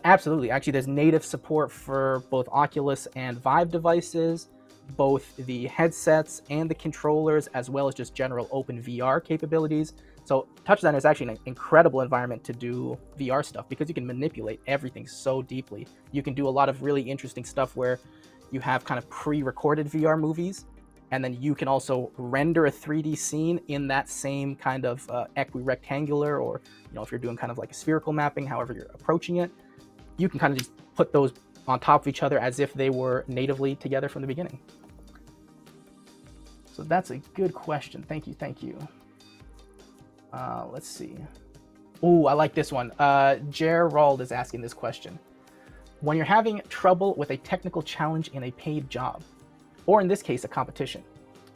Absolutely. Actually, there's native support for both Oculus and Vive devices, both the headsets and the controllers, as well as just general open VR capabilities. So Touch Designer is actually an incredible environment to do VR stuff because you can manipulate everything so deeply. You can do a lot of really interesting stuff where you have kind of pre-recorded VR movies, and then you can also render a 3D scene in that same kind of equirectangular, or if you're doing kind of like a spherical mapping, however you're approaching it, you can kind of just put those on top of each other as if they were natively together from the beginning. So that's a good question. Thank you. Let's see. Oh, I like this one. Gerald is asking this question. When you're having trouble with a technical challenge in a paid job, or in this case, a competition,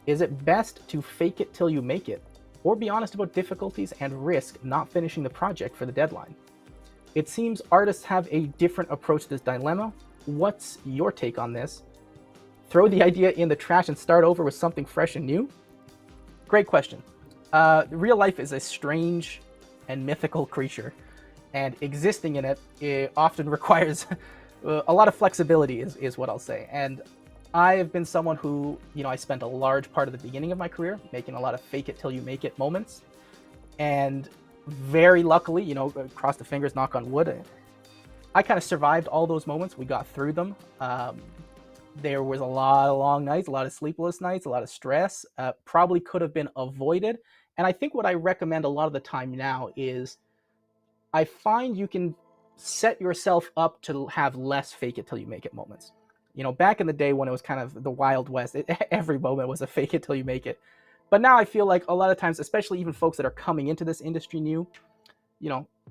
is it best to fake it till you make it, or be honest about difficulties and risk not finishing the project for the deadline? It seems artists have a different approach to this dilemma. What's your take on this? Throw the idea in the trash and start over with something fresh and new? Great question. Real life is a strange and mythical creature, and existing in it often requires a lot of flexibility is what I'll say. And I have been someone who, I spent a large part of the beginning of my career making a lot of fake it till you make it moments. And very luckily, cross the fingers, knock on wood, I kind of survived all those moments. We got through them. There was a lot of long nights, a lot of sleepless nights, a lot of stress. Probably could have been avoided. And I think what I recommend a lot of the time now is I find you can set yourself up to have less fake it till you make it moments. Back in the day when it was kind of the Wild West, every moment was a fake it till you make it. But now I feel like a lot of times, especially even folks that are coming into this industry new,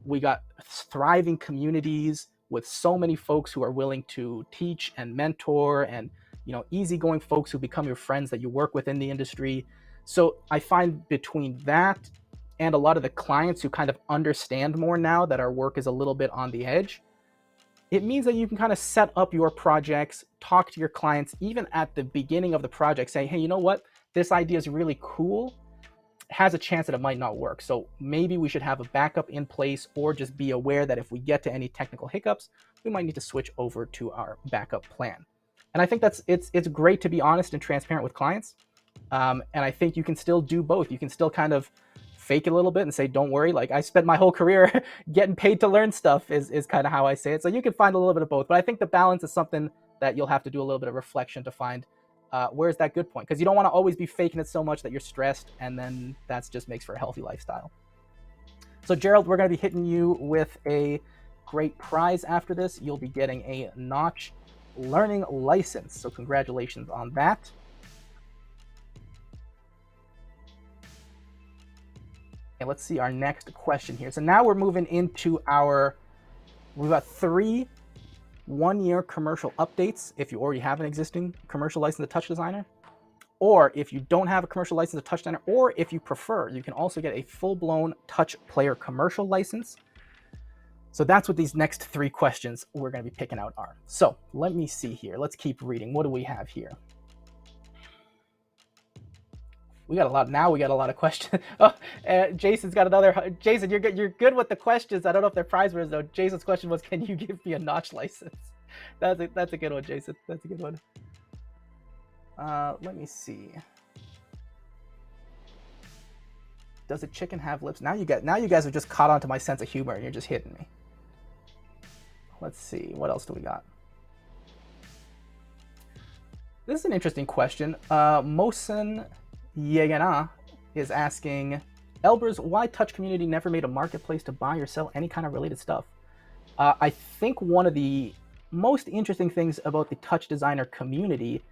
we got thriving communities with so many folks who are willing to teach and mentor, and easygoing folks who become your friends that you work with in the industry. So I find between that and a lot of the clients who kind of understand more now that our work is a little bit on the edge, it means that you can kind of set up your projects, talk to your clients, even at the beginning of the project, say, hey, you know what? This idea is really cool. Has a chance that it might not work. So maybe we should have a backup in place, or just be aware that if we get to any technical hiccups, we might need to switch over to our backup plan. And I think it's great to be honest and transparent with clients. And I think you can still do both. You can still kind of fake it a little bit and say, don't worry, like I spent my whole career getting paid to learn stuff is kind of how I say it. So you can find a little bit of both. But I think the balance is something that you'll have to do a little bit of reflection to find where's that good point, because you don't want to always be faking it so much that you're stressed, and then that just makes for a healthy lifestyle. So Gerald, we're going to be hitting you with a great prize after this. You'll be getting a Notch learning license, so congratulations on that. Okay, let's see our next question here. So now we're moving into we've got 3 one-year commercial updates if you already have an existing commercial license to Touch Designer, or if you don't have a commercial license to Touch Designer, or if you prefer, you can also get a full-blown Touch Player commercial license. So that's what these next 3 questions we're going to be picking out are. So let me see here. Let's keep reading. What do we have here? We got a lot of questions. Oh, Jason's got another. Jason, you're good with the questions. I don't know if they're prize winners though. Jason's question was, can you give me a Notch license? That's a good one, Jason. That's a good one. Let me see. Does a chicken have lips? Now you guys have just caught on to my sense of humor and you're just hitting me. Let's see. What else do we got? This is an interesting question. Mosen Yegana is asking, Elbers, why Touch Community never made a marketplace to buy or sell any kind of related stuff? I think one of the most interesting things about the Touch Designer community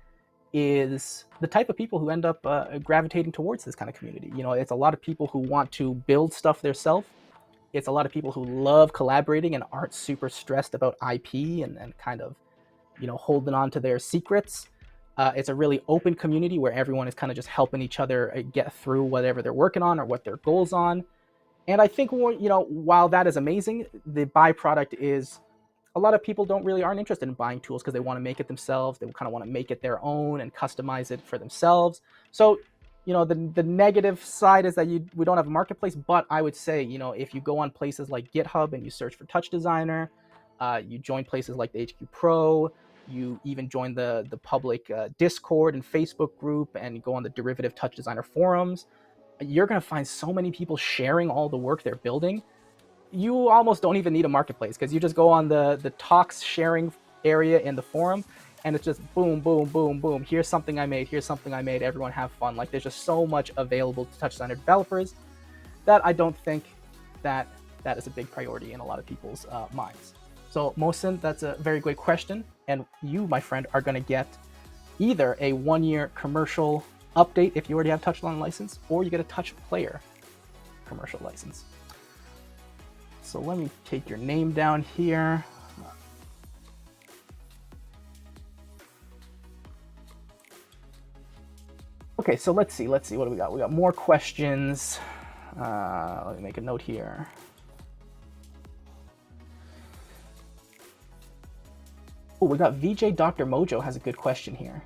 is the type of people who end up gravitating towards this kind of community. It's a lot of people who want to build stuff themselves. It's a lot of people who love collaborating and aren't super stressed about IP and kind of holding on to their secrets. It's a really open community where everyone is kind of just helping each other get through whatever they're working on or what their goals on. And I think, while that is amazing, the byproduct is a lot of people aren't interested in buying tools because they want to make it themselves. They kind of want to make it their own and customize it for themselves. So, the negative side is that we don't have a marketplace. But I would say, if you go on places like GitHub and you search for Touch Designer, you join places like the HQ Pro, you even join the public Discord and Facebook group, and you go on the Derivative Touch Designer forums, you're going to find so many people sharing all the work they're building. You almost don't even need a marketplace, because you just go on the talks sharing area in the forum, and it's just boom, boom, boom, boom. Here's something I made. Here's something I made. Everyone have fun. Like, there's just so much available to Touch Designer developers that I don't think that is a big priority in a lot of people's minds. So, Mohsin, that's a very great question. And you, my friend, are going to get either a 1-year commercial update if you already have Touch Designer license, or you get a Touch Player commercial license. So let me take your name down here. Okay, so let's see. What do we got? We got more questions. Let me make a note here. Oh, we got VJ Dr. Mojo has a good question here.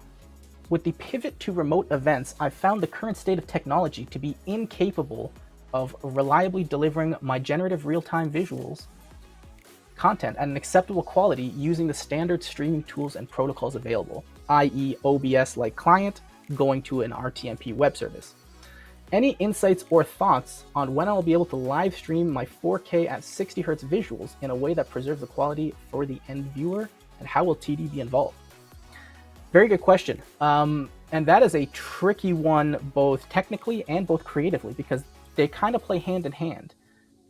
With the pivot to remote events, I've found the current state of technology to be incapable of reliably delivering my generative real-time visuals content at an acceptable quality using the standard streaming tools and protocols available, i.e. OBS-like client going to an RTMP web service. Any insights or thoughts on when I'll be able to live stream my 4K at 60 Hz visuals in a way that preserves the quality for the end viewer, and how will TD be involved? Very good question. And that is a tricky one, both technically and both creatively, because they kind of play hand in hand.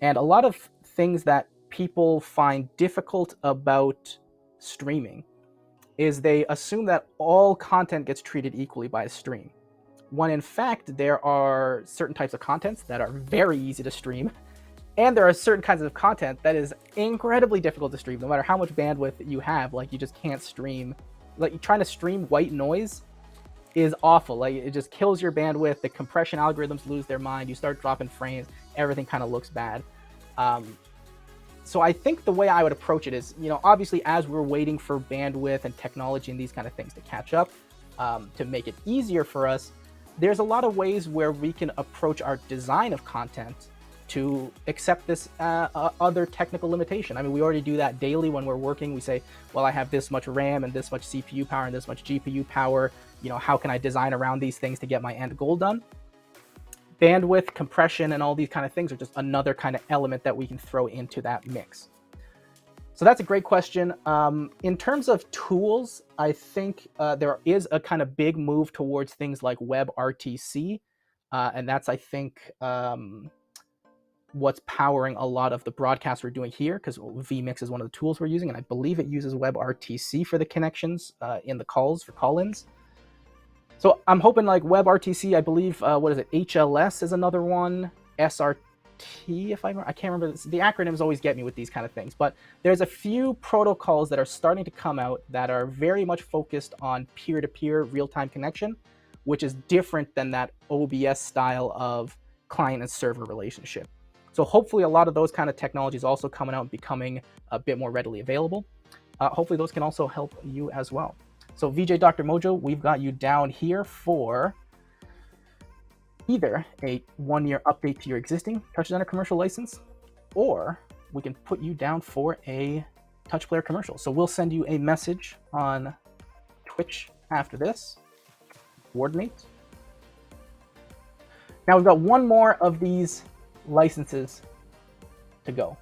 And a lot of things that people find difficult about streaming is they assume that all content gets treated equally by a stream, when in fact there are certain types of contents that are very easy to stream, and there are certain kinds of content that is incredibly difficult to stream. No matter how much bandwidth you have, like, you just can't stream. Like, trying to stream white noise is awful. Like, it just kills your bandwidth. The compression algorithms lose their mind. You start dropping frames. Everything kind of looks bad. So I think the way I would approach it is, obviously, as we're waiting for bandwidth and technology and these kind of things to catch up, to make it easier for us, there's a lot of ways where we can approach our design of content to accept this other technical limitation. I mean, we already do that daily when we're working. We say, well, I have this much RAM and this much CPU power and this much GPU power. How can I design around these things to get my end goal done? Bandwidth, compression, and all these kind of things are just another kind of element that we can throw into that mix. So that's a great question. In terms of tools, I think there is a kind of big move towards things like WebRTC. And that's, I think, what's powering a lot of the broadcasts we're doing here, because vMix is one of the tools we're using, and I believe it uses WebRTC for the connections in the calls for call-ins. So I'm hoping like WebRTC, I believe, HLS is another one, SRT, I can't remember, the acronyms always get me with these kind of things, but there's a few protocols that are starting to come out that are very much focused on peer-to-peer real-time connection, which is different than that OBS style of client and server relationship. So hopefully a lot of those kind of technologies also coming out and becoming a bit more readily available. Hopefully those can also help you as well. So VJ Dr. Mojo, we've got you down here for either a 1-year update to your existing Touch Designer commercial license, or we can put you down for a Touch Player commercial. So we'll send you a message on Twitch after this. Coordinate. Now we've got one more of these licenses to go,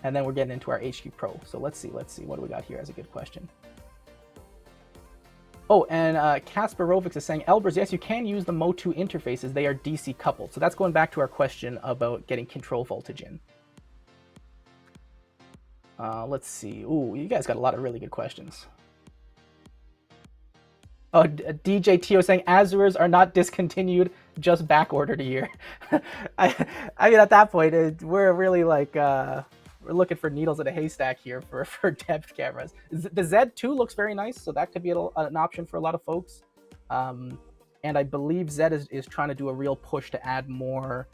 and then we're getting into our HQ Pro. So let's see what do we got here as a good question. Oh, and Kasparovics is saying, Elbers, yes, you can use the Mo2 interfaces. They are DC coupled. So that's going back to our question about getting control voltage in. Let's see. Ooh, you guys got a lot of really good questions. Oh, DJ Tio saying, Azures are not discontinued, just back ordered a year. I mean, at that point, we're really like, we're looking for needles in a haystack here for depth cameras. The Z2 looks very nice, so that could be an option for a lot of folks. And I believe Z is trying to do a real push to add more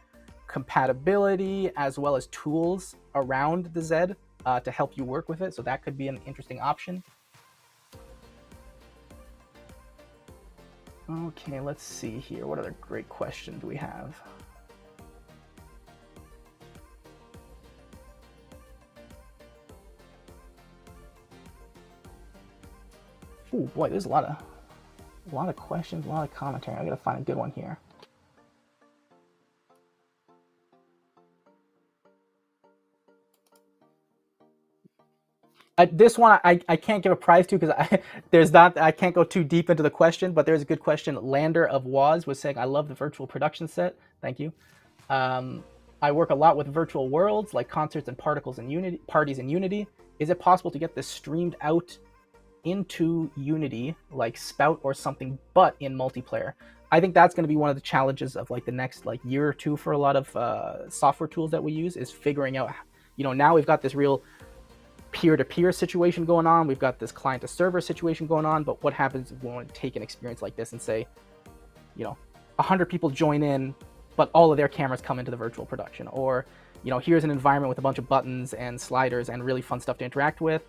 compatibility as well as tools around the Z to help you work with it. So that could be an interesting option. Okay, let's see here. What other great questions do we have? Oh boy, there's a lot of questions, a lot of commentary. I gotta find a good one here. This one I can't give a prize to because I can't go too deep into the question, but there's a good question. Lander of Waz was saying, I love the virtual production set. Thank you. I work a lot with virtual worlds like concerts and parties in Unity. Is it possible to get this streamed out into Unity like Spout or something, but in multiplayer? I think that's going to be one of the challenges of like the next like year or two for a lot of software tools that we use, is figuring out, now we've got this real peer-to-peer situation going on. We've got this client-to-server situation going on, but what happens if we want to take an experience like this and say, 100 people join in, but all of their cameras come into the virtual production? Or, here's an environment with a bunch of buttons and sliders and really fun stuff to interact with.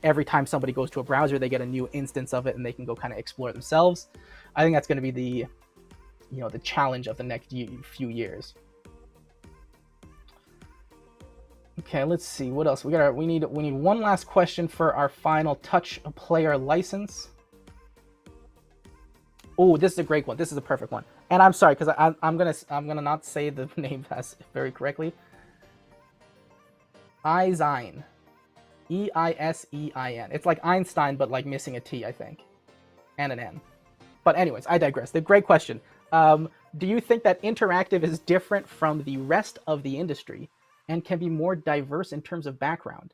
Every time somebody goes to a browser, they get a new instance of it and they can go kind of explore it themselves. I think that's going to be the challenge of the next few years. Okay, let's see what else we got. We need one last question for our final touch player license. Oh, this is a great one. This is a perfect one. And I'm sorry because I'm gonna not say the name very correctly. Eisein, Eisein. It's like Einstein, but like missing a T, I think, and an N. But anyways, I digress. The great question. Do you think that interactive is different from the rest of the industry and can be more diverse in terms of background?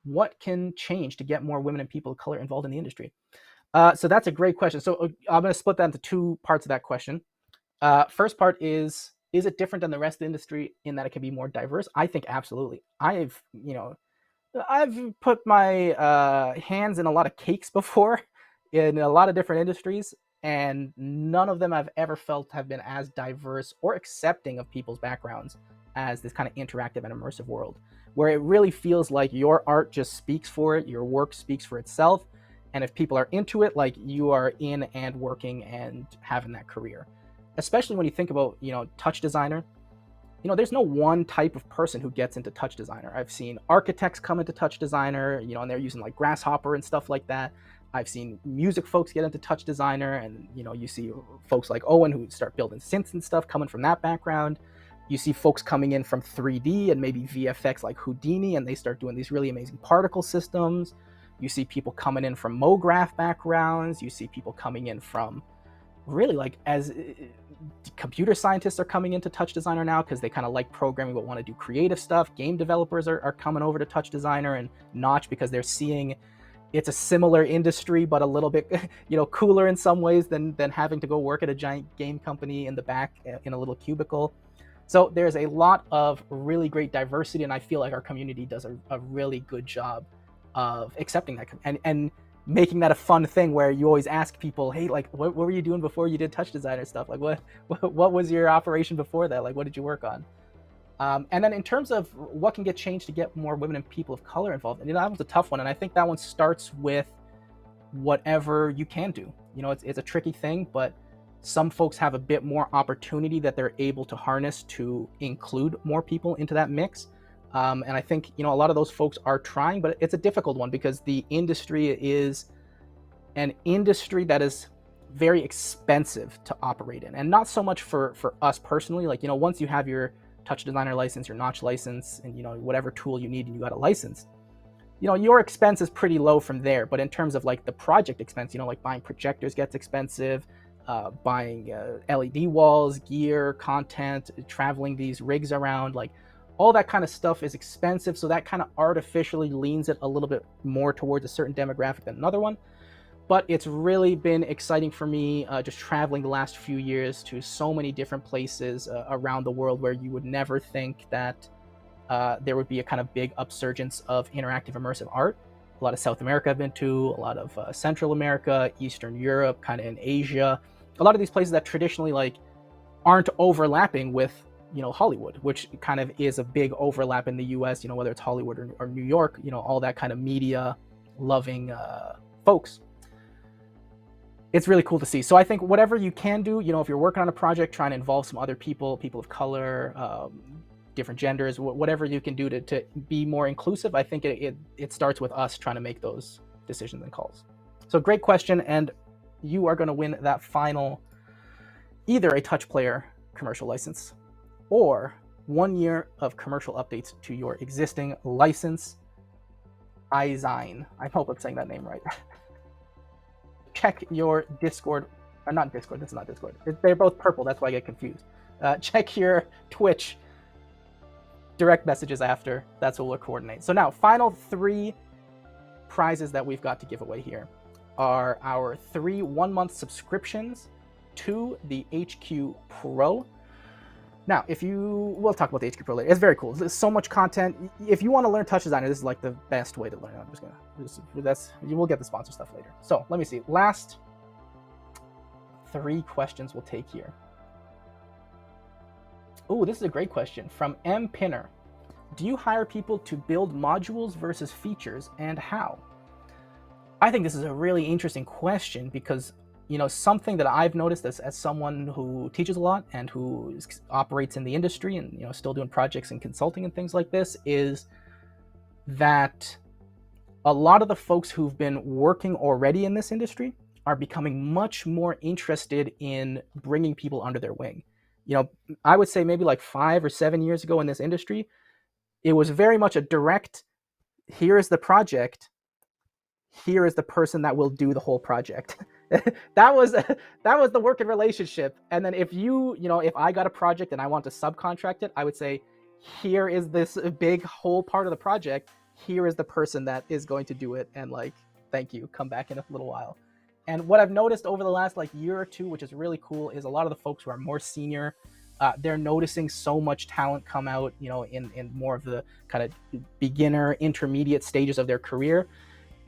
What can change to get more women and people of color involved in the industry? So that's a great question. So I'm going to split that into two parts of that question. First part is it different than the rest of the industry in that it can be more diverse? I think absolutely. I've put my hands in a lot of cakes before in a lot of different industries, and none of them I've ever felt have been as diverse or accepting of people's backgrounds as this kind of interactive and immersive world, where it really feels like your art just speaks for it, your work speaks for itself, and if people are into it, like you are in and working and having that career. Especially when you think about, touch designer, there's no one type of person who gets into touch designer. I've seen architects come into touch designer, and they're using like Grasshopper and stuff like that. I've seen music folks get into touch designer, and you see folks like Owen who start building synths and stuff coming from that background. You see folks coming in from 3D and maybe VFX like Houdini, and they start doing these really amazing particle systems. You see people coming in from MoGraph backgrounds. You see people coming in from really as computer scientists are coming into touch designer now because they kind of like programming but want to do creative stuff. Game developers are coming over to touch designer and Notch because they're seeing it's a similar industry but a little bit cooler in some ways than having to go work at a giant game company in the back in a little cubicle. So there's a lot of really great diversity, and I feel like our community does a really good job of accepting that and making that a fun thing where you always ask people, hey, like what were you doing before you did touch designer stuff? Like what was your operation before that? Like what did you work on? And then in terms of what can get changed to get more women and people of color involved, and that was a tough one, and I think that one starts with whatever you can do. It's a tricky thing, but some folks have a bit more opportunity that they're able to harness to include more people into that mix. And I think, a lot of those folks are trying, but it's a difficult one because the industry is an industry that is very expensive to operate in, and not so much for us personally. Like, once you have your touch designer license, your Notch license, and, whatever tool you need and you got a license, your expense is pretty low from there. But in terms of like the project expense, like buying projectors gets expensive. Buying LED walls, gear, content, traveling these rigs around, like all that kind of stuff is expensive. So that kind of artificially leans it a little bit more towards a certain demographic than another one. But it's really been exciting for me just traveling the last few years to so many different places around the world where you would never think that there would be a kind of big upsurgence of interactive immersive art. A lot of South America I've been to, a lot of Central America, Eastern Europe, kind of in Asia. A lot of these places that traditionally like aren't overlapping with, you know, Hollywood, which kind of is a big overlap in the US, you know, whether it's Hollywood or New York, you know, all that kind of media loving folks. It's really cool to see. So I think whatever you can do, you know, if you're working on a project, trying to involve some other people, people of color, different genders, whatever you can do to be more inclusive, I think it starts with us trying to make those decisions and calls. So great question, and you are going to win that final, either a Touch Player commercial license or 1 year of commercial updates to your existing license. Izine. I hope I'm saying that name right. Check your Discord, or not Discord, this is not Discord. They're both purple, that's why I get confused. Check your Twitch direct messages after, that's what we'll coordinate. So now, final 3 prizes that we've got to give away here are our 3 1-month subscriptions to the HQ Pro. Now, we'll talk about the HQ Pro later. It's very cool. There's so much content. If you want to learn Touch Designer, this is like the best way to learn. You will get the sponsor stuff later. So let me see. Last 3 questions we'll take here. Oh, this is a great question from M. Pinner. Do you hire people to build modules versus features, and how? I think this is a really interesting question because, you know, something that I've noticed as someone who teaches a lot and who operates in the industry and, you know, still doing projects and consulting and things like this, is that a lot of the folks who've been working already in this industry are becoming much more interested in bringing people under their wing. You know, I would say maybe like 5 or 7 years ago in this industry, it was very much a direct, here is the project, here is the person that will do the whole project. that was the working relationship. And then if if I got a project and I want to subcontract it, I would say, here is this big whole part of the project. Here is the person that is going to do it. And like, thank you, come back in a little while. And what I've noticed over the last like year or two, which is really cool, is a lot of the folks who are more senior, they're noticing so much talent come out, you know, in more of the kind of beginner, intermediate stages of their career.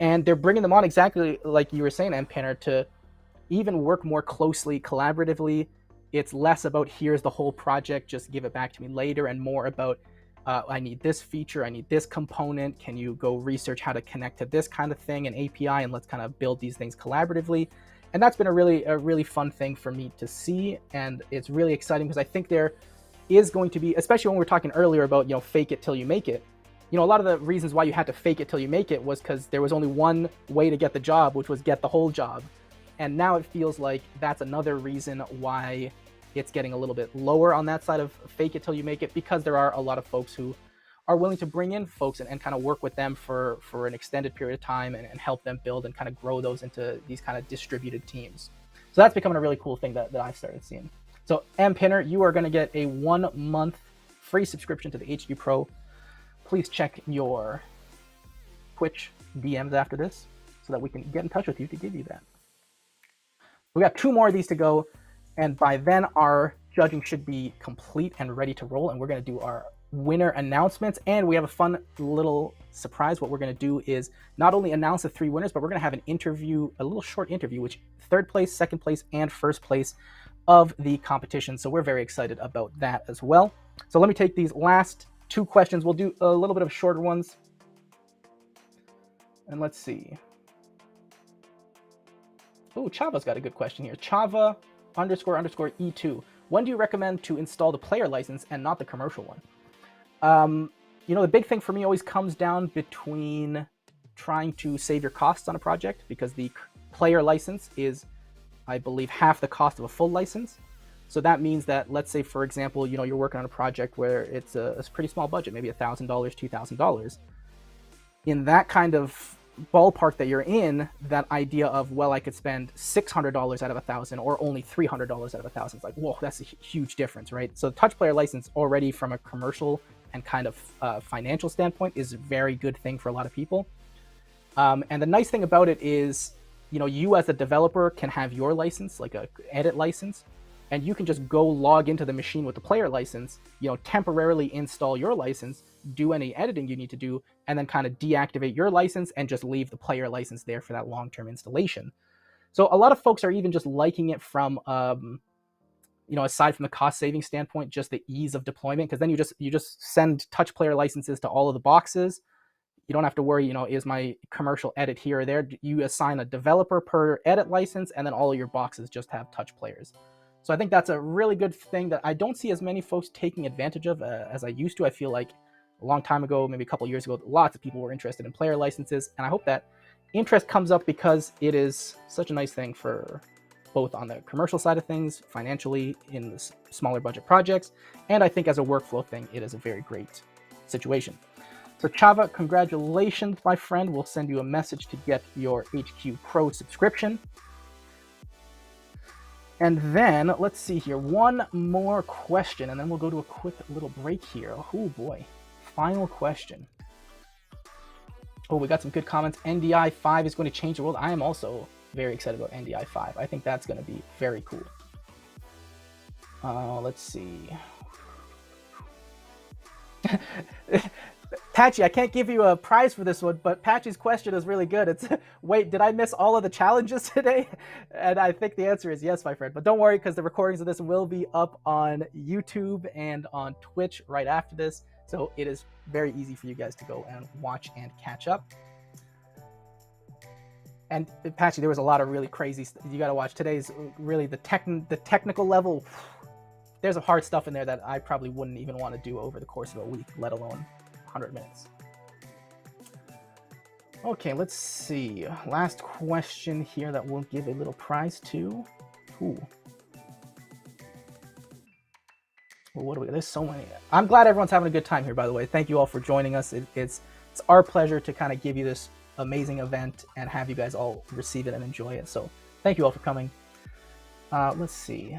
And they're bringing them on exactly like you were saying, M. Pinner, to even work more closely, collaboratively. It's less about here's the whole project, just give it back to me later, and more about I need this feature, I need this component. Can you go research how to connect to this kind of thing, an API, and let's kind of build these things collaboratively. And that's been a really fun thing for me to see, and it's really exciting because I think there is going to be, especially when we were talking earlier about, you know, fake it till you make it. You know, a lot of the reasons why you had to fake it till you make it was because there was only one way to get the job, which was get the whole job. And now it feels like that's another reason why it's getting a little bit lower on that side of fake it till you make it, because there are a lot of folks who are willing to bring in folks and kind of work with them for an extended period of time and help them build and kind of grow those into these kind of distributed teams. So that's becoming a really cool thing that I've started seeing. So M. Pinner, you are going to get a 1-month free subscription to the HQ Pro. Please check your Twitch DMs after this so that we can get in touch with you to give you that. We got 2 more of these to go, and by then our judging should be complete and ready to roll, and we're going to do our winner announcements. And we have a fun little surprise. What we're going to do is not only announce the 3 winners, but we're going to have an interview, a little short interview, which 3rd place, 2nd place, and 1st place of the competition. So we're very excited about that as well. So let me take these last 2 questions. We'll do a little bit of shorter ones. And let's see. Oh, Chava's got a good question here. Chava __E2. When do you recommend to install the player license and not the commercial one? You know, the big thing for me always comes down between trying to save your costs on a project, because the player license is, I believe, half the cost of a full license. So that means that, let's say, for example, you know, you're working on a project where it's a pretty small budget, maybe $1,000, $2,000. In that kind of ballpark that you're in, that idea of, well, I could spend $600 out of 1,000 or only $300 out of 1,000, it's like, whoa, that's a huge difference, right? So the Touch Player license already, from a commercial and kind of financial standpoint, is a very good thing for a lot of people. And the nice thing about it is, you know, you as a developer can have your license, like a edit license, and you can just go log into the machine with the player license, temporarily install your license, do any editing you need to do, and then kind of deactivate your license and just leave the player license there for that long-term installation. So a lot of folks are even just liking it from aside from the cost saving standpoint, just the ease of deployment, because then you just send touch player licenses to all of the boxes. You don't have to worry, is my commercial edit here or there? You assign a developer per edit license, and then all of your boxes just have touch players. So I think that's a really good thing that I don't see as many folks taking advantage of as I used to. I feel like a long time ago, maybe a couple years ago, lots of people were interested in player licenses, and I hope that interest comes up because it is such a nice thing for both on the commercial side of things, financially in the smaller budget projects, and I think as a workflow thing, it is a very great situation. So Chava, congratulations, my friend. We'll send you a message to get your HQ Pro subscription. And then, let's see here, one more question, and then we'll go to a quick little break here. Oh boy, final question. Oh, we got some good comments. NDI 5 is going to change the world. I am also very excited about NDI 5. I think that's going to be very cool. Let's see. Patchy, I can't give you a prize for this one, but Patchy's question is really good. It's, wait, did I miss all of the challenges today? And I think the answer is yes, my friend. But don't worry, because the recordings of this will be up on YouTube and on Twitch right after this. So it is very easy for you guys to go and watch and catch up. And Patchy, there was a lot of really crazy stuff. You got to watch today's really the technical level. There's a hard stuff in there that I probably wouldn't even want to do over the course of a week, let alone 100 minutes. Okay, let's see. Last question here that we'll give a little prize to. Ooh. Well, what do we? There's so many. I'm glad everyone's having a good time here, by the way. Thank you all for joining us. It's our pleasure to kind of give you this amazing event and have you guys all receive it and enjoy it. So thank you all for coming. Let's see.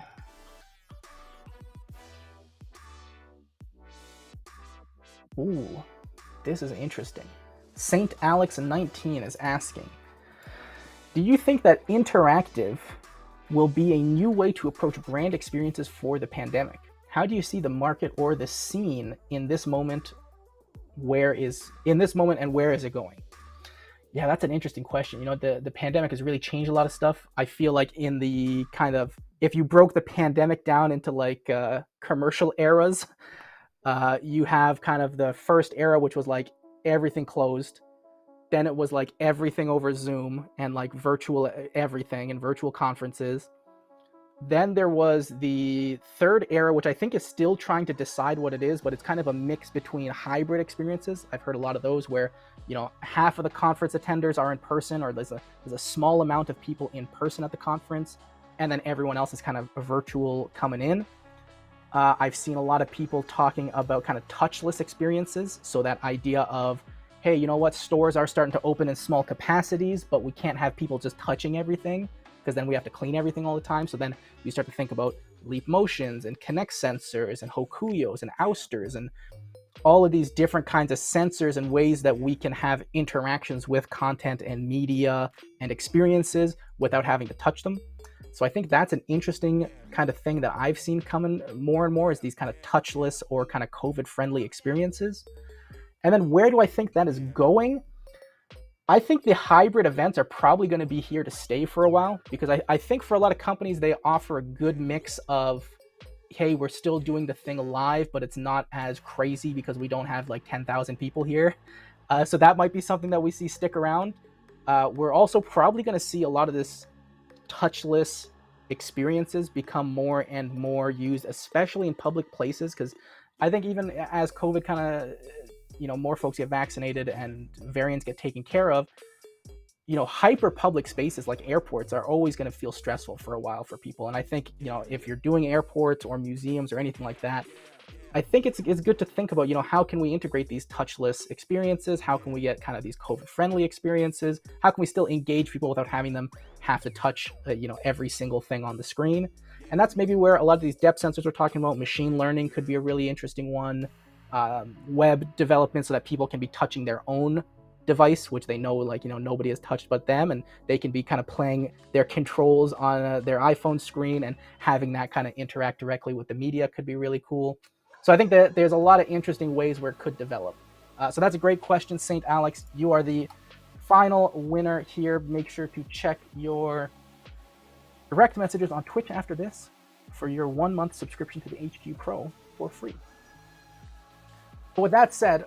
Ooh, this is interesting. Saint Alex 19 is asking, do you think that interactive will be a new way to approach brand experiences for the pandemic? How do you see the market or the scene in this moment? Where is it going? Yeah, that's an interesting question. The pandemic has really changed a lot of stuff. I feel like in the kind of, if you broke the pandemic down into like commercial eras, you have kind of the first era, which was like everything closed. Then it was like everything over Zoom and like virtual everything and virtual conferences. Then there was the third era, which I think is still trying to decide what it is, but it's kind of a mix between hybrid experiences. I've heard a lot of those where, half of the conference attenders are in person, or there's a small amount of people in person at the conference, and then everyone else is kind of virtual coming in. I've seen a lot of people talking about kind of touchless experiences. So that idea of, hey, you know what, stores are starting to open in small capacities, but we can't have people just touching everything because then we have to clean everything all the time. So then you start to think about Leap Motions and Kinect sensors and Hokuyos and Ousters and all of these different kinds of sensors and ways that we can have interactions with content and media and experiences without having to touch them. So I think that's an interesting kind of thing that I've seen coming more and more, is these kind of touchless or kind of COVID-friendly experiences. And then where do I think that is going? I think the hybrid events are probably going to be here to stay for a while, because I think for a lot of companies, they offer a good mix of, hey, we're still doing the thing live, but it's not as crazy because we don't have like 10,000 people here. So that might be something that we see stick around. We're also probably going to see a lot of this touchless experiences become more and more used, especially in public places, because I think even as COVID kind of, more folks get vaccinated and variants get taken care of, hyper public spaces like airports are always going to feel stressful for a while for people. And I think, if you're doing airports or museums or anything like that, I think it's good to think about, how can we integrate these touchless experiences? How can we get kind of these COVID-friendly experiences? How can we still engage people without having them have to touch, every single thing on the screen? And that's maybe where a lot of these depth sensors we're talking about, machine learning could be a really interesting one. Web development so that people can be touching their own device, which they know, like, nobody has touched but them, and they can be kind of playing their controls on their iPhone screen and having that kind of interact directly with the media could be really cool. So I think that there's a lot of interesting ways where it could develop. So that's a great question, St. Alex. You are the final winner here. Make sure to check your direct messages on Twitch after this for your 1-month subscription to the HQ Pro for free. But with that said,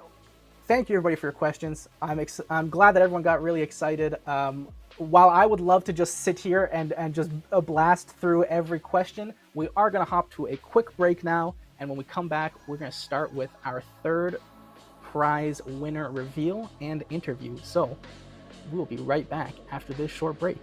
thank you everybody for your questions. I'm glad that everyone got really excited. While I would love to just sit here and just blast through every question, we are going to hop to a quick break now. And when we come back, we're going to start with our third prize winner reveal and interview. So we'll be right back after this short break.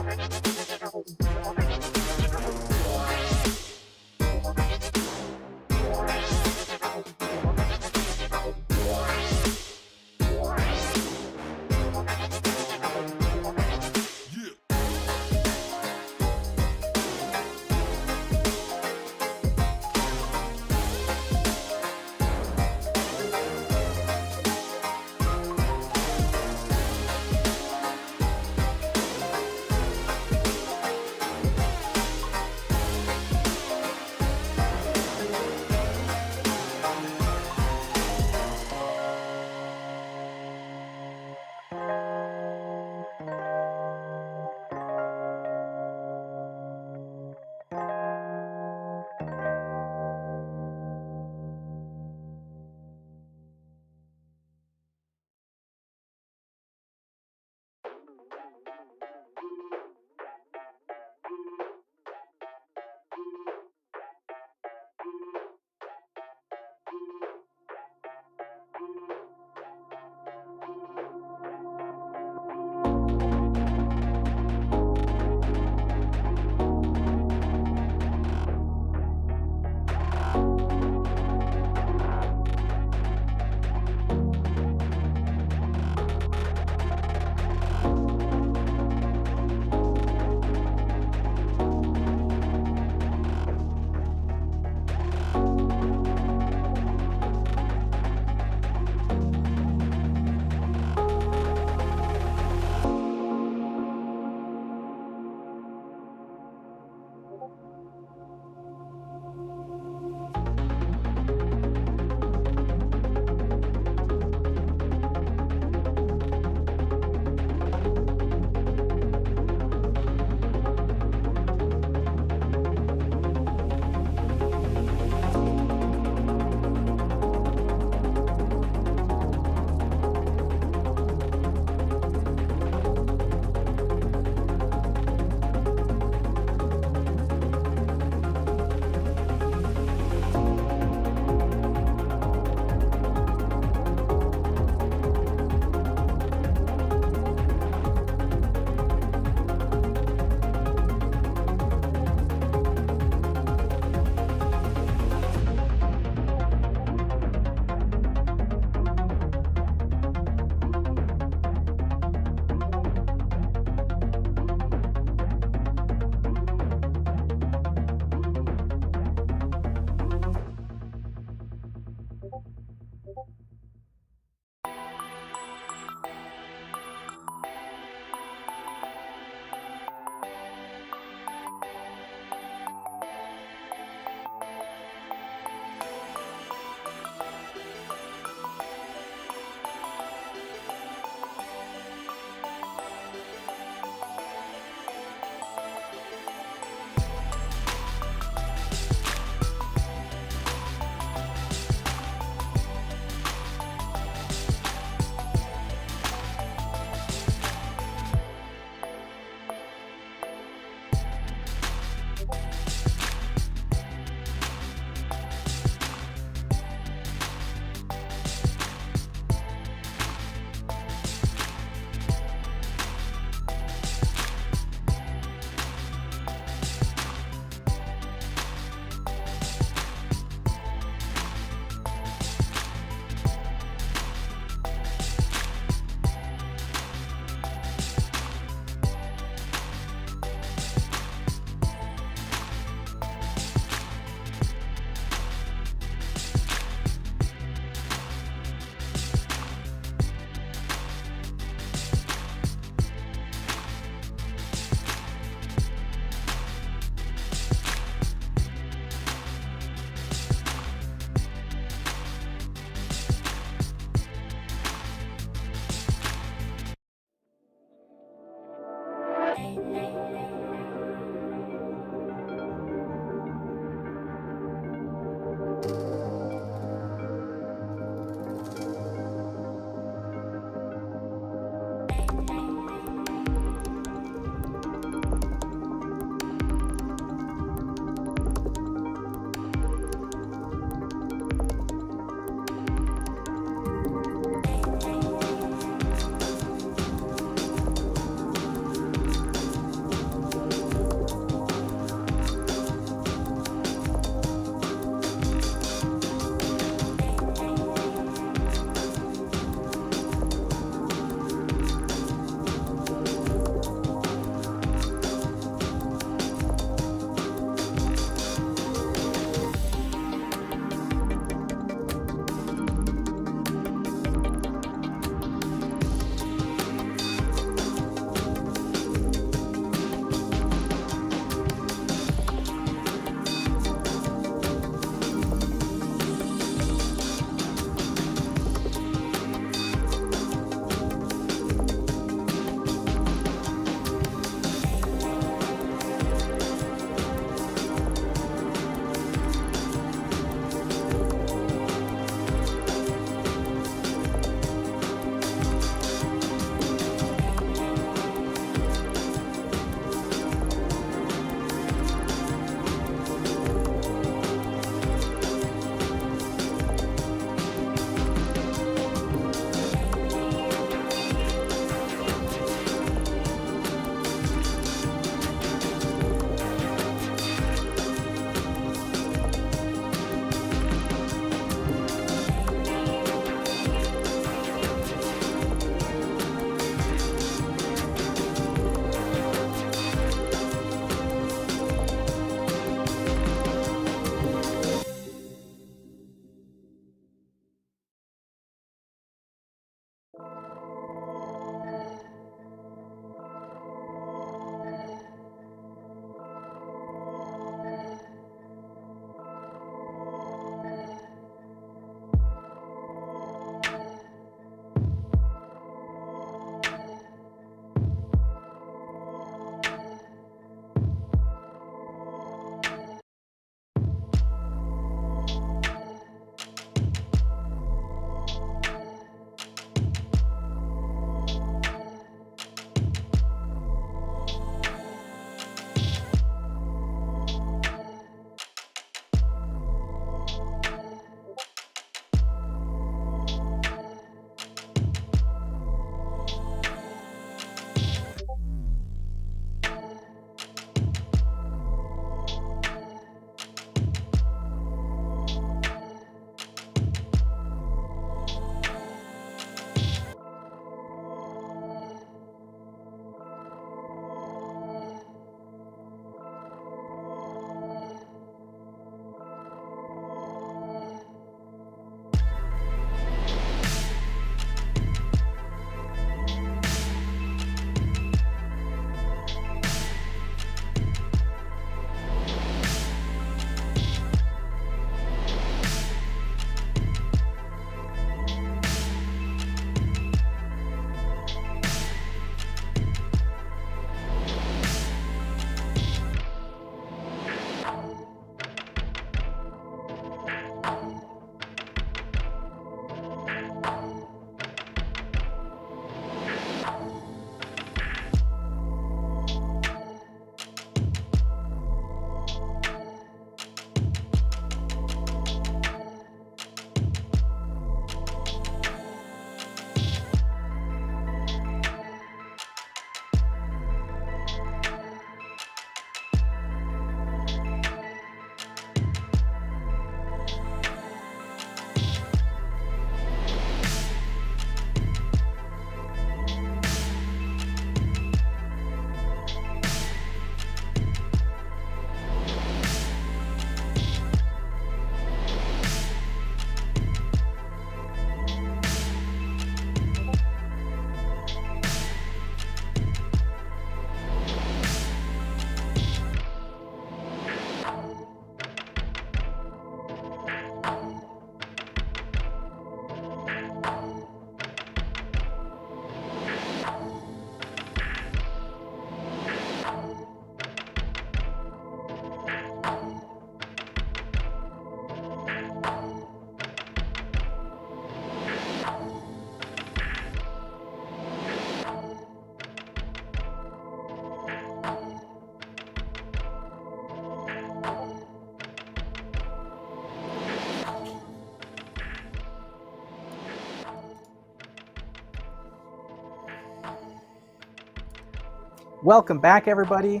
Welcome back, everybody.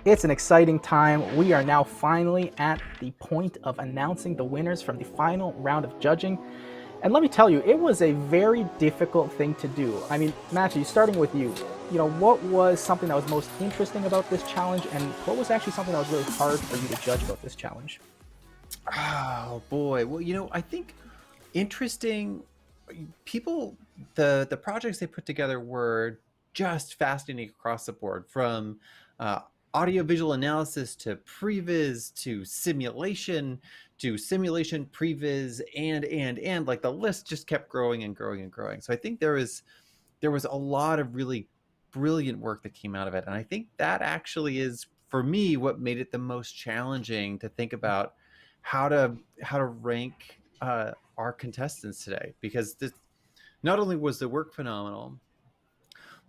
It's an exciting time. We are now finally at the point of announcing the winners from the final round of judging. And let me tell you, it was a very difficult thing to do. I mean, Matthew, starting with you, what was something that was most interesting about this challenge, and what was actually something that was really hard for you to judge about this challenge? Oh boy. Well, I think interesting people, the projects they put together were just fascinating across the board, from audiovisual analysis to previs to simulation previs and like the list just kept growing and growing and growing. So I think there was a lot of really brilliant work that came out of it, and I think that actually is, for me, what made it the most challenging to think about how to rank our contestants today, because not only was the work phenomenal,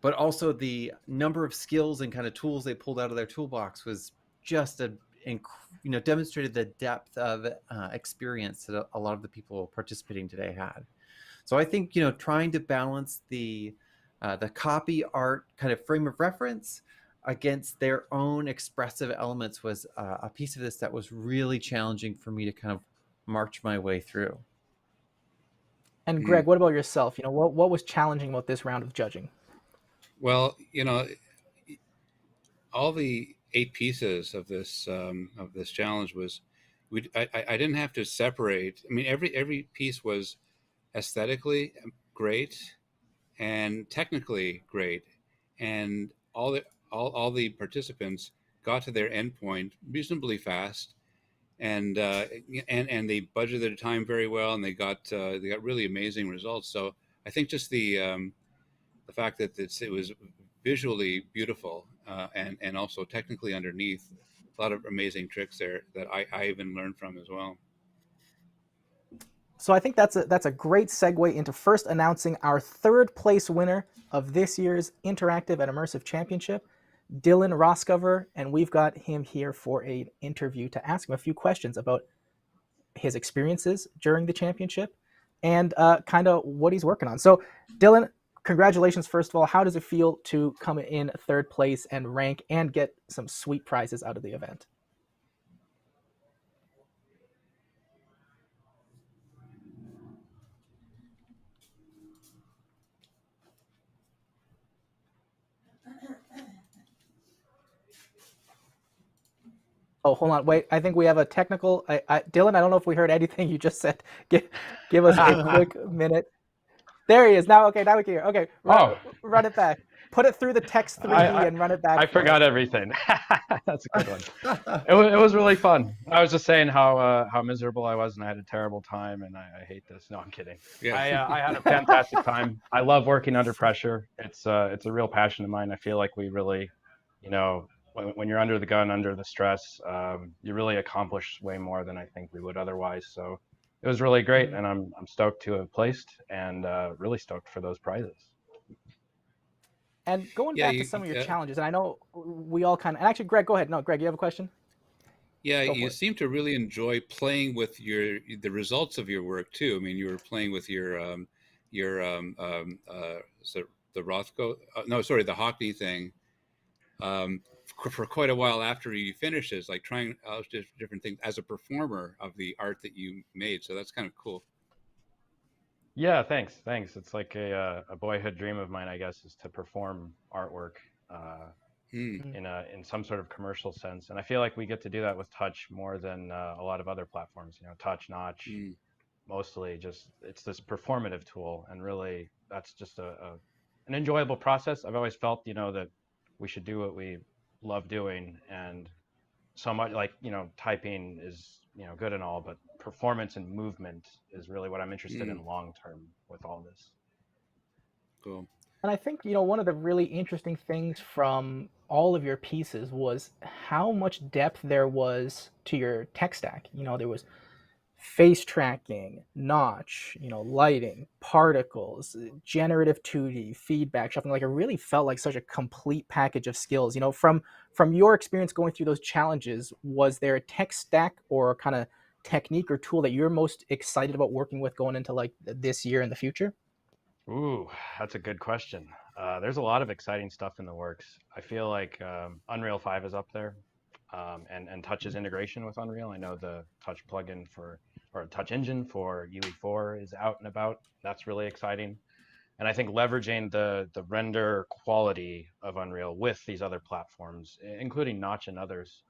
but also the number of skills and kind of tools they pulled out of their toolbox was just demonstrated the depth of experience that a lot of the people participating today had. So I think trying to balance the copy art kind of frame of reference against their own expressive elements was a piece of this that was really challenging for me to kind of march my way through. And Greg, what about yourself? What was challenging about this round of judging? Well, all the 8 pieces of this challenge was, I didn't have to separate. I mean, every piece was aesthetically great and technically great, and all the participants got to their endpoint reasonably fast, and they budgeted their time very well, and they got really amazing results. So I think just the fact that it was visually beautiful, and also technically underneath, a lot of amazing tricks there that I even learned from as well. So I think that's a great segue into first announcing our third place winner of this year's Interactive and Immersive Championship, Dylan Roscover, and we've got him here for an interview to ask him a few questions about his experiences during the championship and kind of what he's working on. So, Dylan, congratulations, first of all. How does it feel to come in third place and rank and get some sweet prizes out of the event? Oh, hold on. Wait, I think we have a technical. Dylan, I don't know if we heard anything you just said. Give us a quick minute. There he is. Now, okay, now we can hear. Okay, run it back. Put it through the text 3D and run it back. I forgot everything. That's a good one. It was really fun. I was just saying how miserable I was, and I had a terrible time, and I hate this. No, I'm kidding. Yeah. I had a fantastic time. I love working under pressure. It's a real passion of mine. I feel like we really, when you're under the gun, under the stress, you really accomplish way more than I think we would otherwise. So it was really great, and I'm stoked to have placed, and really stoked for those prizes. And going back to some of your challenges, and I know we all kind of, and actually, Greg, go ahead. No, Greg, you have a question? Yeah, you seem to really enjoy playing with the results of your work too. I mean, you were playing with the the Hockney thing, for quite a while after you finished it, like trying out different things as a performer of the art that you made. So that's kind of cool. Yeah, thanks. It's like a boyhood dream of mine, I guess, is to perform artwork in some sort of commercial sense. And I feel like we get to do that with Touch more than a lot of other platforms. Touch, Notch, mostly just it's this performative tool, and really that's just an enjoyable process. I've always felt, that we should do what we love doing, and so much like typing is good and all, but performance and movement is really what I'm interested in long term with all this. Cool. And I think one of the really interesting things from all of your pieces was how much depth there was to your tech stack. There was face tracking, notch, lighting, particles, generative 2D, feedback, shuffling. Like, it really felt like such a complete package of skills. From your experience going through those challenges, was there a tech stack or kind of technique or tool that you're most excited about working with going into like this year and the future? Ooh, that's a good question. There's a lot of exciting stuff in the works. I feel like Unreal 5 is up there, and Touch's integration with Unreal. I know the Touch plugin or Touch engine for UE4 is out and about. That's really exciting. And I think leveraging the render quality of Unreal with these other platforms, including Notch and others,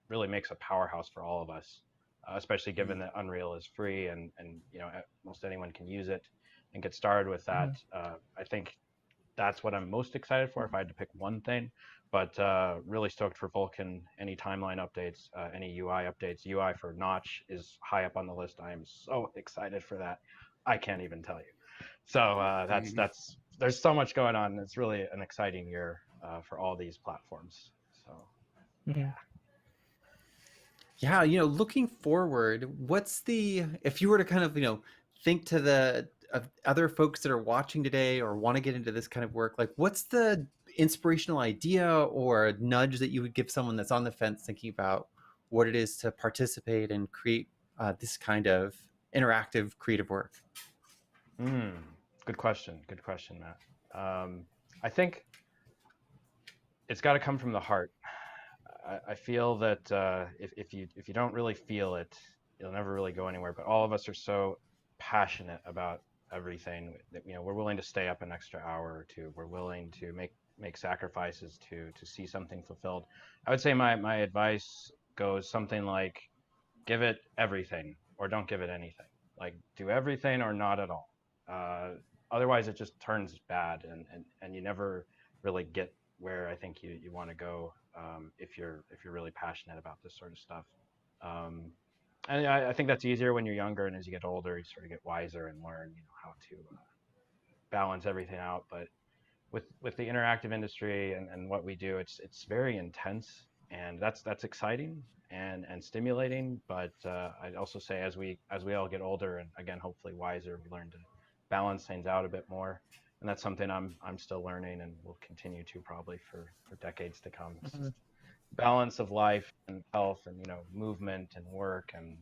really makes a powerhouse for all of us, especially given that Unreal is free and most anyone can use it and get started with that. I think that's what I'm most excited for if I had to pick one thing. But really stoked for Vulkan, any timeline updates, any UI updates. UI for Notch is high up on the list. I am so excited for that. I can't even tell you. So that's there's so much going on. It's really an exciting year for all these platforms. So yeah, looking forward, if you were to kind of think to the other folks that are watching today or want to get into this kind of work, like what's the inspirational idea or nudge that you would give someone that's on the fence thinking about what it is to participate and create this kind of interactive creative work? Good question, Matt. I think it's got to come from the heart. I feel that if you don't really feel it, you'll never really go anywhere. But all of us are so passionate about everything that we're willing to stay up an extra hour or two. We're willing to make sacrifices to see something fulfilled. I would say my advice goes something like, give it everything or don't give it anything. Like, do everything or not at all. Otherwise it just turns bad and you never really get where I think you want to go if you're really passionate about this sort of stuff. And I think that's easier when you're younger, and as you get older, you sort of get wiser and learn how to balance everything out. But with the interactive industry and what we do, it's very intense, and that's exciting and stimulating. But I'd also say as we all get older and again hopefully wiser, we learn to balance things out a bit more. And that's something I'm still learning and will continue to probably for decades to come. Balance of life and health and movement and work and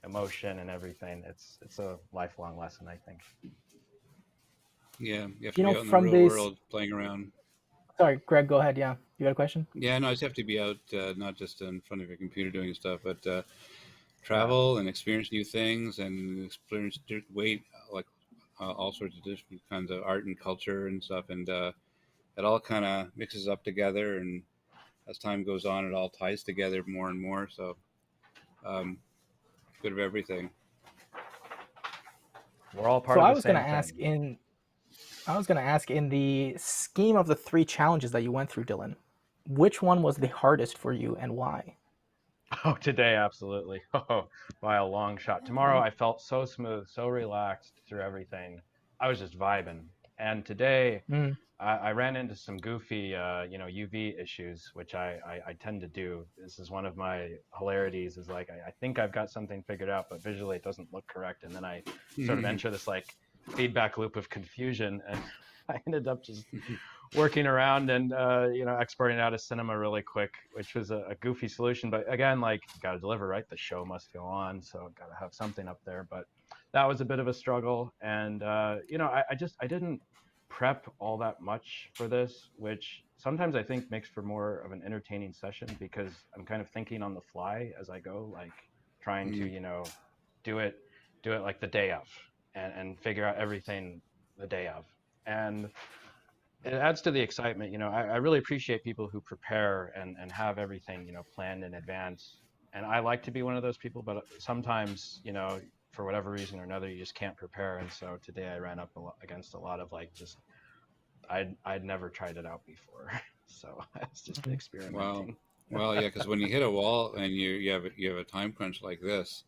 emotion and everything. It's a lifelong lesson, I think. Yeah, you have to be out in the real world playing around. Sorry, Greg, go ahead. Yeah, you got a question? Yeah, no, I just have to be out, not just in front of a computer doing stuff, but travel and experience new things and experience all sorts of different kinds of art and culture and stuff, and it all kind of mixes up together, and as time goes on, it all ties together more and more. So, bit of everything. We're all part of the same thing. I was going to ask, in the scheme of the 3 challenges that you went through, Dylan, which one was the hardest for you and why? Oh, today, absolutely. Oh, by a long shot. Tomorrow, I felt so smooth, so relaxed through everything. I was just vibing. And today, I ran into some goofy, UV issues, which I tend to do. This is one of my hilarities. Is like I think I've got something figured out, but visually it doesn't look correct, and then I sort of enter this like feedback loop of confusion, and I ended up just working around and exporting out of Cinema really quick, which was a goofy solution. But again, like, got to deliver, right? The show must go on, so got to have something up there. But that was a bit of a struggle, and I didn't prep all that much for this, which sometimes I think makes for more of an entertaining session because I'm kind of thinking on the fly as I go, like trying to do it like the day of and figure out everything the day of. And it adds to the excitement. I really appreciate people who prepare and have everything planned in advance, and I like to be one of those people, but sometimes for whatever reason or another, you just can't prepare. And so today I ran up against a lot of I'd never tried it out before, so I was just experimenting. Well, yeah, because when you hit a wall and you have a time crunch like this,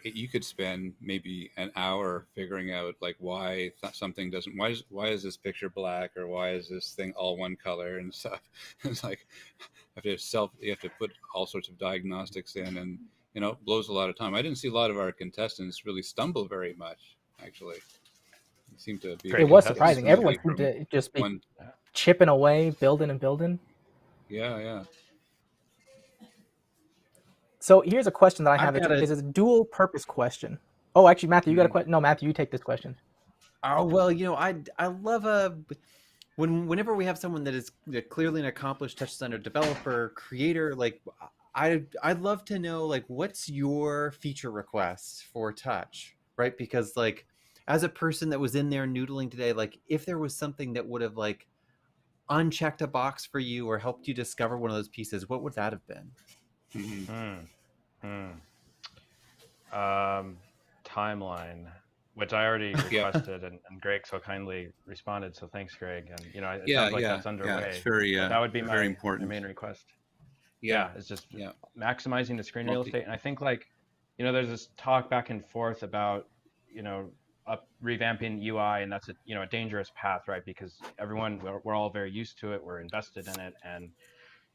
you could spend maybe an hour figuring out why something doesn't. Why is this picture black, or why is this thing all one color and stuff? It's like you have to put all sorts of diagnostics in, and it blows a lot of time. I didn't see a lot of our contestants really stumble very much, actually. It seemed to be. It was surprising. Everyone seemed to just be chipping away, building and building. Yeah. So here's a question that I have. It's a dual purpose question. Oh, actually, Matthew, you got a question? No, Matthew, you take this question. Oh, well, I love whenever we have someone that is clearly an accomplished touch center developer, creator, like I'd love to know, like, what's your feature request for touch, right? Because like as a person that was in there noodling today, like if there was something that would have like unchecked a box for you or helped you discover one of those pieces, what would that have been? Mm-hmm. Timeline, which I already requested, and Greg so kindly responded. So thanks, Greg. And it sounds like that's underway. It's very, but that would be very my important. main request. Yeah, It's just maximizing the screen real estate. And I think like, there's this talk back and forth about, revamping UI, and that's a dangerous path, right? Because we're all very used to it. We're invested in it, and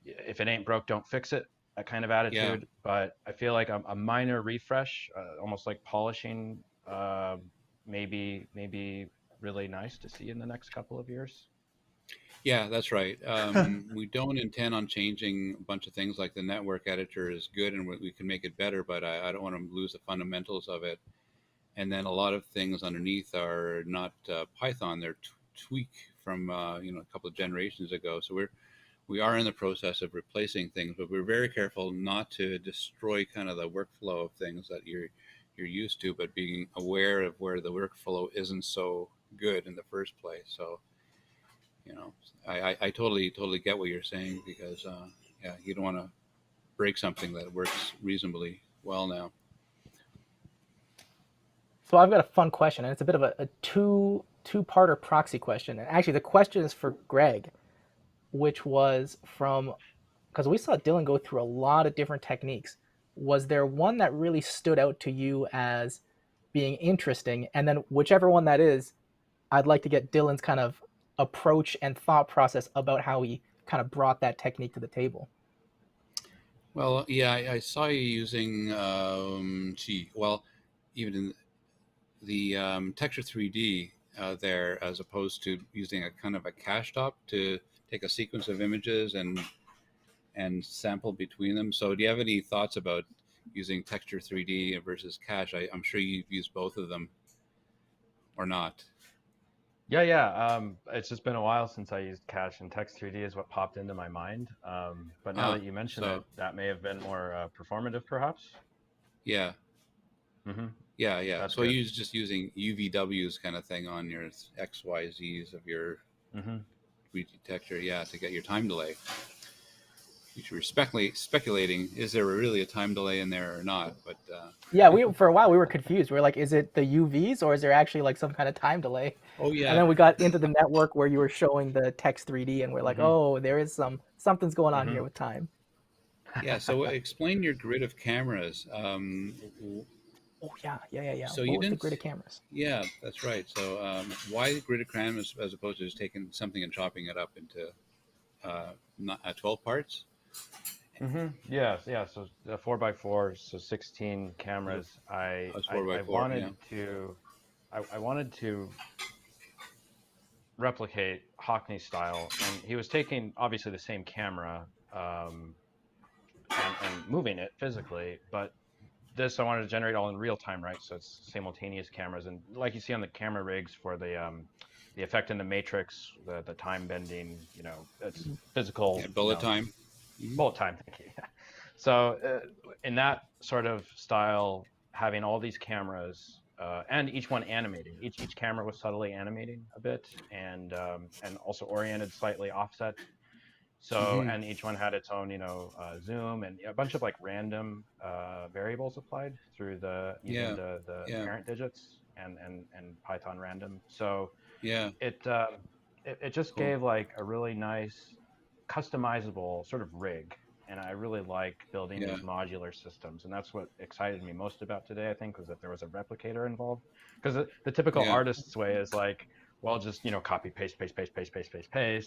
if it ain't broke, don't fix it. That kind of attitude. But I feel like a minor refresh, almost like polishing, maybe really nice to see in the next couple of years. Yeah, that's right. We don't intend on changing a bunch of things. Like the network editor is good and we can make it better, but I don't want to lose the fundamentals of it. And then a lot of things underneath are not Python; they're tweak from a couple of generations ago. So we are in the process of replacing things, but we're very careful not to destroy kind of the workflow of things that you're used to, but being aware of where the workflow isn't so good in the first place. So, I totally get what you're saying, because you don't want to break something that works reasonably well now. So I've got a fun question, and it's a bit of a two-parter proxy question. And actually, the question is for Greg, which was because we saw Dylan go through a lot of different techniques. Was there one that really stood out to you as being interesting? And then whichever one that is, I'd like to get Dylan's kind of approach and thought process about how he kind of brought that technique to the table. Well, yeah, I saw you using, even in the Texture 3D there, as opposed to using a kind of a cache top to take a sequence of images and sample between them. So do you have any thoughts about using Texture 3D versus cache? I'm sure you've used both of them, or not. Yeah. It's just been a while since I used cache, and Text 3D is what popped into my mind. But now that you mention it, that may have been more performative, perhaps. Yeah. Mm-hmm. Yeah. That's so good. you're just using UVWs kind of thing on your XYZs of your 3D texture, to get your time delay. You were speculating, is there really a time delay in there or not? But for a while we were confused. We were like, is it the UVs or is there actually like some kind of time delay? Oh yeah. And then we got into the network where you were showing the text 3D, and we're like, oh, there is something's going on here with time. Yeah. So explain your grid of cameras. Oh yeah. So what you was didn't. the grid of cameras? Yeah, that's right. So why the grid of cameras as opposed to just taking something and chopping it up into 12 parts? Yeah. So the 4x4, so 16 cameras. I wanted to replicate Hockney's style, and he was taking obviously the same camera and moving it physically, but this I wanted to generate all in real time, right? So it's simultaneous cameras, and like you see on the camera rigs for the effect in the matrix, the time bending, it's physical. Bullet time. Bullet time, thank you. So in that sort of style, having all these cameras and each one animating, each camera was subtly animating a bit, and also oriented slightly offset. So and each one had its own, zoom and a bunch of like random variables applied through the parent digits and Python random. So it just gave like a really nice customizable sort of rig, and I really like building these modular systems, and that's what excited me most about today, I think, was that there was a replicator involved, because the typical artist's way is like, well, just copy paste,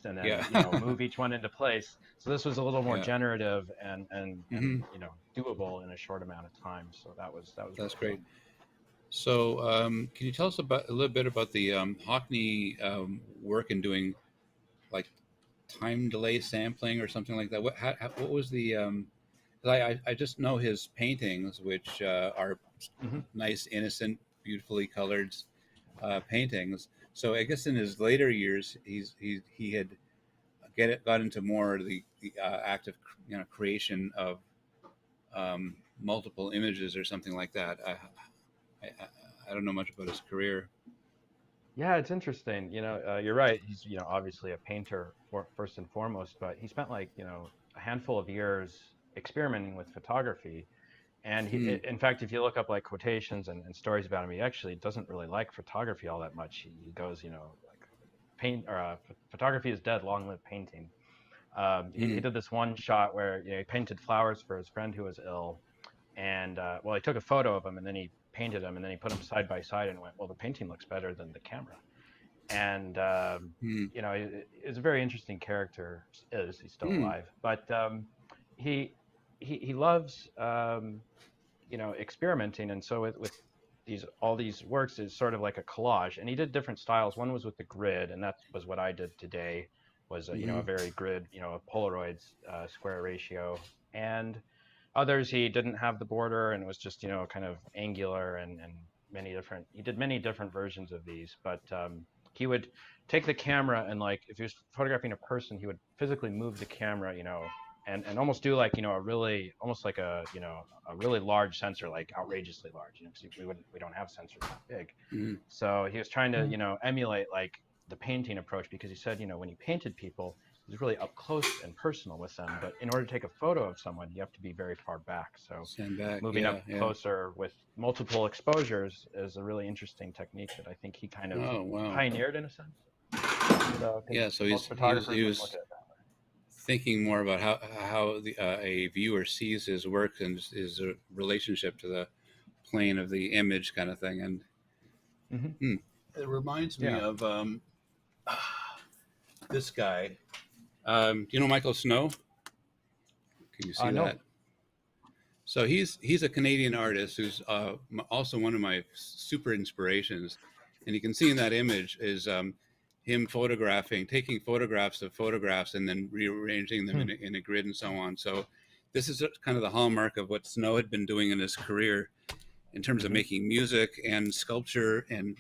and then move each one into place. So this was a little more generative and doable in a short amount of time. So that's really great. Fun. So can you tell us a little bit about the Hockney work in doing like time delay sampling or something like that? What was the I just know his paintings, which are nice, innocent, beautifully colored paintings, So I guess in his later years, he had got into more of the active creation of multiple images or something like that. I, I don't know much about his career. Yeah, it's interesting. You're right. He's, obviously a painter first and foremost, but he spent like, a handful of years experimenting with photography. And Hmm. in fact, if you look up like quotations and stories about him, he actually doesn't really like photography all that much. He goes, like photography is dead, long live painting. He did this one shot where he painted flowers for his friend who was ill, and well, he took a photo of him and then he painted them and then he put them side by side and went, well, the painting looks better than the camera. And Hmm. it's a very interesting character. He's still Hmm. alive, but he loves experimenting, and so with all these works is sort of like a collage, and he did different styles. One was with the grid, and that was what I did today, was a very grid, a Polaroid's square ratio. And others he didn't have the border and it was just kind of angular, and he did many different versions of these. But he would take the camera and, like, if he was photographing a person, he would physically move the camera, and almost do like a really, almost like a really large sensor, like outrageously large, because we don't have sensors that big. Hmm. So he was trying to emulate like the painting approach, because he said when he painted people, he was really up close and personal with them, but in order to take a photo of someone, you have to be very far back. So Stand back. moving up Yeah. closer with multiple exposures is a really interesting technique that I think he kind of pioneered in a sense. Yeah, so he was thinking more about how a viewer sees his work and his relationship to the plane of the image, kind of thing. And it reminds me of this guy. Do you know Michael Snow? Can you see no. that? So he's a Canadian artist who's also one of my super inspirations, and you can see in that image is him taking photographs of photographs and then rearranging them in a grid and so on. So this is kind of the hallmark of what Snow had been doing in his career in terms of making music and sculpture and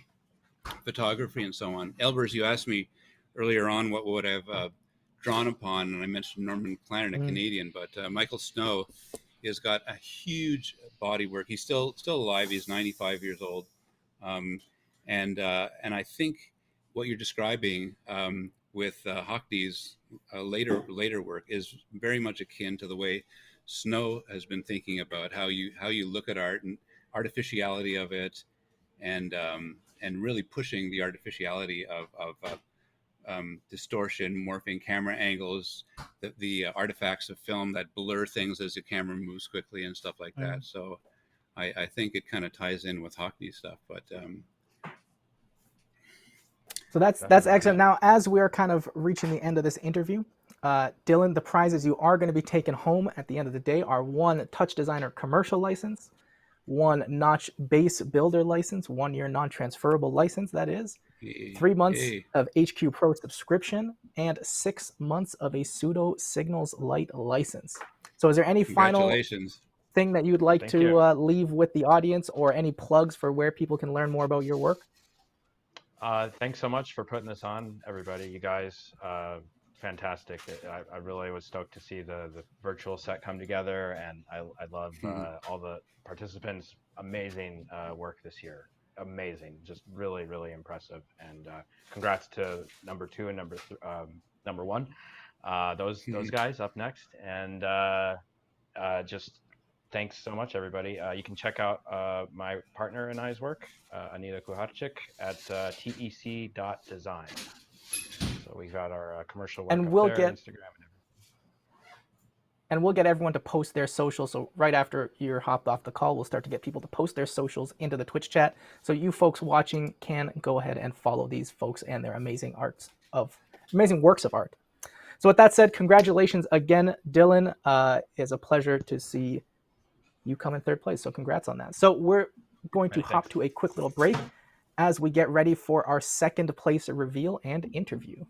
photography and so on. Elbers, you asked me earlier on what would I've drawn upon, and I mentioned Norman McLaren, a Canadian, but Michael Snow has got a huge body work. He's still alive. He's 95 years old, and I think what you're describing with Hockney's later work is very much akin to the way Snow has been thinking about how you look at art and artificiality of it, and really pushing the artificiality of distortion, morphing camera angles, the artifacts of film that blur things as the camera moves quickly and stuff like that. So I think it kind of ties in with Hockney stuff. But so that's excellent. Now, as we are kind of reaching the end of this interview, Dylan, the prizes you are going to be taking home at the end of the day are 1 Touch Designer commercial license, 1 Notch base builder license, 1 year non-transferable license, that is, 3 months of HQ Pro subscription, and 6 months of a Pseudo Signals Lite license. So is there any final thing that you'd like to leave with the audience, or any plugs for where people can learn more about your work? Thanks so much for putting this on, everybody. You guys, fantastic. I really was stoked to see the virtual set come together, and I love all the participants. Amazing work this year. Amazing, just really, really impressive. And congrats to number 2 and number 1. Those guys up next. And just thanks so much, everybody. You can check out my partner and I's work, Anita Kuharczyk, at tec.design. So we've got our commercial work, and we'll get Instagram and we'll get everyone to post their socials. So right after you're hopped off the call, we'll start to get people to post their socials into the Twitch chat. So you folks watching can go ahead and follow these folks and their amazing works of art. So with that said, congratulations again, Dylan. It's a pleasure to see you come in 3rd place. So congrats on that. So we're going to hop to a quick little break as we get ready for our 2nd place reveal and interview.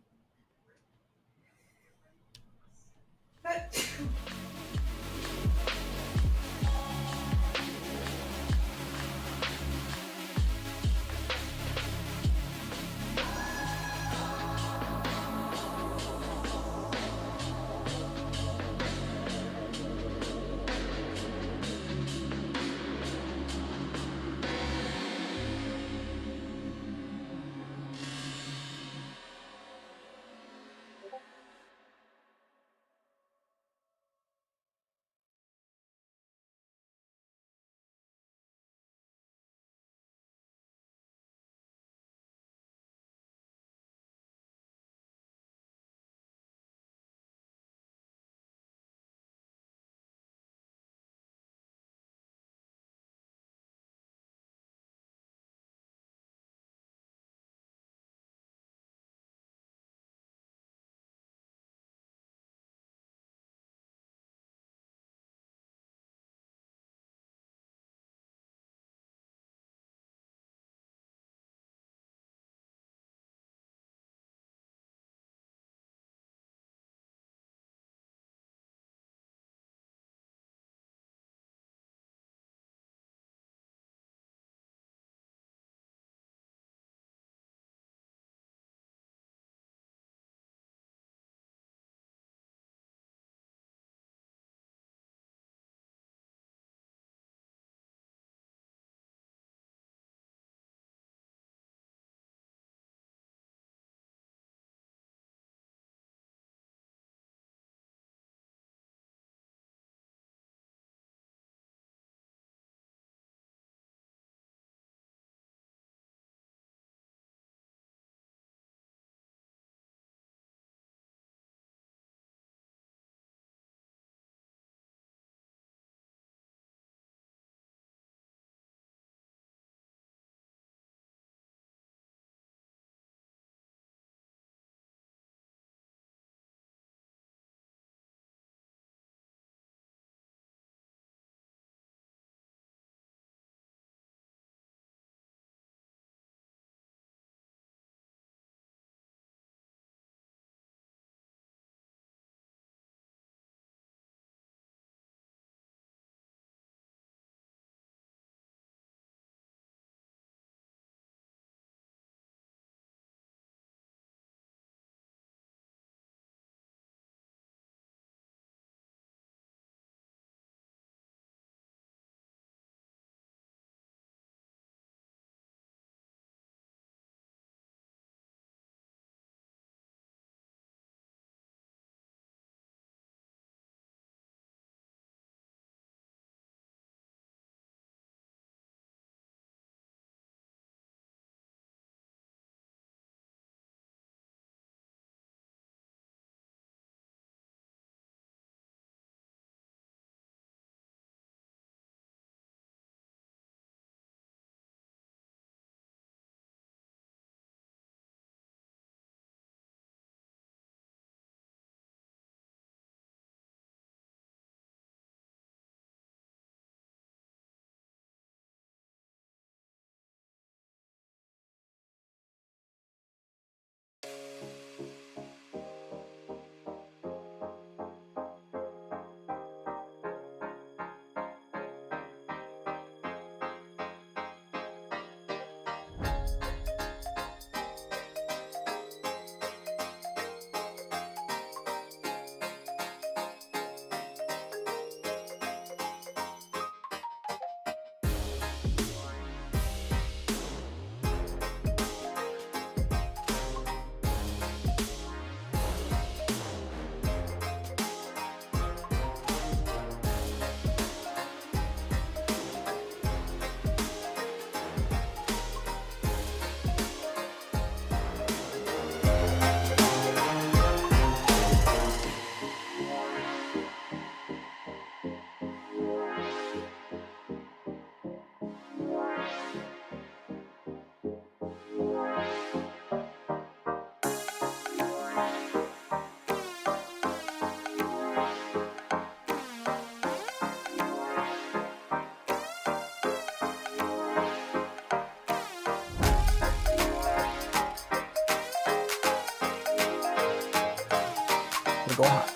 We're going hot.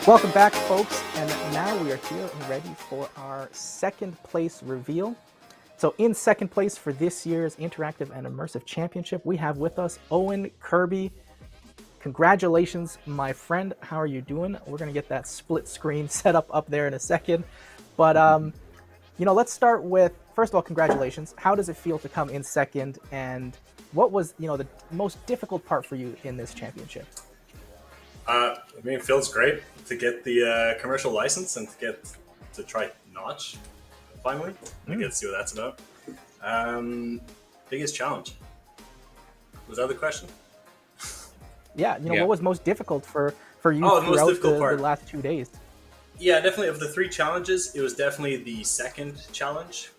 Welcome back, folks, and now we are here and ready for our second place reveal. So in second place for this year's Interactive and Immersive Championship, we have with us Owen Kirby. Congratulations, my friend. How are you doing? We're going to get that split screen set up there in a second. But, let's start with, first of all, congratulations. How does it feel to come in second? And what was, the most difficult part for you in this championship? It feels great to get the commercial license and to try Notch finally. I get to see what that's about. Biggest challenge. Was that the question? Yeah, what was most difficult for you throughout the last 2 days? Yeah, definitely. Of the 3 challenges, it was definitely the second challenge.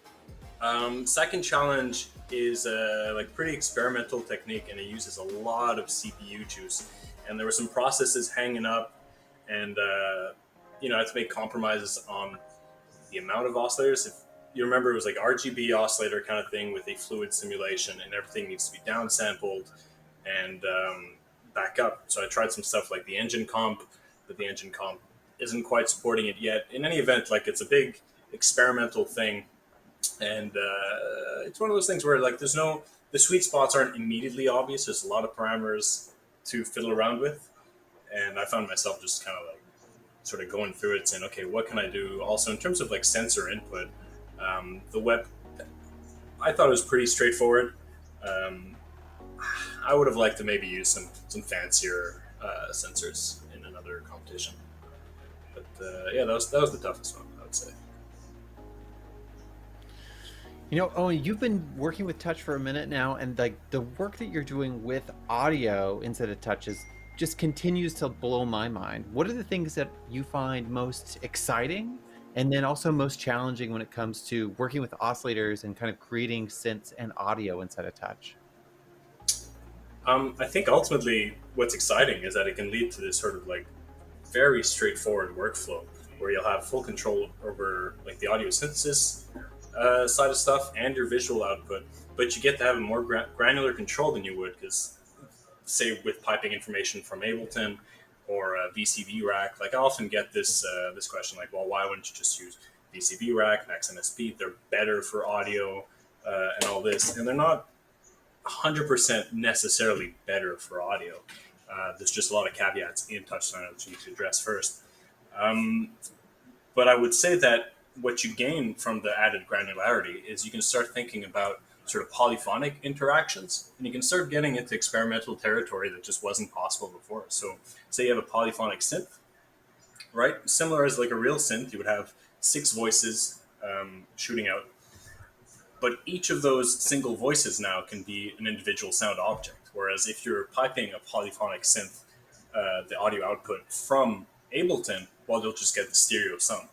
Second challenge is a pretty experimental technique, and it uses a lot of CPU juice. And there were some processes hanging up, and I had to make compromises on the amount of oscillators. If you remember, it was like RGB oscillator kind of thing with a fluid simulation, and everything needs to be downsampled and back up. So I tried some stuff like the engine comp, but the engine comp isn't quite supporting it yet. In any event, it's a big experimental thing, and it's one of those things where the sweet spots aren't immediately obvious. There's a lot of parameters to fiddle around with, and I found myself just kind of sort of going through it, saying, okay, what can I do? Also, in terms of sensor input, the web, I thought it was pretty straightforward. I would have liked to maybe use some fancier sensors in another competition, but that was the toughest one, I would say. Owen, you've been working with touch for a minute now, and the work that you're doing with audio instead of touch just continues to blow my mind. What are the things that you find most exciting and then also most challenging when it comes to working with oscillators and kind of creating synths and audio inside of touch? I think ultimately what's exciting is that it can lead to this sort of very straightforward workflow where you'll have full control over the audio synthesis side of stuff and your visual output, but you get to have a more granular control than you would, because say with piping information from Ableton or VCV rack, I often get this question well, why wouldn't you just use VCV rack, Max MSP? They're better for audio and all this, and they're not 100% necessarily better for audio. There's just a lot of caveats in TouchSigner that you need to address first. But I would say that what you gain from the added granularity is you can start thinking about sort of polyphonic interactions, and you can start getting into experimental territory that just wasn't possible before. So say you have a polyphonic synth, right? Similar as a real synth, you would have 6 voices shooting out, but each of those single voices now can be an individual sound object. Whereas if you're piping a polyphonic synth, the audio output from Ableton, you'll just get the stereo sum.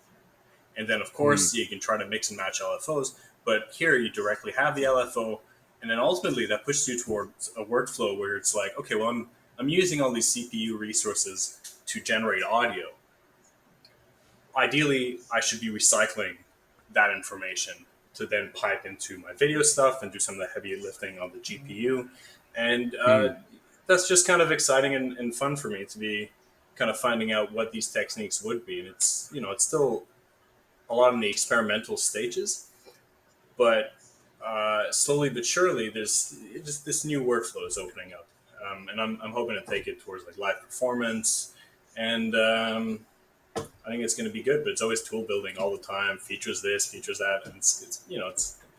And then, of course, you can try to mix and match LFOs, but here you directly have the LFO, and then ultimately that pushes you towards a workflow where it's okay, well, I'm using all these CPU resources to generate audio. Ideally, I should be recycling that information to then pipe into my video stuff and do some of the heavy lifting on the GPU. And that's just kind of exciting and fun for me to be kind of finding out what these techniques would be. And it's still a lot in the experimental stages, but slowly but surely, there's just this new workflow is opening up, and I'm hoping to take it towards live performance, and I think it's going to be good. But it's always tool building all the time, features this, features that, and it's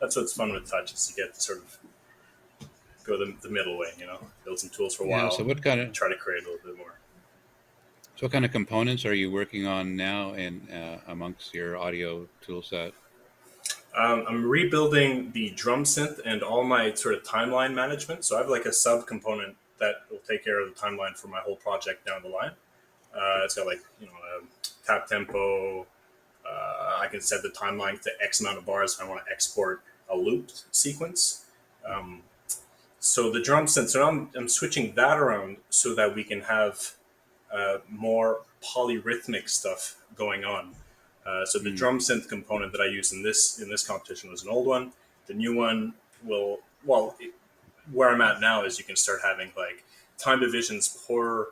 that's what's fun with touch, is you get to sort of go the middle way, build some tools for a while. So what kind of try to create a little bit more. So what kind of components are you working on now in amongst your audio tool set? I'm rebuilding the drum synth and all my sort of timeline management. So I have a sub component that will take care of the timeline for my whole project down the line. It's got tap tempo. I can set the timeline to X amount of bars if I want to export a looped sequence. So the drum synth, so I'm switching that around so that we can have more polyrhythmic stuff going on. So the drum synth component that I used in this competition was an old one. The new one will, well, where I'm at now is you can start having like time divisions per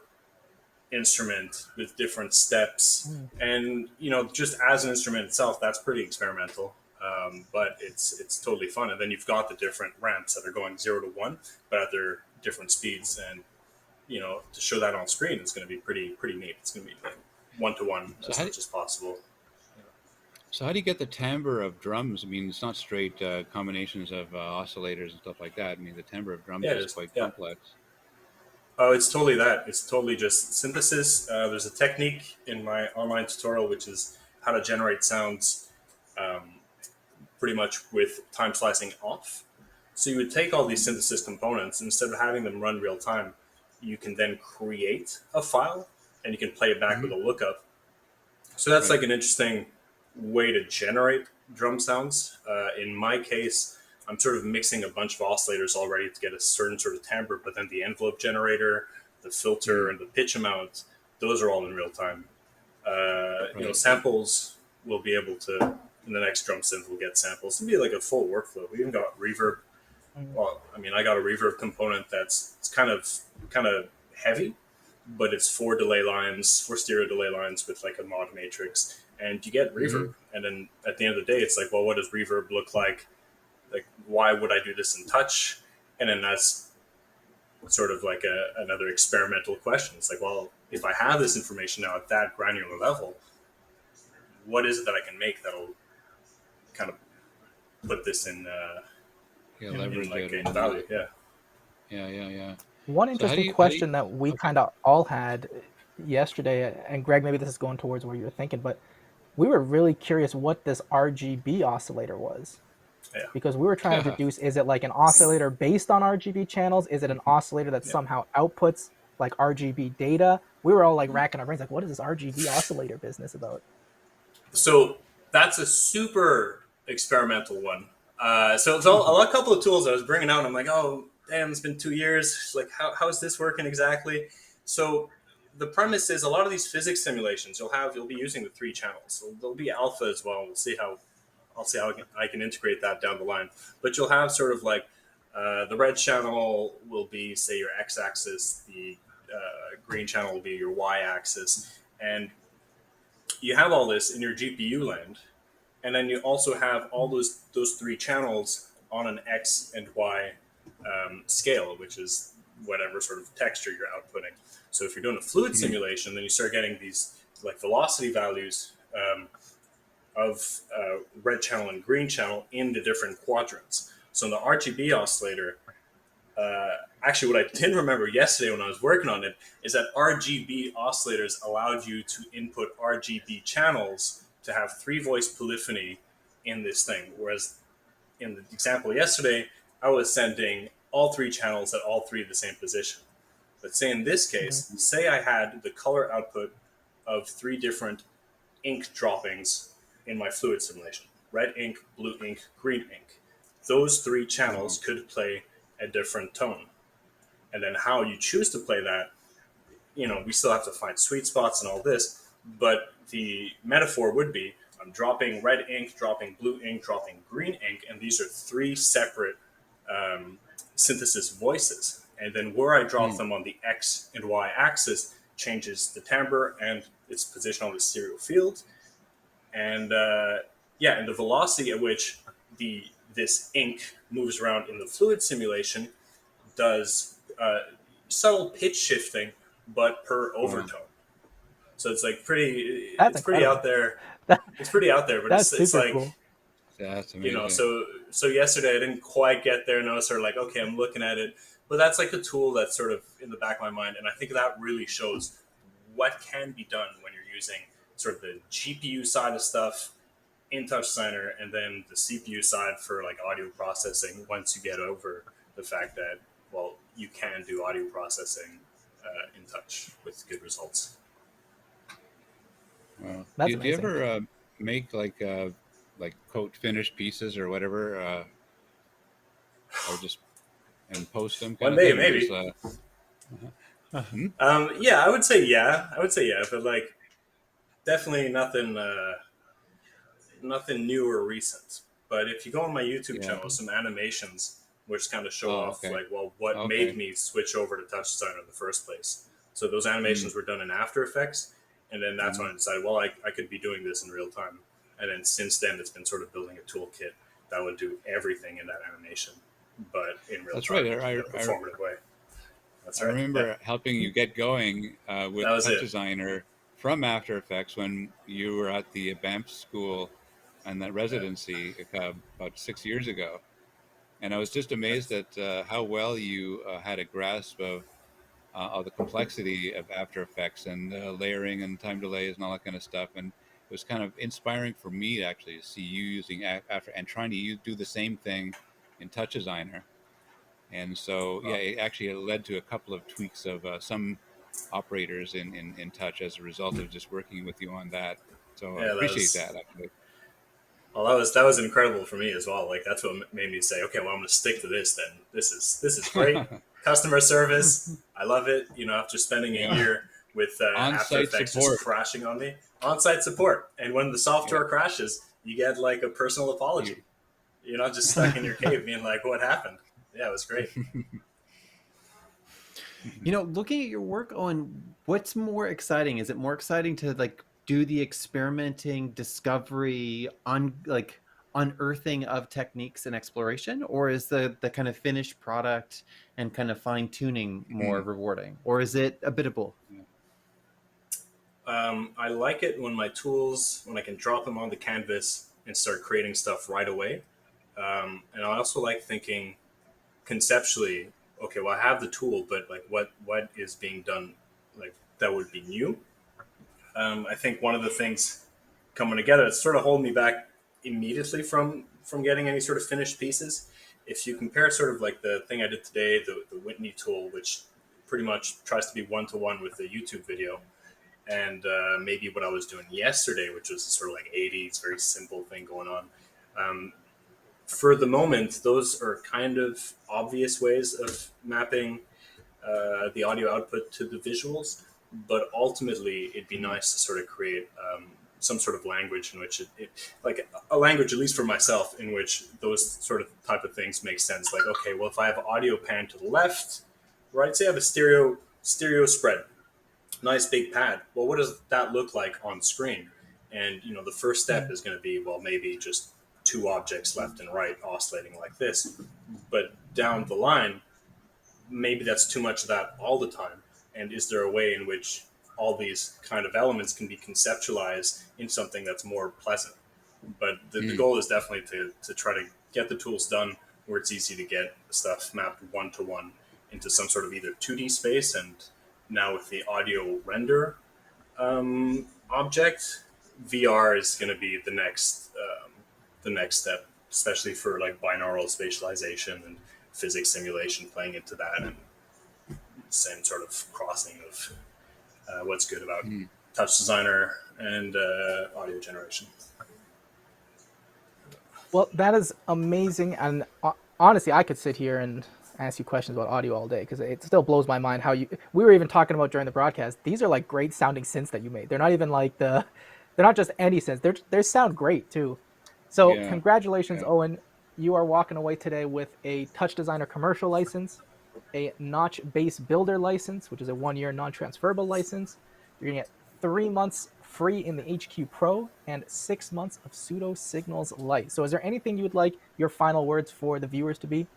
instrument with different steps, and just as an instrument itself, that's pretty experimental. But it's totally fun, and then you've got the different ramps that are going 0 to 1, but at their different speeds, and to show that on screen is going to be pretty neat. It's going to be like 1 to 1 as much as possible. So how do you get the timbre of drums? I mean, it's not straight combinations of oscillators and stuff like that. I mean, the timbre of drums is quite complex. Oh, it's totally that. It's totally just synthesis. There's a technique in my online tutorial, which is how to generate sounds pretty much with time slicing off. So you would take all these synthesis components, and instead of having them run real time, you can then create a file, and you can play it back with a lookup. So that's like an interesting way to generate drum sounds. In my case, I'm sort of mixing a bunch of oscillators already to get a certain sort of timbre, but then the envelope generator, the filter, and the pitch amount, those are all in real time. Samples will be able to, in the next drum synth, we'll get samples. It'll be like a full workflow. We even got reverb. Well, I mean, I got a reverb component it's kind of heavy, but it's 4 delay lines, 4 stereo delay lines with like a mod matrix, and you get reverb. And then at the end of the day, it's like, well, what does reverb look like? Like, why would I do this in touch? And then that's sort of like another experimental question. It's like, well, if I have this information now at that granular level, what is it that I can make that'll kind of put this in leverage in value? Yeah. One interesting question that we kind of all had yesterday, and Greg, maybe this is going towards where you're thinking, but we were really curious what this RGB oscillator was. Yeah. Because we were trying to deduce, is it like an oscillator based on RGB channels? Is it an oscillator that somehow outputs like RGB data? We were all like racking our brains, like, what is this RGB oscillator business about? So that's a super experimental one. So it's a couple of tools I was bringing out, and I'm like, oh, damn, it's been 2 years. Like, how is this working exactly? So the premise is a lot of these physics simulations, you'll be using the 3 channels. So there'll be alpha as well. I'll see how I can integrate that down the line. But you'll have sort of like the red channel will be, say, your x-axis. The green channel will be your y-axis. And you have all this in your GPU land. And then you also have all those 3 channels on an x and y scale, which is whatever sort of texture you're outputting. So if you're doing a fluid simulation, then you start getting these like velocity values of red channel and green channel in the different quadrants. So in the RGB oscillator, actually what I didn't remember yesterday when I was working on it is that RGB oscillators allowed you to input RGB channels to have 3-voice polyphony in this thing. Whereas in the example yesterday, I was sending all 3 channels at all 3 of the same position. But say in this case, say I had the color output of 3 different ink droppings in my fluid simulation: red ink, blue ink, green ink. Those 3 channels could play a different tone. And then how you choose to play that, we still have to find sweet spots and all this, but the metaphor would be I'm dropping red ink, dropping blue ink, dropping green ink, and these are 3 separate synthesis voices. And then where I drop them on the X and Y axis changes the timbre and its position on the stereo field. And and the velocity at which this ink moves around in the fluid simulation does subtle pitch shifting, but per overtone. So it's like pretty out there. It's pretty out there, but it's like cool. That's amazing. So yesterday I didn't quite get there, and I was sort of like, okay, I'm looking at it, but that's like a tool that's sort of in the back of my mind, and I think that really shows what can be done when you're using sort of the GPU side of stuff in Touch Designer, and then the CPU side for like audio processing. Once you get over the fact that you can do audio processing in Touch with good results. Wow. Do you ever make like coat finish pieces or whatever, or just and post them? One day, maybe. I would say yeah, but like definitely nothing new or recent. But if you go on my YouTube channel, some animations which kind of show off like, well, what made me switch over to Touch Designer in the first place. So those animations were done in After Effects, and then that's when I decided, well, I could be doing this in real time. And then since then, it's been sort of building a toolkit that would do everything in that animation, but in real time, in a performative way. I remember helping you get going with Touch Designer from After Effects when you were at the BAMP school and that residency about 6 years ago. And I was just amazed at how well you had a grasp of the complexity of After Effects and layering and time delays and all that kind of stuff. And it was kind of inspiring for me actually to see you using After and trying to do the same thing in Touch Designer. And so, it actually led to a couple of tweaks of some operators in Touch as a result of just working with you on that. So I appreciate that actually. Well, that was incredible for me as well. Like that's what made me say, okay, well, I'm going to stick to this. Then this is great. Customer service, I love it. You know, after spending a year with After Effects just crashing on me, on-site support, and when the software crashes, you get like a personal apology. You're not just stuck in your cave being like, "What happened?" Yeah, it was great. You know, looking at your work, Owen, what's more exciting? Is it more exciting to like do the experimenting, discovery, unearthing of techniques and exploration, or is the kind of finished product and kind of fine tuning more rewarding, or is it a bit of both? I like it when my tools, when I can drop them on the canvas and start creating stuff right away. And I also like thinking conceptually, okay, well, I have the tool, but like what is being done like that would be new? I think one of the things coming together, it's sort of holding me back immediately from getting any sort of finished pieces. If you compare sort of like the thing I did today, the Whitney tool, which pretty much tries to be one-to-one with the YouTube video, and maybe what I was doing yesterday, which was sort of like 80s, very simple thing going on. For the moment, those are kind of obvious ways of mapping the audio output to the visuals. But ultimately, it'd be nice to sort of create some sort of language in which it like a language, at least for myself, in which those sort of type of things make sense. Like, okay, well, if I have audio pan to the left, right, say I have a stereo spread, nice big pad. Well, what does that look like on screen? And, you know, the first step is going to be, well, maybe just two objects left and right oscillating like this. But down the line, maybe that's too much of that all the time. And is there a way in which all these kind of elements can be conceptualized in something that's more pleasant? But the goal is definitely to try to get the tools done where it's easy to get stuff mapped one-to-one into some sort of either 2D space, and now with the audio render object, VR is going to be the next step, especially for like binaural spatialization and physics simulation playing into that, and same sort of crossing of what's good about Touch Designer and audio generation. Well, that is amazing, and honestly, I could sit here and ask you questions about audio all day, because it still blows my mind how we were even talking about during the broadcast, these are like great sounding synths that you made. They're not even like they're not just any synths, they sound great too. So congratulations, Owen. You are walking away today with a Touch Designer commercial license, a Notch Bass Builder license, which is a 1-year non-transferable license. You're going to get 3 months free in the HQ Pro and 6 months of Pseudo Signals Lite. So is there anything you would like your final words for the viewers to be?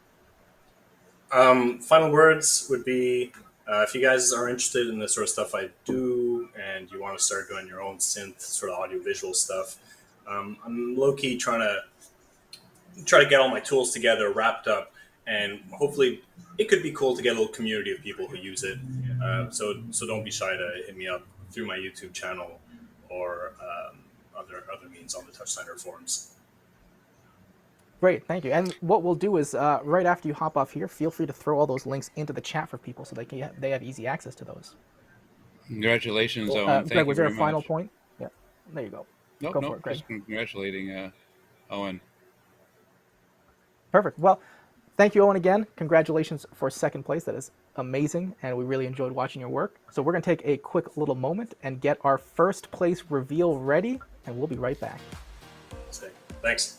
Final words would be, if you guys are interested in the sort of stuff I do and you want to start doing your own synth sort of audiovisual stuff, I'm low-key trying to get all my tools together, wrapped up, and hopefully it could be cool to get a little community of people who use it. So don't be shy to hit me up through my YouTube channel or other means on the Touch Designer forums. Great, thank you. And what we'll do is right after you hop off here, feel free to throw all those links into the chat for people so they have easy access to those. Congratulations, Owen. Greg, was there a final point? Yeah, there you go. Go for it, Greg. Just congratulating Owen. Perfect. Well, thank you, Owen, again. Congratulations for second place. That is amazing, and we really enjoyed watching your work. So we're going to take a quick little moment and get our first place reveal ready, and we'll be right back. Thanks.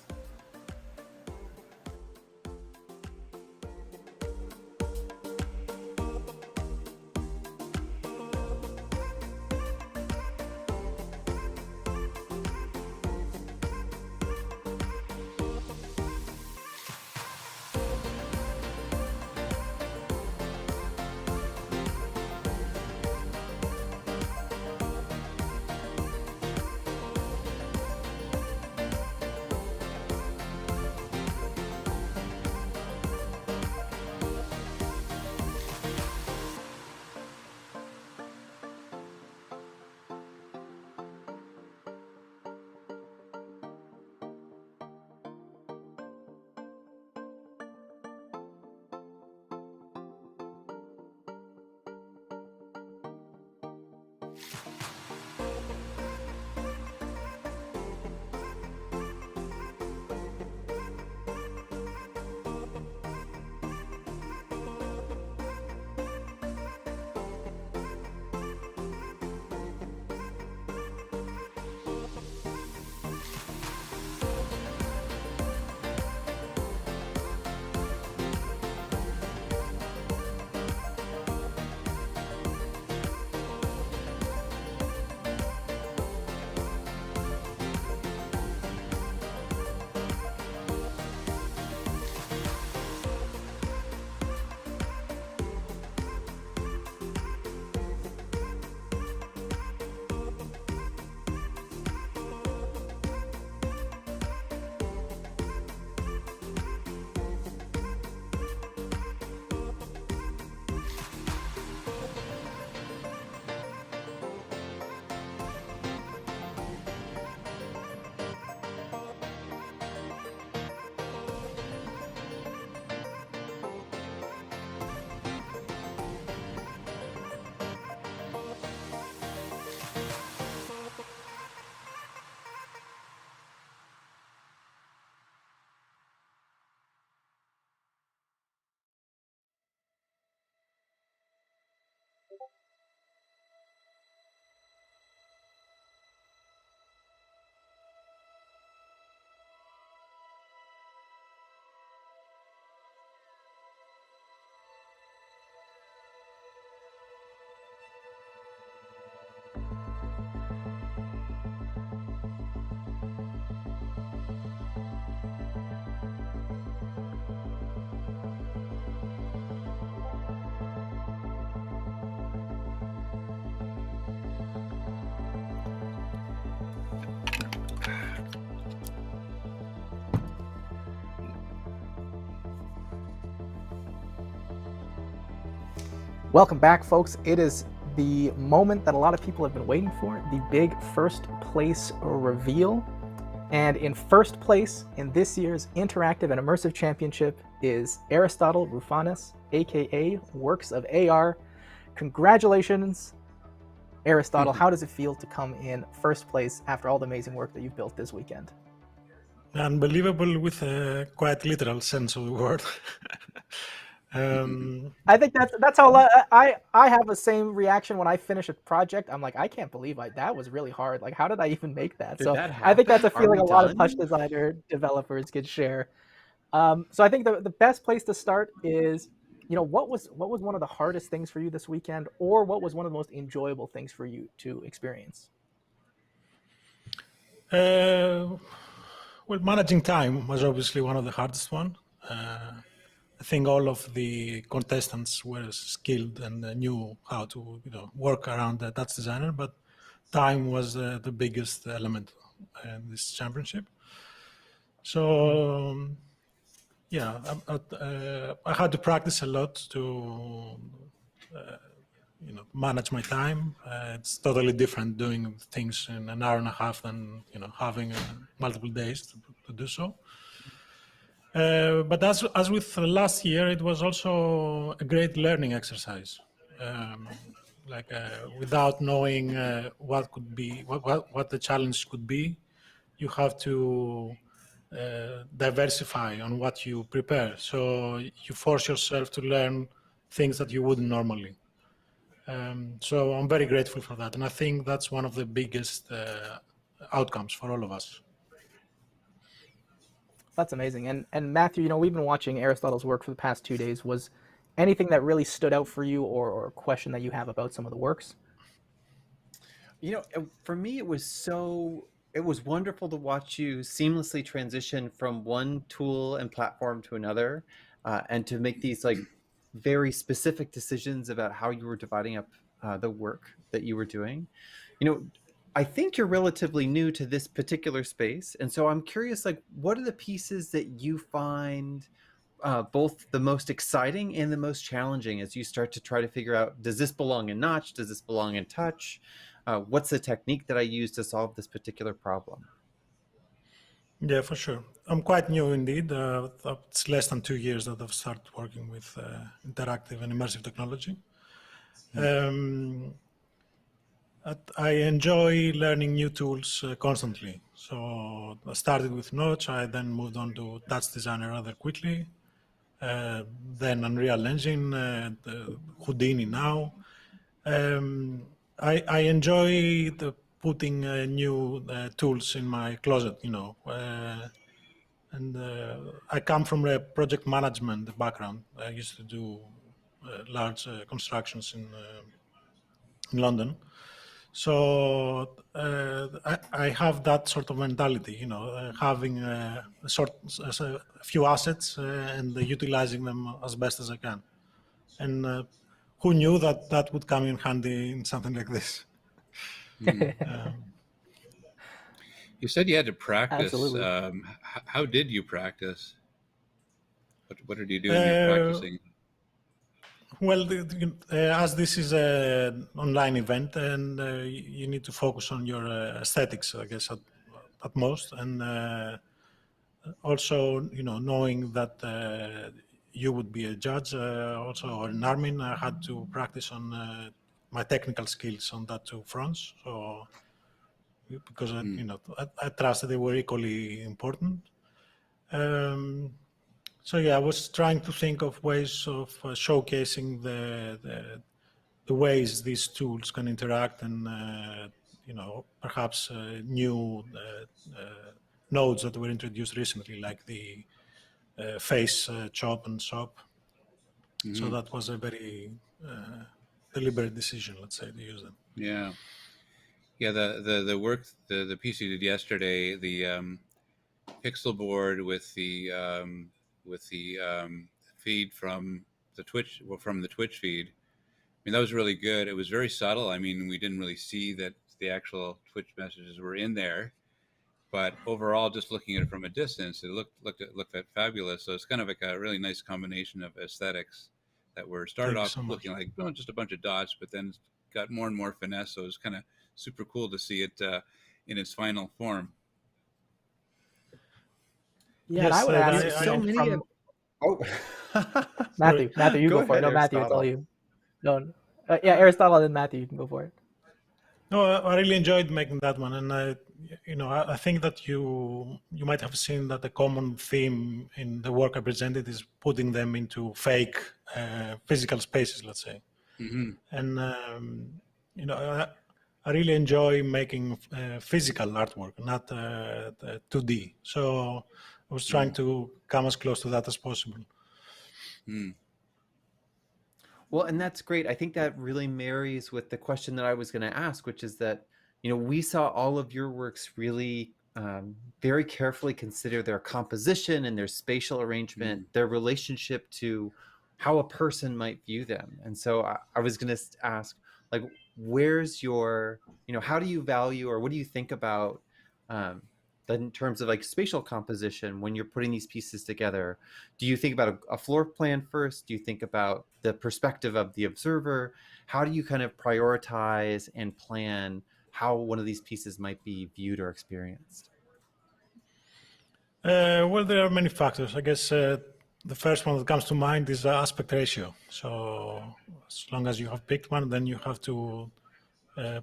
Welcome back, folks. It is the moment that a lot of people have been waiting for, the big first place reveal. And in first place in this year's Interactive and Immersive Championship is Aristotle Rufanis, aka Works of AR. Congratulations, Aristotle. How does it feel to come in first place after all the amazing work that you've built this weekend? Unbelievable with a quite literal sense of the word. I think that's how I have the same reaction when I finish a project. I'm like, I can't believe that was really hard. Like, how did I even make that? Did So that I think that's a happen? feeling Are a we lot of done? touch designer developers could share. So I think the best place to start is, what was one of the hardest things for you this weekend, or what was one of the most enjoyable things for you to experience? Well, managing time was obviously one of the hardest one. I think all of the contestants were skilled and knew how to work around the touch designer, but time was the biggest element in this championship. So yeah, I had to practice a lot to manage my time. It's totally different doing things in an hour and a half than having multiple days to do so. But as with last year, it was also a great learning exercise. Without knowing what could be, what the challenge could be, you have to diversify on what you prepare. So you force yourself to learn things that you wouldn't normally. So I'm very grateful for that, and I think that's one of the biggest outcomes for all of us. That's amazing. And Matthew, we've been watching Aristotle's work for the past 2 days. Was anything that really stood out for you, or a question that you have about some of the works? For me, it was wonderful to watch you seamlessly transition from one tool and platform to another, and to make these very specific decisions about how you were dividing up the work that you were doing. I think you're relatively new to this particular space, and so I'm curious, what are the pieces that you find both the most exciting and the most challenging as you start to try to figure out, does this belong in Notch? Does this belong in Touch? What's the technique that I use to solve this particular problem? Yeah, for sure. I'm quite new indeed. It's less than 2 years that I've started working with interactive and immersive technology. I enjoy learning new tools constantly. So I started with Notch, I then moved on to Touch Designer rather quickly, then Unreal Engine, Houdini now. I enjoy putting new tools in my closet, and I come from a project management background. I used to do large constructions in London. So I have that sort of mentality, having a few assets and utilizing them as best as I can. And who knew that that would come in handy in something like this? You said you had to practice. Absolutely. How did you practice? What did you do in your Uh, practicing? well, as this is an online event, and you need to focus on your aesthetics, I guess, at most, and also, knowing that you would be a judge, also or an admin, I had to practice on my technical skills on that two fronts. So because I trusted they were equally important. Um, so yeah, I was trying to think of ways of showcasing the ways these tools can interact, and perhaps new nodes that were introduced recently, like the face chop and sop. So that was a very deliberate decision, let's say, to use them. Yeah, yeah. The work the piece you did yesterday, the pixel board with the feed from the Twitch, well, from the Twitch feed. I mean, that was really good. It was very subtle. I mean, we didn't really see that the actual Twitch messages were in there, but overall, just looking at it from a distance, it looked at fabulous. So it's kind of like a really nice combination of aesthetics that were started Thank you off so much. looking like just a bunch of dots, but then got more and more finesse. So it was kind of super cool to see it in its final form. Yeah, and I would ask so many from of... Oh, Matthew, you Go go for it. ahead, No, Matthew, it's all Aristotle. you. No, yeah, Aristotle, and then Matthew, you can go for it. No, I really enjoyed making that one, and I think that you might have seen that the common theme in the work I presented is putting them into fake physical spaces, let's say. Mm-hmm. And I really enjoy making physical artwork, not 2D. So I was trying to come as close to that as possible. Mm. Well, and that's great. I think that really marries with the question that I was going to ask, which is that, we saw all of your works really very carefully consider their composition and their spatial arrangement, their relationship to how a person might view them. And so I was going to ask, like, where's your, how do you value, or what do you think about in terms of like spatial composition when you're putting these pieces together? Do you think about a floor plan first? Do you think about the perspective of the observer? How do you kind of prioritize and plan how one of these pieces might be viewed or experienced? Well, there are many factors. I guess the first one that comes to mind is the aspect ratio. So as long as you have picked one, then you have to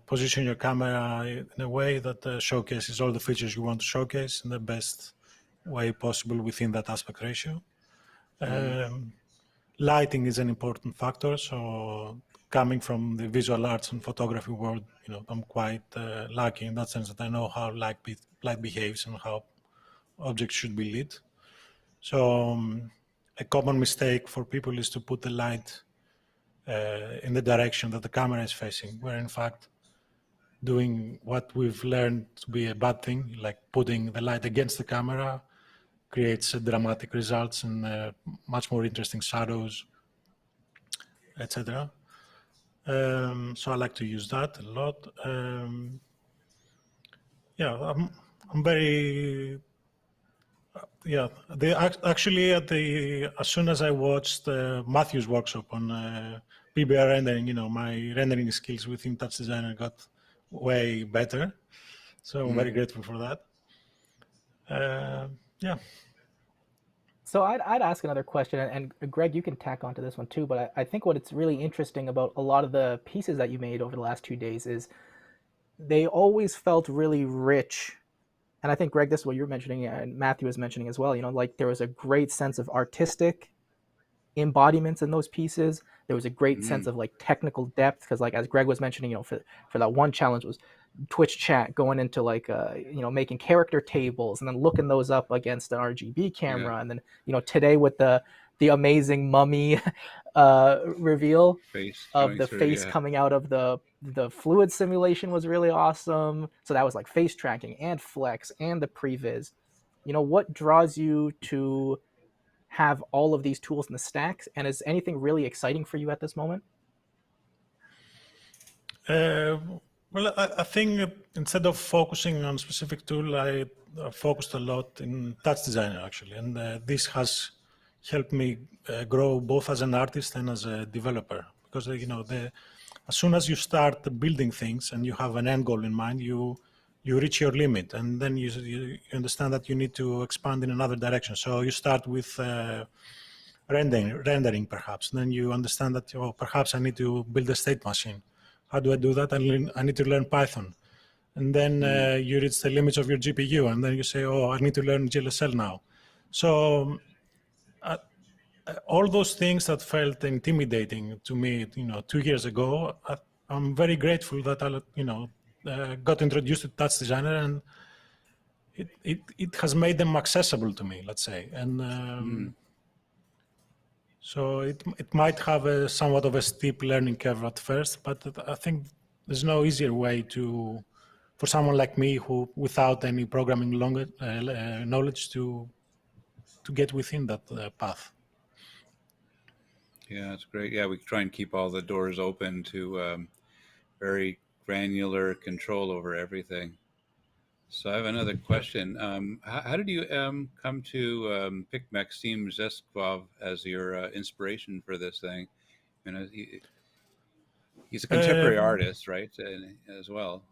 position your camera in a way that showcases all the features you want to showcase in the best way possible within that aspect ratio. Lighting is an important factor. So coming from the visual arts and photography world, I'm quite lucky in that sense that I know how light behaves and how objects should be lit. So a common mistake for people is to put the light in the direction that the camera is facing, where in fact doing what we've learned to be a bad thing, like putting the light against the camera, creates dramatic results and much more interesting shadows, etc. So I like to use that a lot. Yeah, I'm very... Yeah, actually, as soon as I watched Matthew's workshop on PBR rendering, my rendering skills within Touch Designer got way better. So I'm very grateful for that. Yeah. So I'd ask another question, and Greg, you can tack onto this one too. But I think what it's really interesting about a lot of the pieces that you made over the last 2 days is they always felt really rich. And I think, Greg, this is what you're mentioning, and Matthew was mentioning as well. Like there was a great sense of artistic embodiments in those pieces. There was a great sense of like technical depth, because like as Greg was mentioning, for that one challenge was Twitch chat, going into like making character tables and then looking those up against an RGB camera, and then today with the amazing mummy reveal of the face coming out of the fluid simulation was really awesome. So that was like face tracking and flex and the previs. What draws you to have all of these tools in the stacks, and is anything really exciting for you at this moment? Well, I think instead of focusing on specific tool, I focused a lot in Touch Designer actually, and this has helped me grow both as an artist and as a developer. Because as soon as you start building things and you have an end goal in mind, you reach your limit, and then you understand that you need to expand in another direction. So you start with rendering perhaps, and then you understand that perhaps I need to build a state machine. How do I do that? I need to learn Python. And then you reach the limits of your GPU, and then you say, I need to learn GLSL now. So all those things that felt intimidating to me, 2 years ago, I'm very grateful that I got introduced to Touch Designer, and it has made them accessible to me, let's say. And so it might have a somewhat of a steep learning curve at first, but I think there's no easier way for someone like me who without any programming knowledge to get within that path. Yeah, that's great. Yeah, we try and keep all the doors open to very granular control over everything. So I have another question. How did you come to pick Maxim Zeskov as your inspiration for this thing? He's a contemporary artist, right, as well?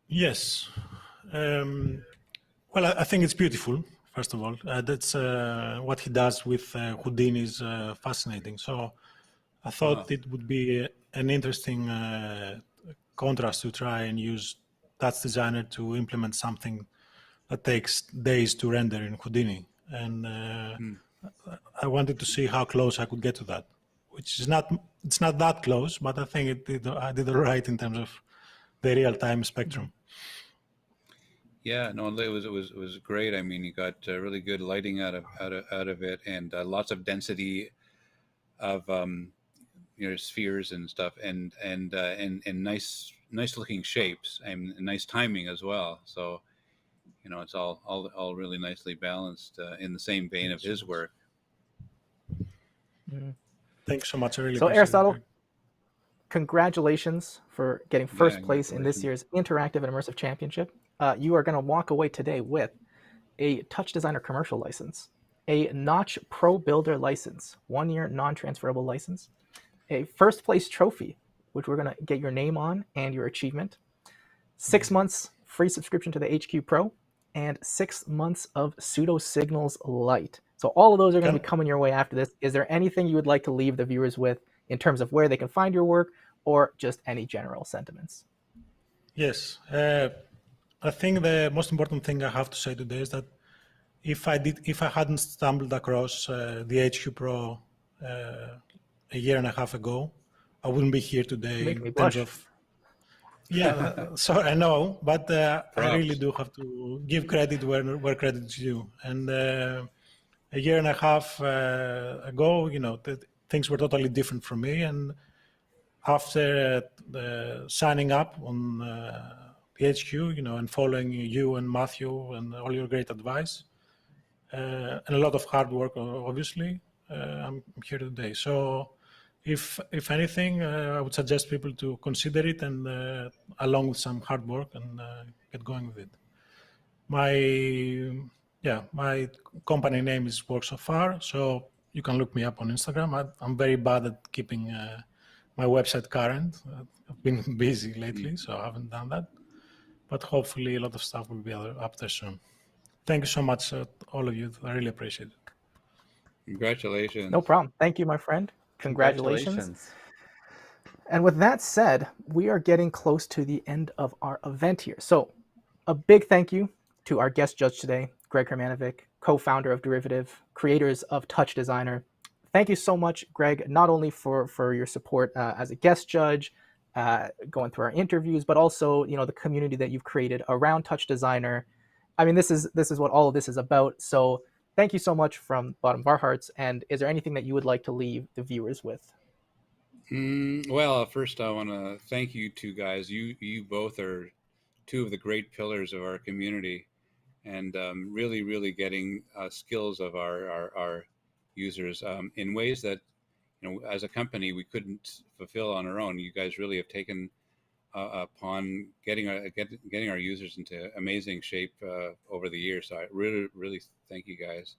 Yes. Well, I think it's beautiful, first of all. That's what he does with Houdini is fascinating. So I thought it would be an interesting contrast to try and use Touch Designer to implement something that takes days to render in Houdini. And I wanted to see how close I could get to that, which is it's not that close, but I think I did it right in terms of the real-time spectrum. Yeah, no, it was great. I mean, you got really good lighting out of it, and lots of density of spheres and stuff, and nice looking shapes and nice timing as well. So it's all really nicely balanced in the same vein of his work. Thanks so much. I really so appreciate Aristotle, it. Congratulations for getting first place in this year's Interactive and Immersive Championship. You are going to walk away today with a Touch Designer commercial license, a Notch Pro Builder license, 1-year non-transferable license, a first place trophy, which we're going to get your name on and your achievement, 6 months free subscription to the HQ Pro, and 6 months of Pseudo Signals Lite. So all of those are going to be coming your way after this. Is there anything you would like to leave the viewers with in terms of where they can find your work, or just any general sentiments? Yes. I think the most important thing I have to say today is that if I hadn't stumbled across the HQ Pro a year and a half ago, I wouldn't be here today in terms of. Yeah, sorry, I know, but I really do have to give credit where credit is due. And a year and a half ago, things were totally different from me. And after signing up on the HQ, and following you and Matthew and all your great advice, and a lot of hard work, obviously, I'm here today. So if anything, I would suggest people to consider it, and along with some hard work, and get going with it. My company name is Work So Far, so you can look me up on Instagram. I'm very bad at keeping my website current. I've been busy lately, so I haven't done that. But hopefully a lot of stuff will be up there soon. Thank you so much, all of you. I really appreciate it. Congratulations. No problem. Thank you, my friend. Congratulations. And with that said, we are getting close to the end of our event here. So a big thank you to our guest judge today, Greg Hermanovic, co-founder of Derivative, creators of Touch Designer. Thank you so much, Greg, not only for your support as a guest judge, going through our interviews, but also the community that you've created around Touch Designer. I mean, this is what all of this is about. So thank you so much from the bottom of our hearts. And is there anything that you would like to leave the viewers with? Well, first I want to thank you two guys. You both are two of the great pillars of our community, and really getting skills of our users in ways that as a company we couldn't fulfill on our own. You guys really have taken upon getting our users into amazing shape over the years. So I really thank you guys.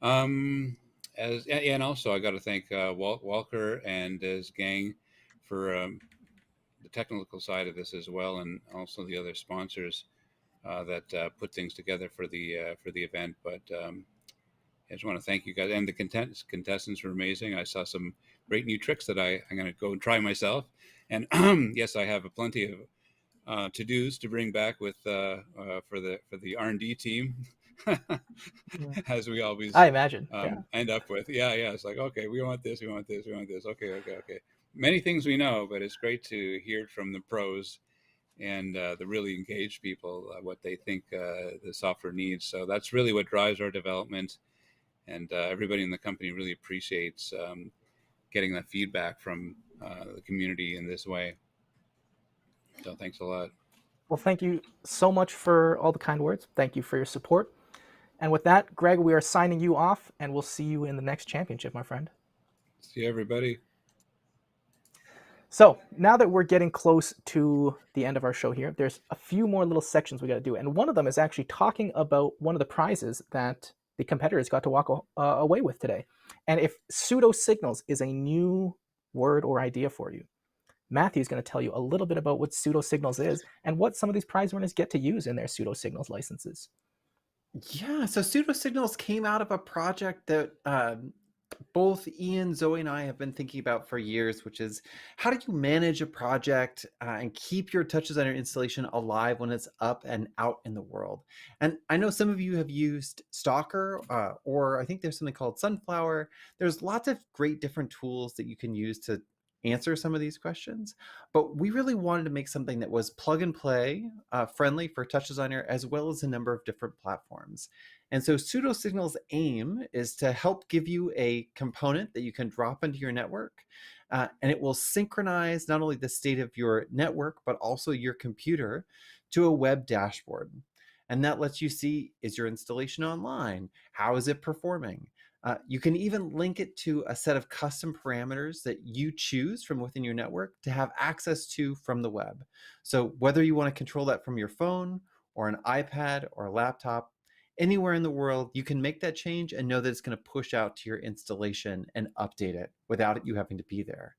And also I got to thank Walker and his gang for the technical side of this as well, and also the other sponsors that put things together for the event. But I just want to thank you guys, and the contestants were amazing. I saw some great new tricks that I'm going to go and try myself. And yes, I have plenty of to-dos to bring back with for the R&D team. As we always, I imagine, end up with. Yeah. It's like, okay, we want this. Okay. Many things we know, but it's great to hear it from the pros and the really engaged people, what they think the software needs. So that's really what drives our development. And everybody in the company really appreciates getting that feedback from the community in this way. So thanks a lot. Well, thank you so much for all the kind words. Thank you for your support. And with that, Greg, we are signing you off, and we'll see you in the next championship, my friend. See everybody. So now that we're getting close to the end of our show here, there's a few more little sections we got to do. And one of them is actually talking about one of the prizes that the competitors got to walk away with today. And if pseudo signals is a new word or idea for you, Matthew's going to tell you a little bit about what pseudo signals is and what some of these prize winners get to use in their pseudo signals licenses. Yeah, so pseudo signals came out of a project that both Ian, Zoe, and I have been thinking about for years, which is how do you manage a project and keep your Touch Designer installation alive when it's up and out in the world? And I know some of you have used Stalker, or I think there's something called Sunflower. There's lots of great different tools that you can use to answer some of these questions, but we really wanted to make something that was plug and play friendly for Touch Designer, as well as a number of different platforms. And so pseudo signals aim is to help give you a component that you can drop into your network, and it will synchronize not only the state of your network, but also your computer to a web dashboard. And that lets you see, is your installation online? How is it performing? You can even link it to a set of custom parameters that you choose from within your network to have access to from the web. So whether you want to control that from your phone or an iPad or a laptop, anywhere in the world, you can make that change and know that it's going to push out to your installation and update it without you having to be there.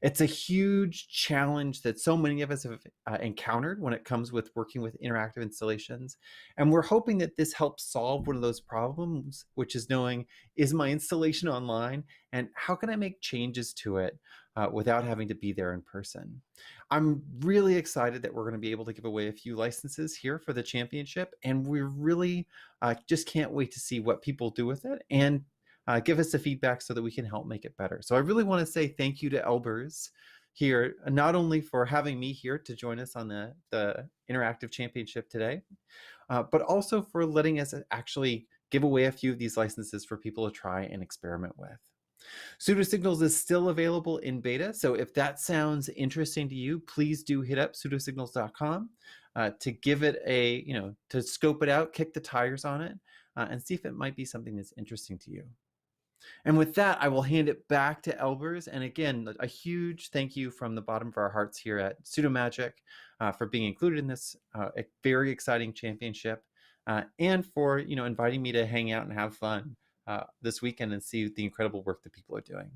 It's a huge challenge that so many of us have encountered when it comes with working with interactive installations. And we're hoping that this helps solve one of those problems, which is knowing, is my installation online and how can I make changes to it without having to be there in person? I'm really excited that we're going to be able to give away a few licenses here for the championship. And we really just can't wait to see what people do with it and give us the feedback so that we can help make it better. So I really want to say thank you to Elbers here, not only for having me here to join us on the Interactive Championship today, but also for letting us actually give away a few of these licenses for people to try and experiment with. Pseudo Signals is still available in beta, so if that sounds interesting to you, please do hit up pseudosignals.com to give it a, to scope it out, kick the tires on it, and see if it might be something that's interesting to you. And with that, I will hand it back to Elbers. And again, a huge thank you from the bottom of our hearts here at Pseudo Magic for being included in this very exciting championship and for inviting me to hang out and have fun this weekend and see the incredible work that people are doing.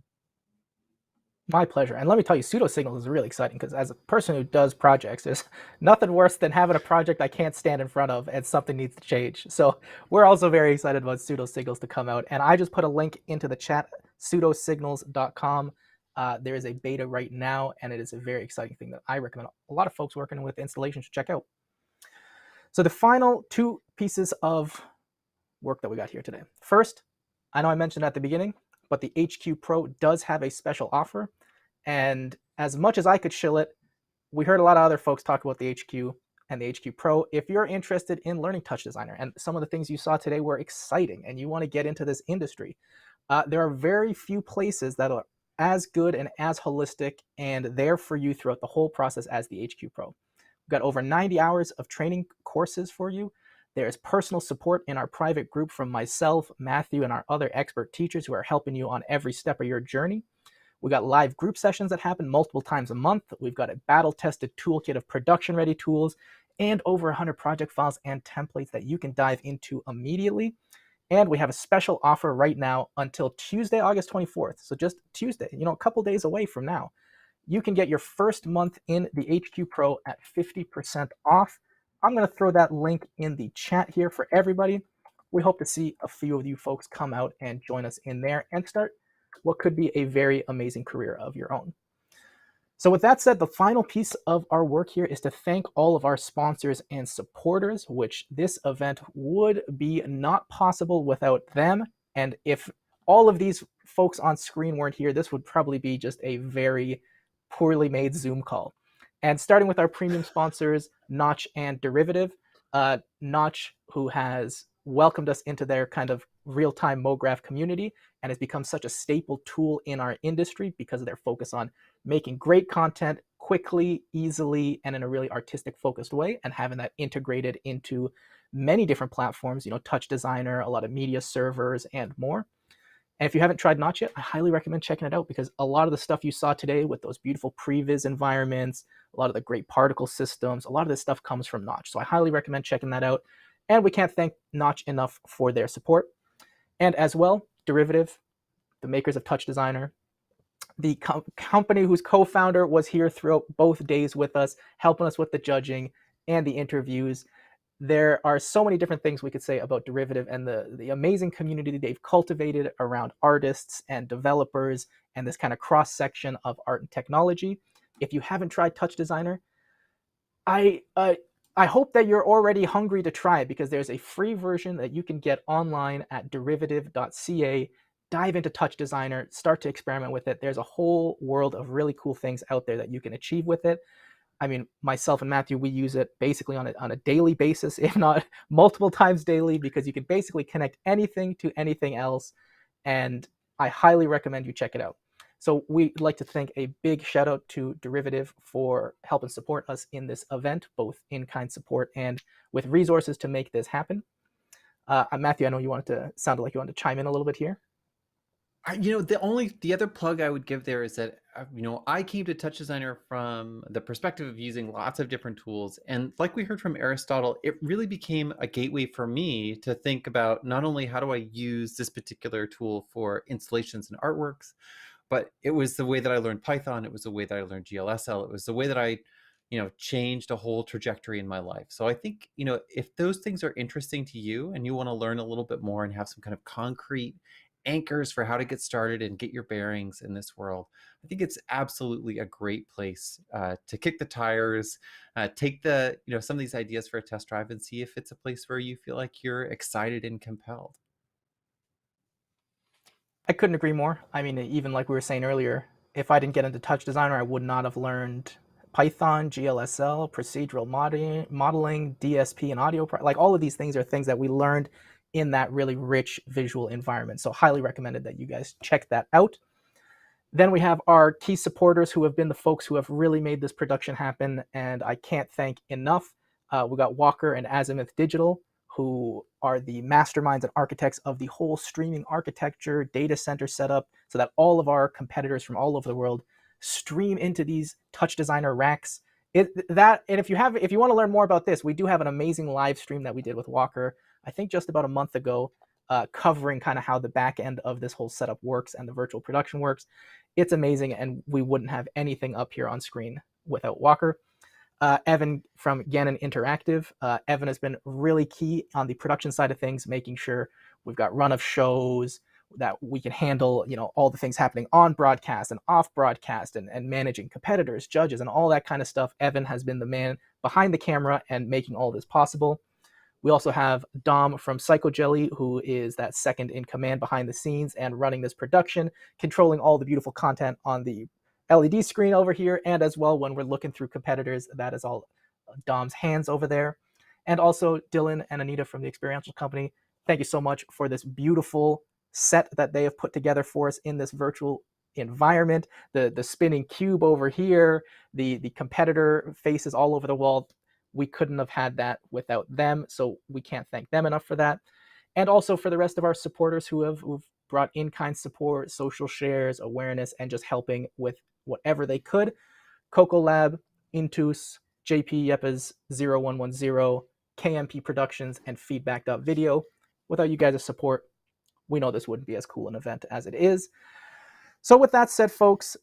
My pleasure. And let me tell you, pseudo signals is really exciting because as a person who does projects, there's nothing worse than having a project I can't stand in front of and something needs to change. So we're also very excited about pseudo signals to come out. And I just put a link into the chat, pseudosignals.com. There is a beta right now, and it is a very exciting thing that I recommend a lot of folks working with installations to check out. So the final two pieces of work that we got here today. First, I know I mentioned at the beginning, but the HQ Pro does have a special offer. And as much as I could shill it, we heard a lot of other folks talk about the HQ and the HQ Pro. If you're interested in learning Touch Designer, and some of the things you saw today were exciting, and you want to get into this industry, there are very few places that are as good and as holistic and there for you throughout the whole process as the HQ Pro. We've got over 90 hours of training courses for you. There is personal support in our private group from myself, Matthew, and our other expert teachers who are helping you on every step of your journey. We got live group sessions that happen multiple times a month. We've got a battle-tested toolkit of production-ready tools and over 100 project files and templates that you can dive into immediately. And we have a special offer right now until Tuesday, August 24th. So just Tuesday, a couple days away from now. You can get your first month in the HQ Pro at 50% off. I'm going to throw that link in the chat here for everybody. We hope to see a few of you folks come out and join us in there and start what could be a very amazing career of your own. So with that said, the final piece of our work here is to thank all of our sponsors and supporters, which this event would be not possible without them. And if all of these folks on screen weren't here, this would probably be just a very poorly made Zoom call. And starting with our premium sponsors, Notch and Derivative. Notch, who has welcomed us into their kind of real-time MoGraph community and has become such a staple tool in our industry because of their focus on making great content quickly, easily, and in a really artistic focused way, and having that integrated into many different platforms, Touch Designer, a lot of media servers, and more. And if you haven't tried Notch yet, I highly recommend checking it out because a lot of the stuff you saw today with those beautiful previs environments, a lot of the great particle systems, a lot of this stuff comes from Notch. So I highly recommend checking that out. And we can't thank Notch enough for their support. And as well, Derivative, the makers of Touch Designer, the company whose co-founder was here throughout both days with us, helping us with the judging and the interviews. There are so many different things we could say about Derivative and the amazing community they've cultivated around artists and developers and this kind of cross-section of art and technology. If you haven't tried Touch Designer, I hope that you're already hungry to try it because there's a free version that you can get online at derivative.ca. Dive into Touch Designer, start to experiment with it. There's a whole world of really cool things out there that you can achieve with it. I mean, myself and Matthew, we use it basically on a daily basis, if not multiple times daily, because you can basically connect anything to anything else. And I highly recommend you check it out. So we'd like to thank a big shout out to Derivative for helping support us in this event, both in-kind support and with resources to make this happen. Matthew, I know sounded like you wanted to chime in a little bit here. The other plug I would give there is that, I came to Touch Designer from the perspective of using lots of different tools. And like we heard from Aristotle, it really became a gateway for me to think about not only how do I use this particular tool for installations and artworks, but it was the way that I learned Python. It was the way that I learned GLSL. It was the way that I, changed a whole trajectory in my life. So I think, if those things are interesting to you and you want to learn a little bit more and have some kind of concrete anchors for how to get started and get your bearings in this world, I think it's absolutely a great place to kick the tires, take some of these ideas for a test drive and see if it's a place where you feel like you're excited and compelled. I couldn't agree more. I mean, even like we were saying earlier, if I didn't get into Touch Designer, I would not have learned Python, GLSL, procedural modeling, DSP, and audio. Like all of these things are things that we learned in that really rich visual environment. So highly recommended that you guys check that out. Then we have our key supporters who have been the folks who have really made this production happen, and I can't thank enough. We got Walker and Azimuth Digital, who are the masterminds and architects of the whole streaming architecture, data center setup, so that all of our competitors from all over the world stream into these Touch Designer racks. And if you want to learn more about this, we do have an amazing live stream that we did with Walker, I think just about a month ago, covering kind of how the back end of this whole setup works and the virtual production works. It's amazing, and we wouldn't have anything up here on screen without Walker. Evan from Gannon Interactive. Evan has been really key on the production side of things, making sure we've got run of shows, that we can handle, all the things happening on broadcast and off broadcast, and managing competitors, judges, and all that kind of stuff. Evan has been the man behind the camera and making all this possible. We also have Dom from Psycho Jelly, who is that second in command behind the scenes and running this production, controlling all the beautiful content on the LED screen over here, and as well when we're looking through competitors, that is all Dom's hands over there. And also Dylan and Anita from the Experiential Company. Thank you so much for this beautiful set that they have put together for us in this virtual environment. The spinning cube over here, the competitor faces all over the wall. We couldn't have had that without them, so we can't thank them enough for that. And also for the rest of our supporters who've brought in-kind support, social shares, awareness, and just helping with whatever they could. Coco Lab, Intus, JP Yepes 0110, KMP Productions, and Feedback.video. Without you guys' support, we know this wouldn't be as cool an event as it is. So with that said, folks,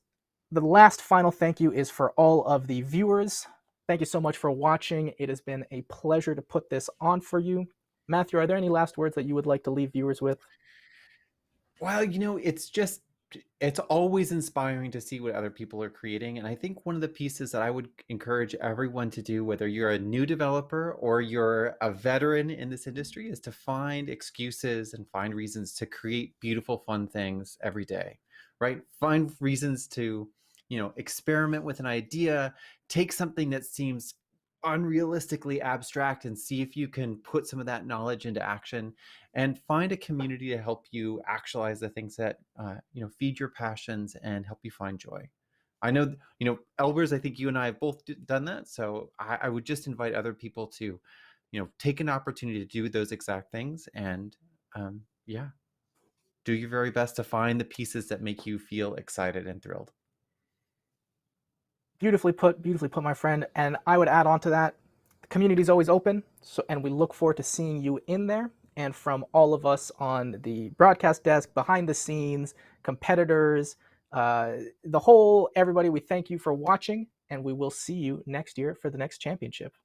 the last final thank you is for all of the viewers. Thank you so much for watching. It has been a pleasure to put this on for you. Matthew, are there any last words that you would like to leave viewers with? Well, it's always inspiring to see what other people are creating. And I think one of the pieces that I would encourage everyone to do, whether you're a new developer or you're a veteran in this industry, is to find excuses and find reasons to create beautiful, fun things every day, right? Find reasons to, experiment with an idea, take something that seems unrealistically abstract and see if you can put some of that knowledge into action, and find a community to help you actualize the things that feed your passions and help you find joy. I know, Elbers, I think you and I have both done that, so I would just invite other people to take an opportunity to do those exact things, and do your very best to find the pieces that make you feel excited and thrilled. Beautifully put, my friend. And I would add on to that, the community is always open, and we look forward to seeing you in there. And from all of us on the broadcast desk, behind the scenes, competitors, everybody, we thank you for watching, and we will see you next year for the next championship.